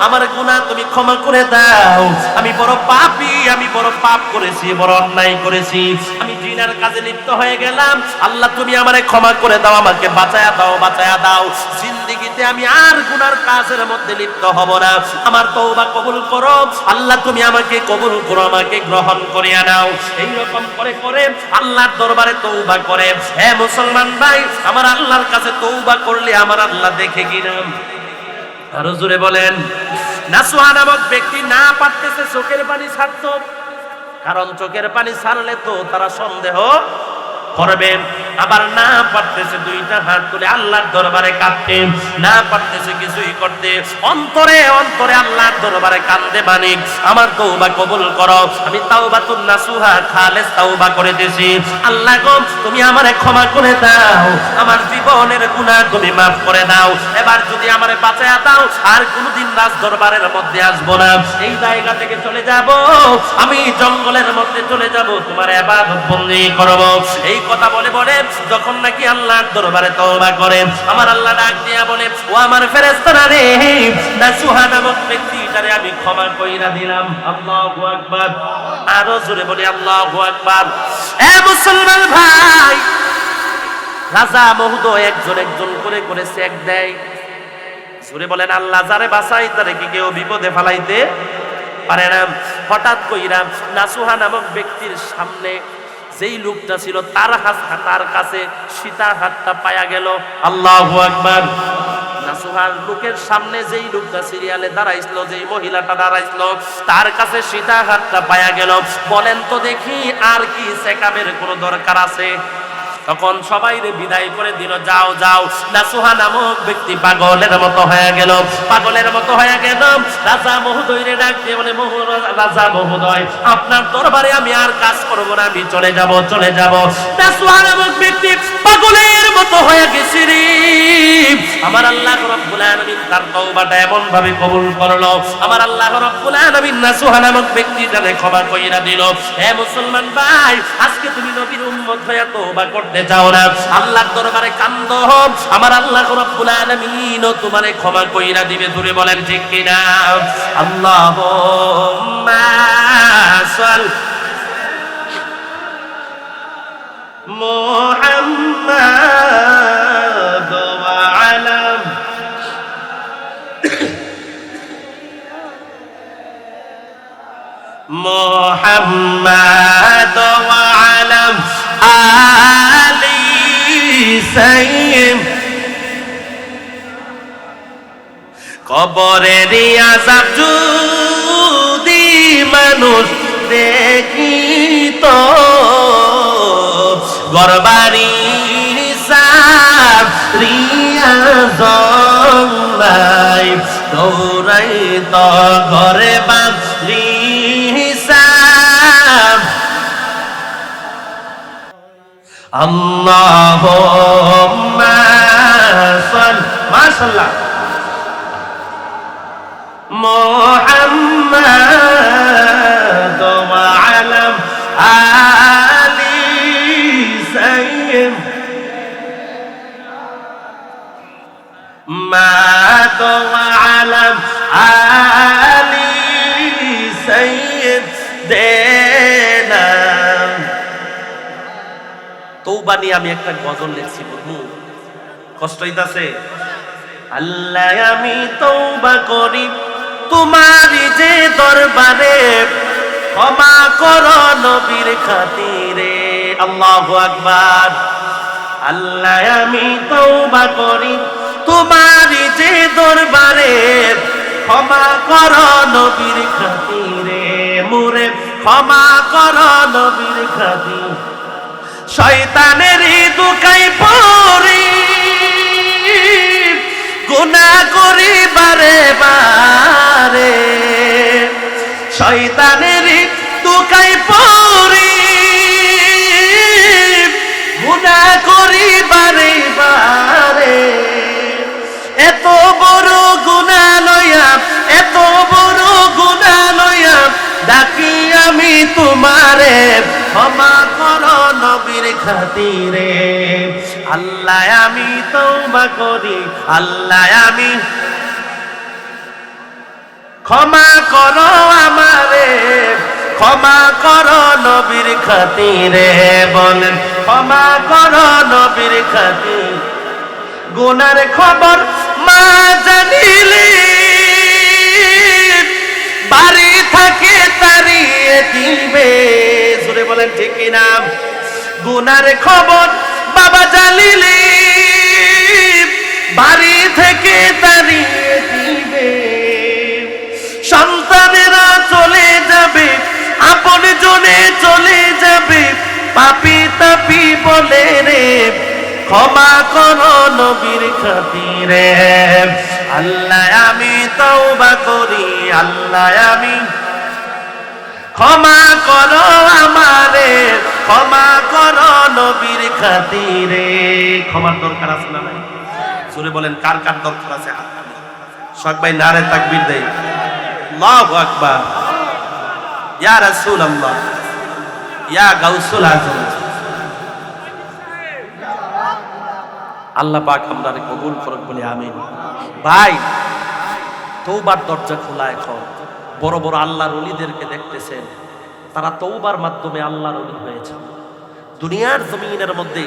আমার গুনাহ তুমি ক্ষমা করে দাও। আমি বড় পাপী, আমি বড় পাপ করেছি, বড় অন্যায় করেছি, আমি জিনার কাজে লিপ্ত হয়ে গেলাম। আল্লাহ তুমি আমারে ক্ষমা করে দাও, আমাকে বাঁচায়া দাও, বাঁচায়া দাও। জিন্দেগিতে আমি আর গুনার কাজের মধ্যে লিপ্ত হব না। আমার তওবা কবুল করো আল্লাহ, তুমি আমাকে কবুল করো, আমাকে গ্রহণ করিয়া নাও। এইরকম করে করে আল্লাহর দরবারে তওবা করে। হে মুসলমান ভাই, আমার আল্লাহর কাছে তওবা করলে আমার আল্লাহ দেখে কিনা? আরো জোরে বলেন। নাসুহা নামক ব্যক্তি না পারতেছে চোখের পানি ছাড়তো, কারণ চোখের পানি ছাড়লে তো তারা সন্দেহ করবেন। আবার না পারতেছে দুইটা হাত তুলে আল্লাহর দরবারে কাঁদতে, না পারতেছে কিছুই করতে, অন্তরে অন্তরে আল্লাহর দরবারে কান্দে, মানিক আমার তওবা কবুল করো, আমি তাওবাতুন নাসুহা খালেস তওবা করিতেছি। আল্লাহ গো, তুমি আমারে ক্ষমা করে দাও, আমার জীবনের গুনাহ তুমি মাফ করে দাও। এবার যদি আমারে বাঁচায়া দাও, আর কোনোদিন রাজ দরবারের মধ্যে আসবো না, এই জায়গা থেকে চলে যাব, আমি জঙ্গলের মধ্যে চলে যাব, তোমার ইবাদত বন্দেগি করব। এই কথা বলে বলে যখন নাকি আল্লাহর দরবারে তওবা করে, আমার আল্লাহ ডাক দিয়া বলে, ও আমার ফেরেশতারা রে, নাসুহা নামক ব্যক্তিটারে আমি ক্ষমা কইরা দিলাম। আল্লাহু আকবার। আরো জোরে বলি আল্লাহু আকবার। এ মুসলমান ভাই, রাজা মহোদয় একজন একজন করে করে চেক দেয়। জোরে বলেন আল্লাহ যারে বাঁচাই তারে কি কেউ বিপদে ফেলাইতে পারে না। হঠাৎ কইরা নাসুহা নামক ব্যক্তির সামনে যেই লোকটা ছিল তার কাছে সীতার হাতটা পায়া গেল। আল্লাহু আকবার। নাসুহার লোকের সামনে যেই লোকটা সিরিয়ালে দাঁড়াইছিল, যেই মহিলাটা দাঁড়াইছিল, তার কাছে সীতার হাতটা পায়া গেল। বলেন তো দেখি, আর কি চেকআপের কোনো দরকার আছে? তখন সবাই রে বিদায় করে দিল, যাও যাও। নাসুহা নামক ব্যক্তি পাগলের মতো হয়ে গেল, পাগলের মতো হয়ে গেল। রাজা মহোদয় রে ডাক দিয়ে বলে, রাজা মহোদয়, আপনার দরবারে আমি আর কাজ করব না, আমি চলে যাব, চলে যাব। নাসুহা নামক ব্যক্তি পাগলের মতো হয়ে গেছে রে। আমার আল্লাহ রাব্বুল আলামিন তার তওবাটা এমন ভাবে কবুল করলো, আমার আল্লাহ রাব্বুল আলামিন নাসুহা নামক ব্যক্তিটাকে ক্ষমা কইরা দিল। হে মুসলমান ভাই, আজকে তুমি নবীর উম্মত হয়ে তওবা করতে যাও না, আল্লাহর দরবারে কান্দো, আমার আল্লাহ রাব্বুল আলামিন তোমারে ক্ষমা কইরা দিবে। জোরে বলেন ঠিক কিনা? আল্লাহুম্মা সাল্লি মুহাম্মাদ ওয়া আলা মুহাম্মাদ ওয়া আলা আলি সাইয়্যিদ। কবরের আযাব যদি মানুষ দেখিত, ঘরবাড়ি সারিয়া জংলাই দৌড়াইত ঘরে বাড়ি সার। আল্লাহুম্মা সাল্লি মাশাআল্লাহ মুহাম্মাদ ওয়া আলা আলি সাইয়্যিদ মাত ওয়া আলা আলি সাইয়্যিদিনা। তওবা নিয়ে আমি একটা গজল লিখছি, বলবো কষ্ট হইতাছে? আল্লাহ আমি তওবা করি তোমার যে দরবারে, ক্ষমা করো নবীর খাতিরে। আল্লাহু আকবার। আল্লাহ আমি তওবা করি তোমার যে দরবারে, ক্ষমা করো নবীর খাতিরে, মোরে ক্ষমা করো নবীর খাতিরে। শয়তানের দুকাই পড়ি গুনাহ করি বারে বারে, শয়তানের দুকাই পড়ি গুনাহ করি বারে বারে। এত বড় গুনাহ লইয়া, এত বড় গুনাহ লইয়া ডাকি আমি তোমারে, ক্ষমা করো নবীর খাতিরে। আল্লাহ আমি তওবা করি, আল্লাহ আমি ক্ষমা করো আমারে, ক্ষমা করো নবীর খাতিরে। বলেন ক্ষমা করো নবীর খাতিরে। গুনার খবর মা জানিলে, বাড়ি থাকে তাড়িয়ে দিবে। জোরে বলেন ঠিক কিনা? গুনার খবর বাবা জানিলে, বাড়ি থেকে তাড়িয়ে দিবে। সন্তানেরা চলে যাবে, আপন জনে চলে যাবে, পাপি তাপি বলে রে, ক্ষমা করো নবীর খাতিরে। আল্লাহ আমি তওবা করি, আল্লাহ আমি ক্ষমা করো আমারে, ক্ষমা করো নবীর খাতিরে। ক্ষমার দরকার আছে না নাই? জোরে বলেন কার কার দরকার আছে? সব ভাই নারে তাকবীর দেই। আল্লাহু আকবার। ইয়া রাসূলুল্লাহ, ইয়া গাউসুল আজম। আল্লাহ পাক আমাদের কবুল করুক বলে আমিন। ভাই তওবার দরজা খোলা এখন। বড় বড় আল্লাহর ওলিদেরকে দেখতেছেন, তারা তওবার মাধ্যমে আল্লাহর ওলি হয়েছে। দুনিয়ার জমিনের মধ্যে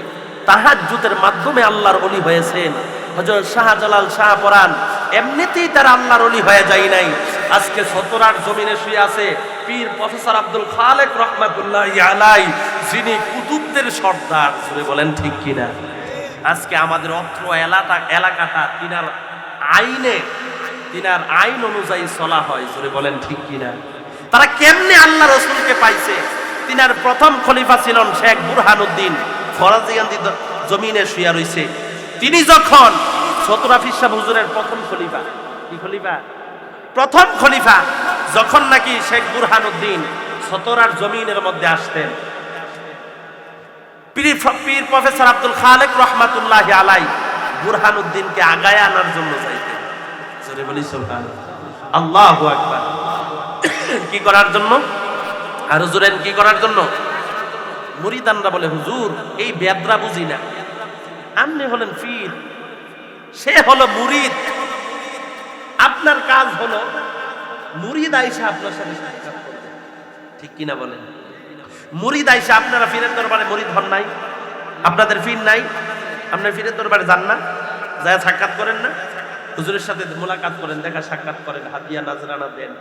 তাহাজ্জুদের মাধ্যমে আল্লাহর ওলি হয়েছেন। হযরত শাহজালাল শাহপরাণ এমনিতেই তারা আল্লাহর ওলি হয়ে যায় নাই। আজকে সতরার জমিনে শুয়ে আছে পীর প্রফেসর আব্দুল খালেক রহমাতুল্লাহি আলাইহি, যিনি কুতুবদের সর্দার। জোরে বলেন ঠিক কিনা? আজকে আমাদের অত্র এলাকাটা তিনার আইন অনুযায়ী চলা হয়। জোরে বলেন ঠিক কিনা? তারা কেমনে আল্লাহ রাসূলকে পাইছে? তিনার প্রথম খলিফা ছিলেন শেখ বুরহানুদ্দিন ফরাজিয়ান্দি, জমিনে শুয়ে রইছে। তিনি যখন সতরা ফিরসাহ হুজুরের প্রথম খলিফা, কি খলিফা? প্রথম খলিফা যখন নাকি শেখ বুরহানুদ্দিন সতরার জমিনের মধ্যে আসতেন, পীর প্রফেসর আব্দুল খালেক রহমাতুল্লাহি আলাইহি বুরহানুদ্দিনকে আগায় আনার জন্য যাইতেন। জোরে বলি সুবহানাল্লাহ, আল্লাহু আকবার। কি করার জন্য? আর হুজুরেন কি করার জন্য? মুরিদানরা বলে হুজুর এই বেদরা বুঝি না, আপনি হলেন পীর, সে হলো মুরিদ, আপনার কাজ হলো মুরিদ আইসা আপনার সাথে সাক্ষাৎ করবে। ঠিক কিনা বলেন? মুরিদ আইসা, আপনারা পীরের দরবারে মুরিদ হন নাই? আপনাদের পীর নাই? আপনার পীরের দরবারে যান না? যায় সাক্ষাৎ করেন না? হুজুরের সাথে মোলাকাত করেন, দেখা সাক্ষাৎ করেন, হাদিয়া নাজরানা দেন।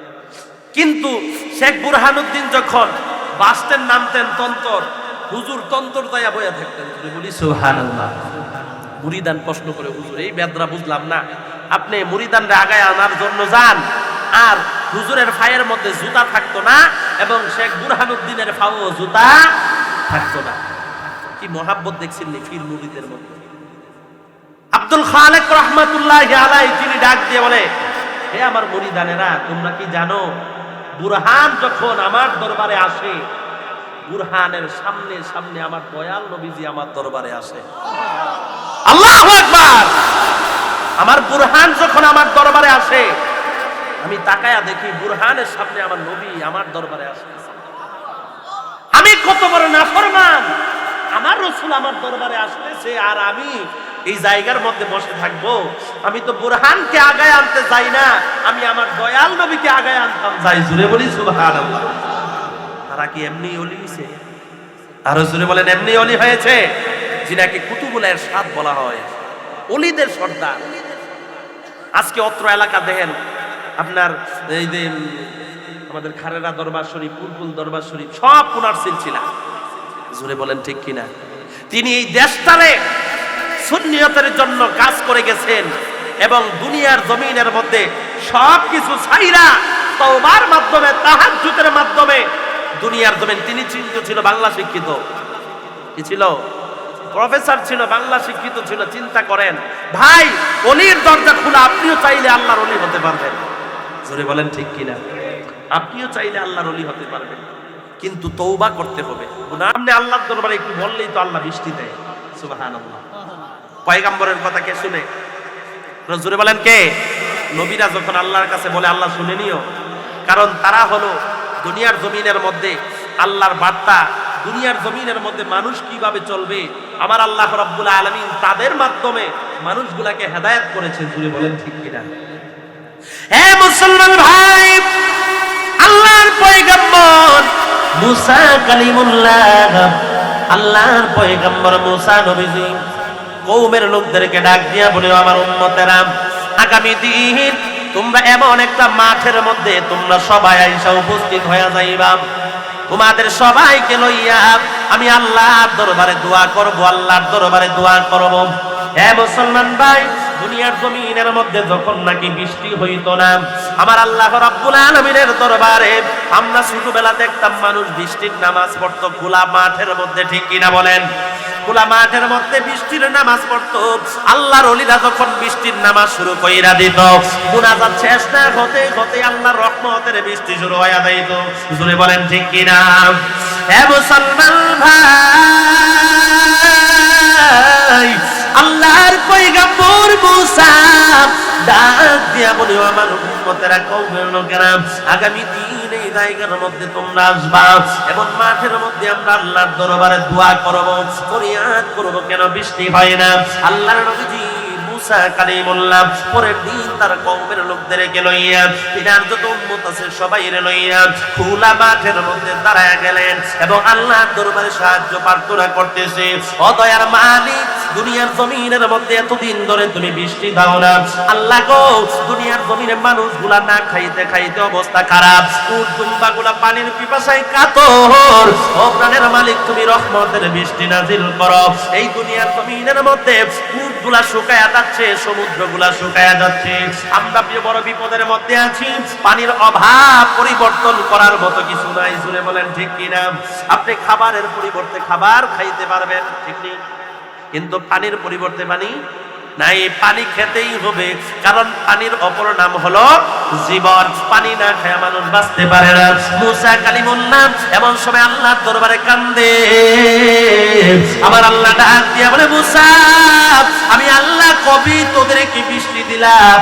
কিন্তু শেখ বুরহানুদ্দিন যখন বাসতেন নামতেন তন্তর, হুজুর তন্তর দায়া বইয়া থাকতেন। বলি সুবহানাল্লাহ। মুরিদান প্রশ্ন করে হুজুর এই বেদরা বুঝলাম না, আপনি মুরিদানরা আগায় আনার জন্য যান, আর হুজুরের পায়ের মধ্যে জুতা থাকতো না এবং শেখ বুরহানুদ্দিনের পাও জুতা থাকতো না। কি মহাব্বত দেখছেন নি ফির মুরিদের মধ্যে। আব্দুল খালেক রহমাতুল্লাহি আলাইহি তিনি ডাক দিয়ে বলে, হে আমার মুরিদানেরা, তোমরা কি জানো বুরহান যখন আমার দরবারে আসে, বুরহানের সামনে সামনে আমার দয়াল নবীজি আমার দরবারে আসে। আল্লাহু আকবার। আমার বুরহান যখন আমার দরবারে আসে, আমি তাকায়া দেখি বুরহানের সামনে আমার নবী আমার দরবারে আসে। আমি কত বড় নাফরমান, আমার রাসূল আমার দরবারে আসতেছে আর আমি এই জায়গার মধ্যে বসে থাকবো। আমি তো বুরহানকে আগায় আনতে যাই না, আমি আমার দয়াল নবীকে আগায় আনতাম যাই। জুড়ে বলি সুবহানাল্লাহ। তারা কি এমনি ওলি হয়েছে? আরো জুড়ে বলেন এমনি ওলি হয়েছে, যিনাকে কুতুবুল ইরশাদ বলা হয়, ওলিদের সর্দার। আজকে অত্র এলাকা দেখেন আপনার এই যে আমাদের খারেরা দরবার শরীফ, পুরপুল দরবার শরীফ সব পুনার সিলসিলা। জুড়ে বলেন ঠিক কিনা? তিনি এই দেশটারে সুন্নিয়তের জন্য কাজ করে গেছেন এবং দুনিয়ার জমিনের মধ্যে সবকিছু ছাইরা তওবার মাধ্যমে, তাহাজ্জুদের মাধ্যমে দুনিয়ার জমিন। তিনি চিন্তিত ছিল, বাংলা শিক্ষিত, কি ছিল? প্রফেসর ছিল, বাংলা শিক্ষিত ছিল। চিন্তা করেন ভাই, ওলির দরজা খোলা, আপনিও চাইলে আল্লাহর ওলি হতে পারবেন। জোরে বলেন ঠিক কিনা? আপনিও চাইলে আল্লাহর ওলি হতে পারবেন, কিন্তু তওবা করতে হবে। আপনি আল্লাহর দরবারে একটু বললেই তো আল্লাহ বৃষ্টি দেয়। সুবহানাল্লাহ। পয়গম্বরের কথা কে শুনে? জোরে বলেন কে? নবীরা যখন আল্লাহর কাছে বলে আল্লাহ শুনে নিও, কারণ তারা হলো দুনিয়ার জমিনের মধ্যে আল্লাহর বার্তা, দুনিয়ার জমিনের মধ্যে মানুষ কিভাবে চলবে আমার আল্লাহ রাব্বুল আলামিন তাদের মাধ্যমে মানুষগুলাকে হেদায়েত করেছে। জোরে বলেন ঠিক কিনা? হে মুসলমান ভাই, আল্লাহর পয়গম্বর মুসা কালিমুল্লাহ, আল্লাহর পয়গম্বর মুসা নবীজি কওমের লোকদেরকে ডাক দিয়া বলে, আমার উম্মতেরা, আগামী দিন তোমরা এমন একটা মাঠের মধ্যে তোমরা সবাই আইসা উপস্থিত হয়ে যাইবা। তোমাদের সবাইকে লইয়া আমি আল্লাহর দরবারে দোয়া করব, আল্লাহর দরবারে দোয়া করব। হে মুসলমান ভাই, দুনিয়ার জমিনের মধ্যে যখন নাকি বৃষ্টি হইতো না, আমার আল্লাহ রাব্বুল আলামিনের দরবারে আমরা ছোটবেলা দেখতাম মানুষ বৃষ্টির নামাজ পড়তো খোলা মাঠের মধ্যে। ঠিক কিনা বলেন? খোলা মাঠের মধ্যে বৃষ্টির নামাজ পড়তো। আল্লাহর ওলিরা যখন বৃষ্টির নামাজ শুরু কইরা দিত, মুনাজাত শেষ না হতে হতে আল্লাহর রহমতের বৃষ্টি শুরু হয়ে যাইত। জোরে বলেন ঠিক কিনা? হে মুসলমান ভাই, আল্লাহর পয়গম্বর মুসা ডাক দিয়া বলে, আমার উম্মতেরা, কওমের লোকেরা, আগামী দিন এই জায়গার মধ্যে তোমরা আসবা এবং মাঠের মধ্যে আমরা আল্লাহর দরবারে দোয়া করব, ফরিয়াদ করব, কেন বৃষ্টি হয় না। আল্লাহর নবীজি মুসা কালিমুল্লাহ পরের দিন তার কওমের লোকদেরকে লইয়া, তিনার যত উম্মত আছে সবাইরে লইয়া খোলা মাঠের মধ্যে দাঁড়ায় গেলেন এবং আল্লাহর দরবারে সাহায্য প্রার্থনা করতেছে। ও দয়ার মালিক, দুনিয়ার জমিনের মধ্যে এতদিন ধরে তুমি বৃষ্টি দাও না। আল্লাহ গো, দুনিয়ার জমিনে মানুষগুলা না খাইতে খাইতে অবস্থা খারাপ, উট দুম্বাগুলা পানির পিপাসায় কাতর। ও প্রাণের মালিক, তুমি রহমতের বৃষ্টি নাজিল করো। এই দুনিয়ার জমিনের মধ্যে উটগুলা শুকায়া যাচ্ছে, সমুদ্রগুলা শুকায়া যাচ্ছে, আমরা বড় বিপদের মধ্যে আছি। পানির অভাব পরিবর্তন করার মতো কিছু নাই। জুড়ে বলেন ঠিক কিনা? আপনি খাবারের পরিবর্তে খাবার খাইতে পারবেন, ঠিক নেই, কিন্তু পানির পরিবর্তে পানি নাই। পানি খেতেই হবে, কারণ পানির অপর নাম হলো জীবন। পানি না খেয়ে মানুষ বাঁচতে পারে না। মুসা কালিমুল্লাহ এমন সময় আল্লাহর দরবারে কান্দে। আমার আল্লাহ ডাক দিয়া বলে, মুসা, আমি আল্লাহ কবে তোদেরকে বৃষ্টি দিলাম,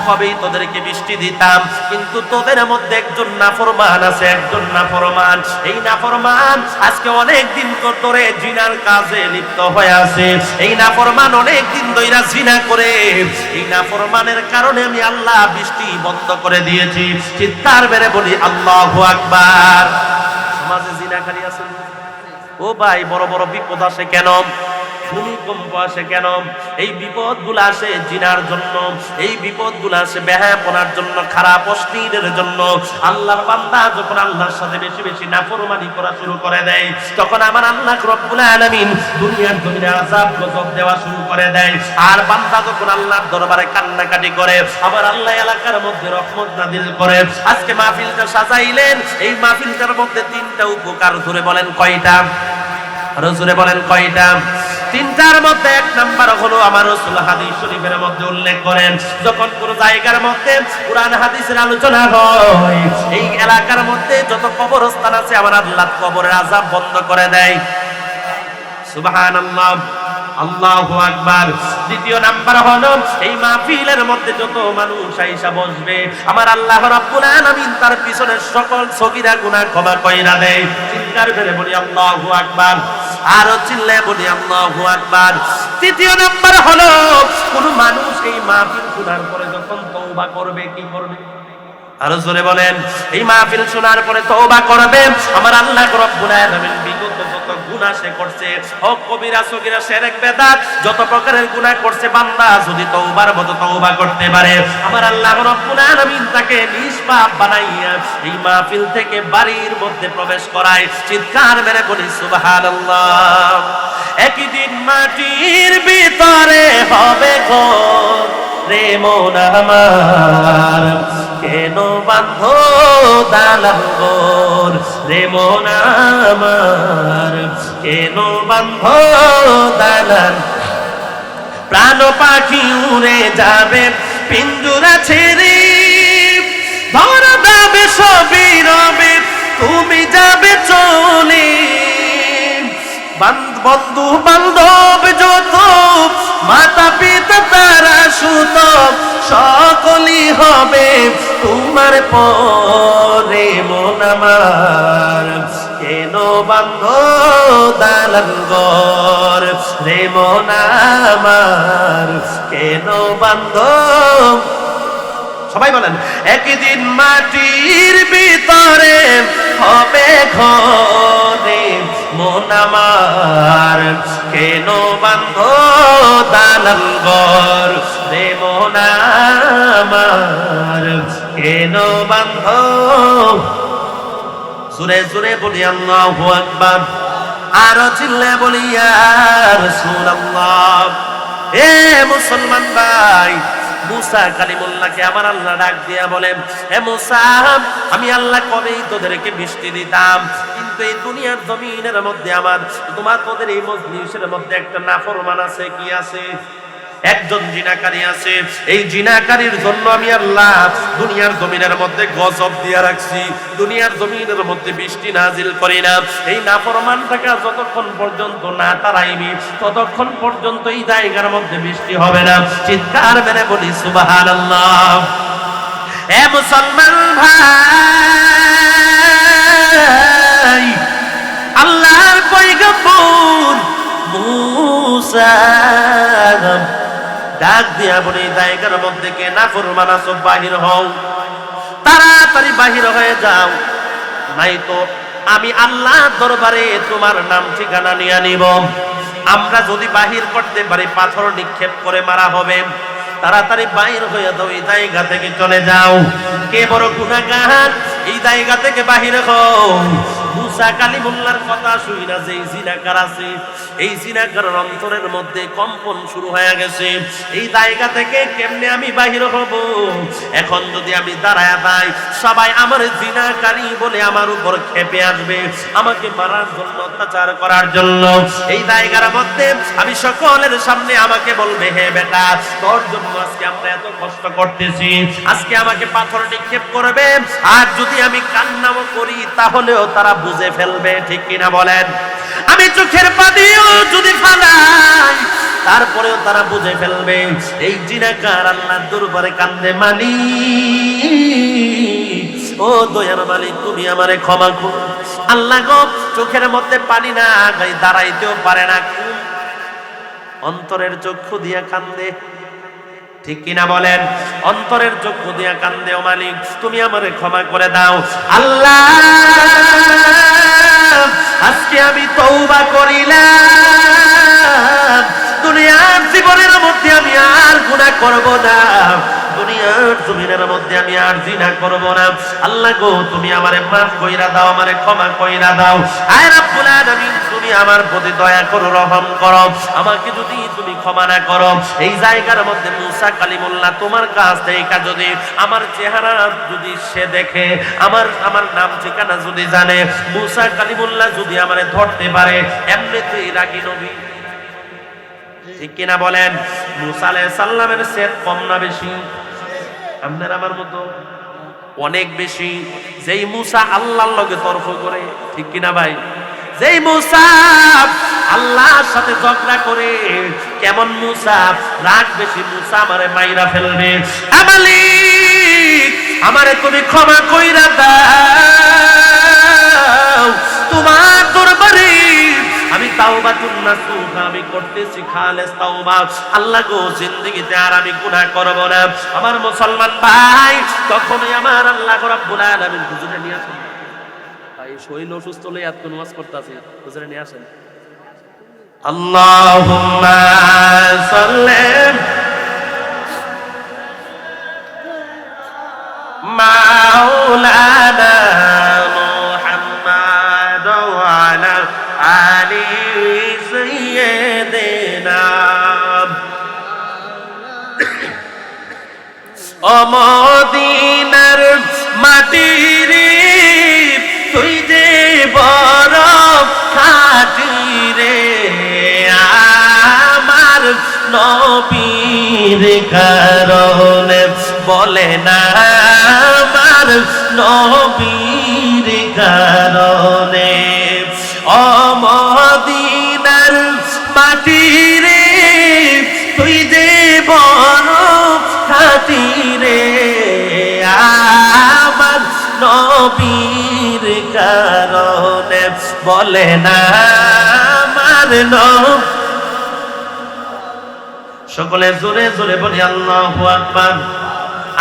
কবেই তোদেরকে বৃষ্টি দিতাম, কিন্তু তোদের মধ্যে একজন নাফরমান আছে, একজন নাফরমান। এই নাফরমান আজকে অনেক দিন ধরে জিনার কাজে লিপ্ত হয়ে আছে। এই নাফরমান অনেক দিন ধরে জিনা করে, এই নাফরমানের কারণে আমি আল্লাহ বৃষ্টি বন্ধ করে দিয়েছি। চিৎকার মেরে বলি আল্লাহু আকবার। সমাজে জিনাকারী আছে ও ভাই, বড় বড় বিপদ আসে কেন? ভূমিকম্প আসে কেন? এই বিপদগুলো আসে জিনার জন্য, এই বিপদগুলো আসে বেহায়াপনার জন্য, খারাপ অশ্লীলের জন্য। আল্লাহর বান্দা যখন আল্লাহর সাথে বেশি বেশি নাফরমানি করা শুরু করে দেয়, তখন আমার আল্লাহ রব্বুল আলামিন দুনিয়ার জমিনে আযাব গজব দেওয়া শুরু করে দেয়। আর বান্দা যখন আল্লাহর দরবারে কান্নাকাটি করে, আবার আল্লাহ এলাকার মধ্যে রহমত নাযিল করে। আজকে মাহফিলটা সাজাইলেন, এই মাহফিলটার মধ্যে তিনটা উপকার, ধরে বলেন কয়টা? আরো জোরে বলেন কয়টা? তিনটার মধ্যে এক নাম্বার হলো আমার রাসূল হাদিস শরীফের মধ্যে উল্লেখ করেন, যখন কোন জায়গার মধ্যে কুরআন হাদিসের আলোচনা হয়, এই এলাকার মধ্যে যত কবরস্থান আছে আমার আল্লাহ কবরের আযাব বন্ধ করে দেয়। সুবহানাল্লাহ, আল্লাহু আকবার। দ্বিতীয় নাম্বার হলো এই মাহফিলের মধ্যে যত মানুষ আইসা বসবে, আমার আল্লাহ রাব্বুল আলামিন তার পিছনের সকল সগীরা গুনাহ ক্ষমা কইরা দেয়। চিৎকার করে বলি আল্লাহু আকবার, আর চিল্লায় বলি আল্লাহু আকবার। তৃতীয় নাম্বার হলো কোন মানুষ এই মাহফিল শোনার পরে যখন তওবা করবে, কি করবে? আরো জোরে বলেন। এই মাহফিল শোনার পরে তওবা করবে, আমার আল্লাহ রাব্বুল আলামিন বিগত যত গুনাহ সে করছে, হক কবিরা সগীরা শিরক বেদাত যত প্রকারের গুনাহ করছে, বান্দা যদি তওবার মতো তওবা করতে পারে, আমার আল্লাহ রাব্বুল আলামিন তাকে নিষ্পাপ বানাইয়া এই মাহফিল থেকে বাড়ির মধ্যে প্রবেশ করায়। চিৎকার মেরে বলি সুবহানাল্লাহ। একই দিন মাটির ভিতরে হবে ঘর রে মন আমার, কেন বাঁধো দালান ঘর রে মন আমার, কেন বাঁধো দালান। প্রাণ পাখি উড়ে যাবে পিঞ্জরা ছেড়ে, ধর যাবে সবই রবে, তুমি যাবে চলে। বন্ধু বান্ধব যত, মাতা পিতা তারা সুত, সকলই হবে তোমার পরে মন আমার, কেন বান্ধ দালান ঘর রে মন আমার, কেন বান্ধ। সবাই বলেন, একদিন মাটির ভিতরে হবে ঘরে মন আমার, কেন বান্ধ দালান ঘর রে মন আমার, কেন বান্ধ। সুরে সুরে বলি আল্লাহু আকবার, আর চিল্লে বলি ইয়া রাসূলুল্লাহ। এ মুসলমান ভাই, মুসা কালিমুল্লাহকে আমার আল্লাহ ডাক দিয়া বলেন, হে মুসা, আমি আল্লাহ কবেই তোদেরকে বৃষ্টি দিতাম, কিন্তু এই দুনিয়ার জমিনের মধ্যে আমার তোদের এই মজলিসের মধ্যে একটা নাফরমান আছে। কি আছে? একজন জিনাকারী আছে। এই জিনাকারীর জন্য আমি আল্লাহ দুনিয়ার জমিনের মধ্যে গজব দিয়া রাখছি, দুনিয়ার জমিনের মধ্যে বৃষ্টি নাজিল করি না। এই নাফরমানটাকে যতক্ষণ পর্যন্ত না তাড়াইবি, ততক্ষণ পর্যন্ত এই জায়গার মধ্যে বৃষ্টি হবে না। চিৎকার মেরে বলি সুবহানাল্লাহ। হে মুসলমান ভাই, আল্লাহর পয়গম্বর মুসা ডাক দিয়া বলে, জায়গার মধ্যে কে নাফরমান আছো, বাহির হও, তাড়াতাড়ি বাহির হয়ে যাও, নাই তো আমি আল্লাহ দরবারে তোমার নাম ঠিকানা নিয়ে নিব। আমরা যদি বাহির করতে পারি, পাথর নিক্ষেপ করে মারা হবে। তাড়াতাড়ি বাহির হয়ে যাও, এই জায়গা থেকে চলে যাও। কে বড় গুনাহগার, এই জায়গা থেকে বাহির হও। মুসা কালিমুল্লাহর কথা শুইনা যে জিনাকার আছে, এই জিনাকারের অন্তরের মধ্যে কম্পন শুরু হয়ে গেছে। এই জায়গা থেকে কেমনে আমি বাহির হব? এখন যদি আমি দাঁড়ায় যাই, সবাই আমার জিনাকারী বলে আমার উপর খেপে আসবে, আমাকে মারার জন্য, অত্যাচার করার জন্য। এই জায়গার মধ্যে আমি সকলের সামনে আমাকে বলবে, হে বেটা, তোর জন্য আজকে আমরা এত কষ্ট করতেছি, আজকে আমাকে পাথর নিক্ষেপ করবে। আর যদি আমি কান্নাও করি, তাহলেও তারা বুঝে ফেলবে। ঠিক কিনা বলেন? আমি চোখের পানিও যদি ফালাই, তারপরেও তারা বুঝে ফেলবে। এই জিনাকার আল্লাহর দরবারে কান্দে, মালিক, ও দয়ার মালিক, তুমি আমারে ক্ষমা করো। আল্লাহ গো, চোখের মধ্যে পানি না, গাই দাঁড়াইতেও পারে না, অন্তরের চক্ষু দিয়া কান্দে। ঠিক কিনা বলেন? অন্তরের চক্ষু দিয়া কান্দে, ও মালিক, তুমি আমারে ক্ষমা করে দাও। আল্লাহ, আজকে আমি তওবা করিলাম, করব না, দুনিয়ার জমিনের মধ্যে আমি আর জিনা করব না। আল্লাহ গো, তুমি আমারে মাফ কইরা দাও, আমারে ক্ষমা কইরা দাও। আয় রব্বুল আলামিন, তুমি আমার প্রতি দয়া করো, রহম করো। আমাকে যদি তুমি ক্ষমা না করো, এই জায়গার মধ্যে মুসা কালিমুল্লাহ তোমার কাছ থেকে যদি আমার চেহারা যদি সে দেখে, আমার নাম ঠিকানা যদি জানে, মুসা কালিমুল্লাহ যদি আমারে ধরতে পারে, এমনিতেই রাগী নবী, ঠিক কিনা বলেন? মুসা আলাইহিস সালামের সেট কম না বেশি? আপনার আমার মতো অনেক বেশি। যেই মুসা আল্লাহর লগে তর্ক করে, ঠিক কিনা ভাই? যেই মুসা আল্লাহর সাথে ঝগড়া করে, কেমন মুসা, রাগ বেশি, মুসা আমারে মাইরা ফেলবে। মালিক, আমারে তুমি ক্ষমা কইরা দাও, তোমার দরবারে আমি তাওবাতুন নাসুহ আমি করতেছি, খালেস তাওবা। আল্লাহ গো, জিন্দেগিতে আর আমি গুনাহ করব না। আমার মুসলমান ভাই, তখনই আমার আল্লাহ রাব্বুল আলামিন হুজুরে নিয়ে আসেন। ভাই শরীর অসুস্থ হলে এত নামাজ পড়তাছি, হুজুরে নিয়ে আসেন। আল্লাহুম্মা সাল্লি মাওলানা মুহাম্মাদ ওয়া আলা আলি সাইয়্যিদিনা। ও মদিনার মাটি রে, তুই যে বড় খাঁটি রে, আমার নবীর কারণে বলে না, আমার নবীর কারণে। ও মদিনার মাটি রে, তুই যে বড় খাঁটি রে, আমার নবীর কারণে বলে না, আমার নবী। সকলে জোরে জোরে বলি আল্লাহু আকবার,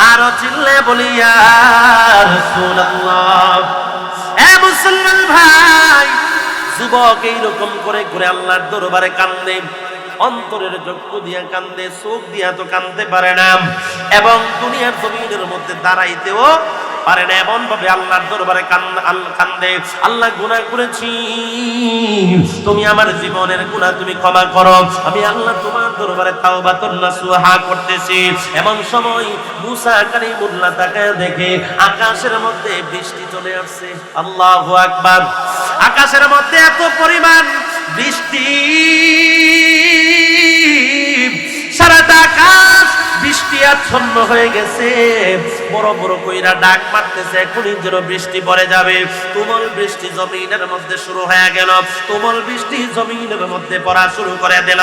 আরো চিল্লে বলি ইয়া রাসূলুল্লাহ। এ মুসলমান ভাই, যুবক এইরকম করে ঘুরে আল্লাহর দরবারে কান্দে, অন্তরের চক্ষু দিয়া কান্দে, চোখ দিয়া তো কান্দতে পারে না, এবং দুনিয়ার জমিনের মধ্যে দাঁড়াইতেও পারে না, এমন ভাবে আল্লাহর দরবারে কান্দে। আল্লাহ, গুনাহ করেছি, তুমি আমার জীবনের গুনাহ তুমি ক্ষমা করো। আমি আল্লাহ তোমার দরবারে তাওবাতুন নাসুহা করতেছি। এমন সময় মুসা কালিমুল্লাহ তাকায় দেখে আকাশের মধ্যে বৃষ্টি চলে আসছে। আল্লাহু আকবার! আকাশের মধ্যে এত পরিমাণ বৃষ্টি, সারাটা আকাশ বৃষ্টি আচ্ছন্ন হয়ে গেছে। বড় বড় কইরা ডাক মারতেছে, এখনই যেন বৃষ্টি পড়ে যাবে। তুমুল বৃষ্টি জমিনের মধ্যে শুরু হয়ে গেল, তুমুল বৃষ্টি জমিনের মধ্যে পড়া শুরু করে দিল।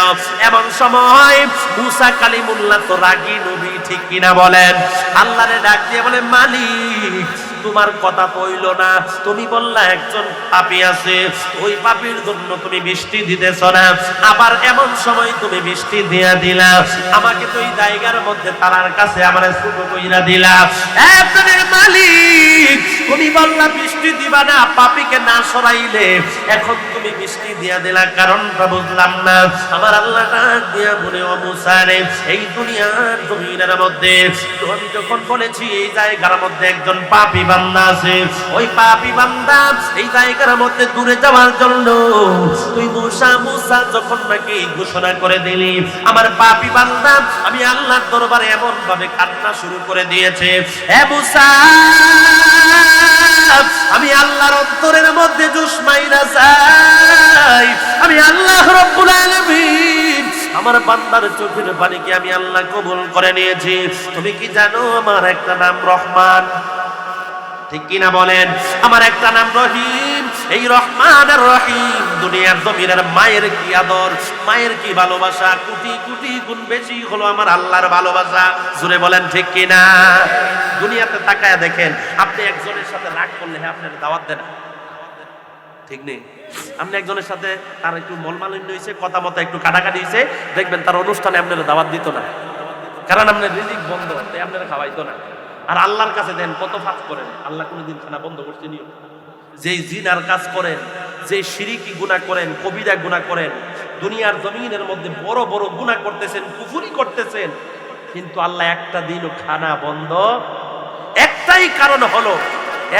এমন সময় মুসা কালিমুল্লাহ তো রাগী নবী, ঠিক কিনা বলেন? আল্লাহরে ডাক দিয়ে বলে, মালিক, তোমার কথা কইল না, তুমি বললা একজন পাপী আছে, ওই পাপীর জন্য তুমি বৃষ্টি দিতেছ না, আবার এমন সময় তুমি বৃষ্টি দিয়া দিলা, আমাকে তো এই জায়গার মধ্যে তারার কাছে আমার ছোট কইরা দিলা। আপনাদের মালিক, তুমি বললা বৃষ্টি দিবা না, পাপীকে না সরাইলে, এখন তুমি বৃষ্টি দিয়া দিলা, কারণটা বুঝলাম না। আমার আল্লাহ ডাক দিয়া বলে, ও মুসা রে, এই দুনিয়ার জমিনের মধ্যে আমি যখন বলেছি এই জায়গার মধ্যে একজন পাপী বান্দা আছে, ওই পাপী বান্দা এই জায়গার মধ্যে দূরে যাওয়ার জন্য তুই মুসা যখন নাকি ঘোষণা করে দিলি, আমার পাপী বান্দা আমি আল্লাহর দরবারে এমন ভাবে কান্না শুরু করে দিয়েছে, হে মুসা, আমি আল্লাহর অন্তরের মধ্যে জোশ মাইরা যাই, আমি আল্লাহ রাব্বুল আলামিন আমার বান্দার চোখের পানিকে আমি আল্লাহ কবুল করে নিয়েছি। তুমি কি জানো আমার একটা নাম রহমান, ঠিক কিনা বলেন? আমার একটা নাম রহিম। এই রহমান আর রহিম, দুনিয়ার জমিনের মায়ের কি আদর, মায়ের কি ভালোবাসা, কোটি কোটি গুণ বেশি হলো আমার আল্লাহর ভালোবাসা। জোরে বলেন ঠিক কিনা? দুনিয়াতে তাকায় দেখেন, আপনি একজনের সাথে রাগ করলে হ্যাঁ আপনার দাওয়াত দেন, ঠিক নেই? আপনি একজনের সাথে তার একটু মলমালিন্য হয়েছে, কথা মতো একটু কাটাকাটি হয়েছে, দেখবেন তার অনুষ্ঠানে আপনার দাওয়াত দিত না, কারণ আপনার রিজিক বন্ধ, তাই আপনার খাওয়াইতো না। আর আল্লাহর কাছে দেন, কত ফাঁক করেন, আল্লাহ কোনোদিন খানা বন্ধ করছে নিও? যেই জিনার কাজ করেন, যে শিরিকি গুনাহ করেন, কবিরা গুনাহ করেন, দুনিয়ার জমিনের মধ্যে বড় বড় গুনাহ করতেছেন, কুফরি করতেছেন, কিন্তু আল্লাহ একটা দিনও খানা বন্ধ, একটাই কারণ হলো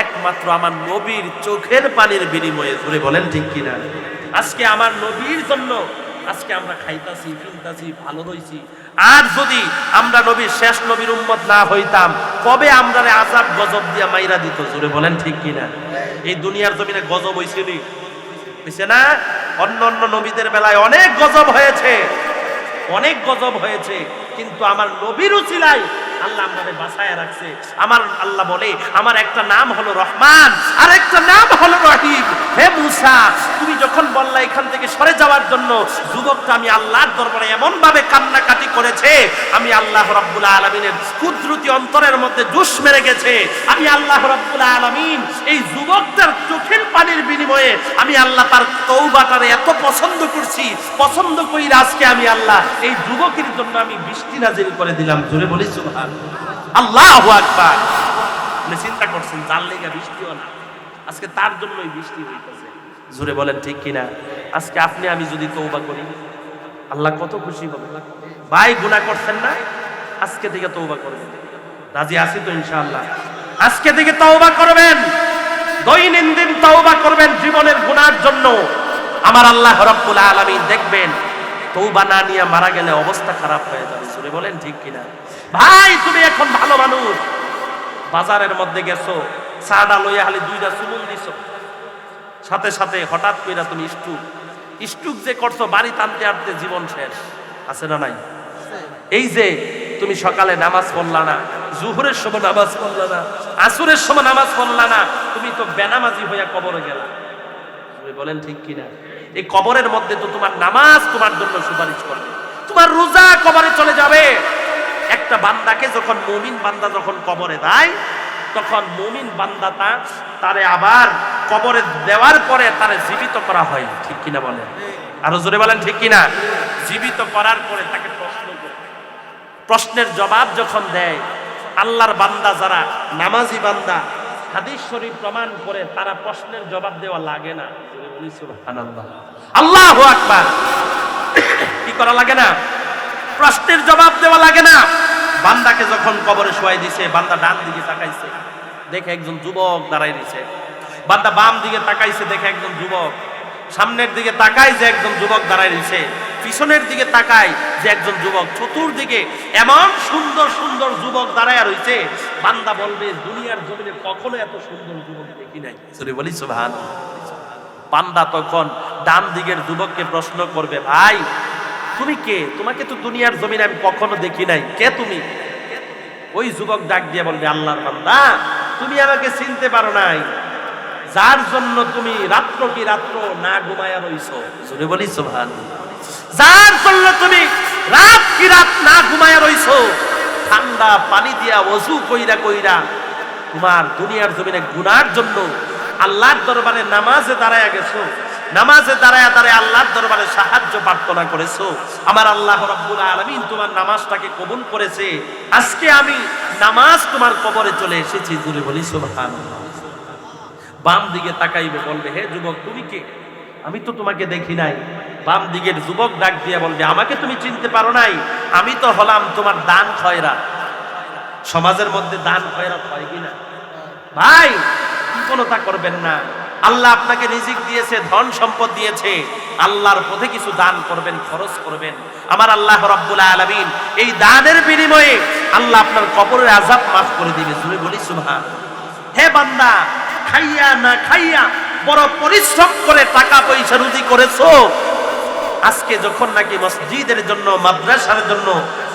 একমাত্র আমার নবীর চোখের পানির বিনিময়ে। জোরে বলেন ঠিক কিনা? আজকে আমার নবীর জন্য আজকে আমরা খাইতাছি, কিনতাছি, ভালো রইছি। আর যদি আমরা নবীর শেষ নবীর উম্মত না হইতাম, কবে আমরা আযাব গজব দিয়া মাইরা দিত। জোরে বলেন ঠিক কিনা? এই দুনিয়ার জমিনে গজব হইছেনি, হইছে না? অন্য অন্য নবীদের বেলায় অনেক গজব হয়েছে, অনেক গজব হয়েছে, কিন্তু আমার নবীর উসিলায় আল্লাহ আমাদের বাঁচায় রাখছে। আমার আল্লাহ বলে আমার একটা নাম হলো রহমান, আর একটা নাম হলো রহিম। হে মূসা, তুমি যখন বললা এখান থেকে সরে যাওয়ার জন্য, যুবকটা আমি আল্লাহর দরবারে এমন ভাবে কান্নাকাটি করেছে, আমি আল্লাহ রাব্বুল আলামিনের কুদরতি অন্তরের মধ্যে জোশ মেরে গেছে। আমি আল্লাহ রাব্বুল আলামিন এই যুবকটার চোখের পানির বিনিময়ে আমি আল্লাহ তার তওবাটারে এত পছন্দ করছি, পছন্দ কইরা আজকে আমি আল্লাহ এই যুবকের জন্য আমি বৃষ্টি নাজিল করে দিলাম। জোরে বলি সুবহান আল্লাহু আকবার। আপনি চিন্তা করছেন যার লেগে বৃষ্টিও না, আজকে তার জন্যই বৃষ্টি হইতেছে। জোরে বলেন ঠিক কিনা? আজকে আপনি আমি যদি তওবা করি, আল্লাহ কত খুশি হবে। ভাই গুনাহ করছেন না, আজকে থেকে তওবা করবেন। রাজি আছি তো ইনশাআল্লাহ? আজকে থেকে তওবা করবেন, দৈনন্দিন তওবা করবেন জীবনের গুনার জন্য। আমার আল্লাহ রাব্বুল আলামিন দেখবেন তওবা না নিয়ে মারা গেলে অবস্থা খারাপ হয়ে যাবে। জোরে বলেন ঠিক কিনা? ভাই তুমি এখন ভালো মানুষ, বাজারের মধ্যে গেছো, চাটা লইয়া খালি দুইটা চুমুন দিছো, সাথে সাথে হঠাৎ কইরা তুমি স্টুক যে করছো, বাড়ি টানতে আনতে জীবন শেষ। আছে না নাই? এই যে তুমি সকালে নামাজ পড়লা না, জোহরের সময় নামাজ পড়লা না, আসরের সময় নামাজ পড়লা না, তুমি তো বেনামাজি হইয়া কবরে গেলা। বলেন ঠিক কিনা? এই কবরের মধ্যে তো তোমার নামাজ তোমার জন্য সুপারিশ করবে, তোমার রোজা কবরে চলে যাবে। একটা বান্দাকে যখন মুমিন বান্দা যখন কবরে দেয়, তখন মুমিন বান্দাটা তারে আবার কবরে দেওয়ার পরে তারে জীবিত করা হয়। ঠিক কিনা বলেন? আরো জোরে বলেন ঠিক কিনা? জীবিত করার পরে তাকে প্রশ্ন করে, প্রশ্নের জবাব যখন দেয়, আল্লাহর বান্দা যারা নামাজি বান্দা, হাদিস শরীফ প্রমাণ করে তারা প্রশ্নের জবাব দেওয়া লাগে না। সুবহানাল্লাহ, আল্লাহু আকবার। কি করা লাগে না? প্রশ্নের জবাব দেওয়া লাগে না। বান্দাকে যখন কবরে শোয়াই দিছে, বান্দা ডান দিকে তাকাইছে, দেখে একজন যুবক দাঁড়াই দিছে। বান্দা বাম দিকে তাকাইছে, দেখে একজন যুবক। সামনের দিকে তাকায় যে একজন যুবক দাঁড়াই দিছে, পিছনের দিকে তাকায় যে একজন যুবক। চতুর্দিকে এমন সুন্দর সুন্দর যুবক দাঁড়ায় রইছে, বান্দা বলবে দুনিয়ার জমিনে কখনো এত সুন্দর যুবক দেখি নাই। সরি বলি সুবহানাল্লাহ। বান্দা তখন ডান দিকের যুবককে প্রশ্ন করবে, ভাই তুমি কে? তোমাকে তো দুনিয়ার জমিনে আমি কখনো দেখি নাই, কে তুমি? ওই যুবক ডাক দিয়ে বলবে, আল্লাহর বান্দা, তুমি আমাকে চিনতে পারো নাই, যার জন্য তুমি রাত্র কি রাত্র না ঘুমায়া রইছো। জোরে বলি সুবহানাল্লাহ। যার জন্য তুমি রাত কি রাত না ঘুমায়া রইছো, ঠান্ডা পানি দিয়া ওযু কইরা কইরা তোমার দুনিয়ার জমিনে গুনার জন্য আল্লাহর দরবারে নামাজে দাঁড়ায়া গেছো, নামাজে দাঁড়ায়া দাঁড়ায় আল্লাহর দরবারে সাহায্য প্রার্থনা করেছো। আমার আল্লাহ রাব্বুল আলামিন তোমার নামাজটাকে কবুল করেছে। আজকে আমি নামাজ তোমার কবরে চলে এসেছি। জোরে বলি সুবহানাল্লাহ। বাম দিকে তাকাইবে, বলবে, হে যুবক তুমি কে? আমি তো তোমাকে দেখি নাই। বাম দিকের যুবক ডাক দিয়ে বলবে, আমাকে তুমি চিনতে পারো নাই? আমি তো হলাম তোমার দান খয়রাত। সমাজের মধ্যে দান খয়রাত হয় কিনা? ভাই কৃপণতা করবেন না। আল্লাহ আপনাকে রিজিক দিয়েছে, ধন সম্পদ দিয়েছে, আল্লাহর পথে কিছু দান করবেন, খরচ করবেন। আমার আল্লাহ রাব্বুল আলামিন এই দানের বিনিময়ে আল্লাহ আপনার কবরের আযাব মাফ করে দিবে। জোরে বলি সুবহান। হে বান্দা, খাইয়া না খাইয়া বড় পরিশ্রম করে টাকা পয়সা রুজি করেছো, আজকে যখন নাকি মসজিদের জন্য, মাদ্রাসার জন্য,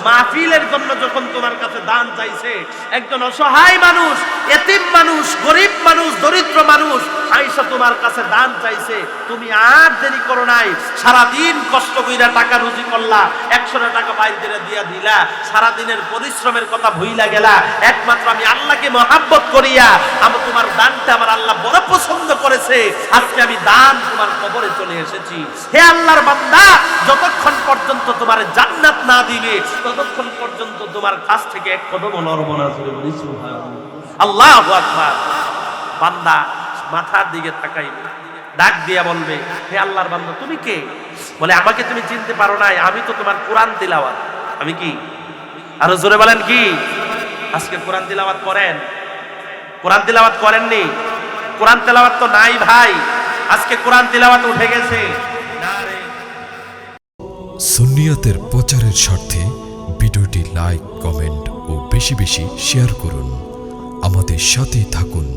মাহফিলের জন্য যখন তোমার কাছে দান চাইছে, একজন অসহায় মানুষ, এতিম মানুষ, গরিব মানুষ, দরিদ্র মানুষ আয়েশা তোমার কাছে দান চাইছে, তুমি আর দেরি করো নাই, সারা দিন কষ্ট কইরা টাকা রুজি করলা, 100 টাকা বাইরে দিয়া দিলা, সারা দিনের পরিশ্রমের কথা ভুইলা গেলা, একমাত্র আমি আল্লাহকে মহাব্বত করিয়া আমি তোমার দানটা আমার আল্লাহ বড় পছন্দ করেছে, আজকে আমি দান তোমার কবরে চলে এসেছি। হে আল্লাহর বান্দা, যতক্ষণ পর্যন্ত তোমার জান্নাত না দিবে ততক্ষণ পর্যন্ত তোমার কাছ থেকে এক কদম নড়ব না। বলি সুবহানাল্লাহ, আল্লাহু আকবার। বান্দা মাথার দিকে তাকাইবে, ডাক দিয়া বলবে, হে আল্লাহর বান্দা তুমি কে? বলে, আমাকে তুমি চিনতে পারো নাই, আমি তো তোমার কোরআন তিলাওয়াত। আমি কি? আরো জোরে বলেন কি? আজকে কোরআন তিলাওয়াত করেন? কোরআন তিলাওয়াত করেননি? কোরআন তেলাওয়াত তো নাই ভাই, আজকে কোরআন তিলাওয়াত উঠে গেছে। সুন্নিয়াতের প্রচারের স্বার্থে ভিডিওটি লাইক, কমেন্ট ও বেশি বেশি শেয়ার করুন। আমাদের সাথেই থাকুন।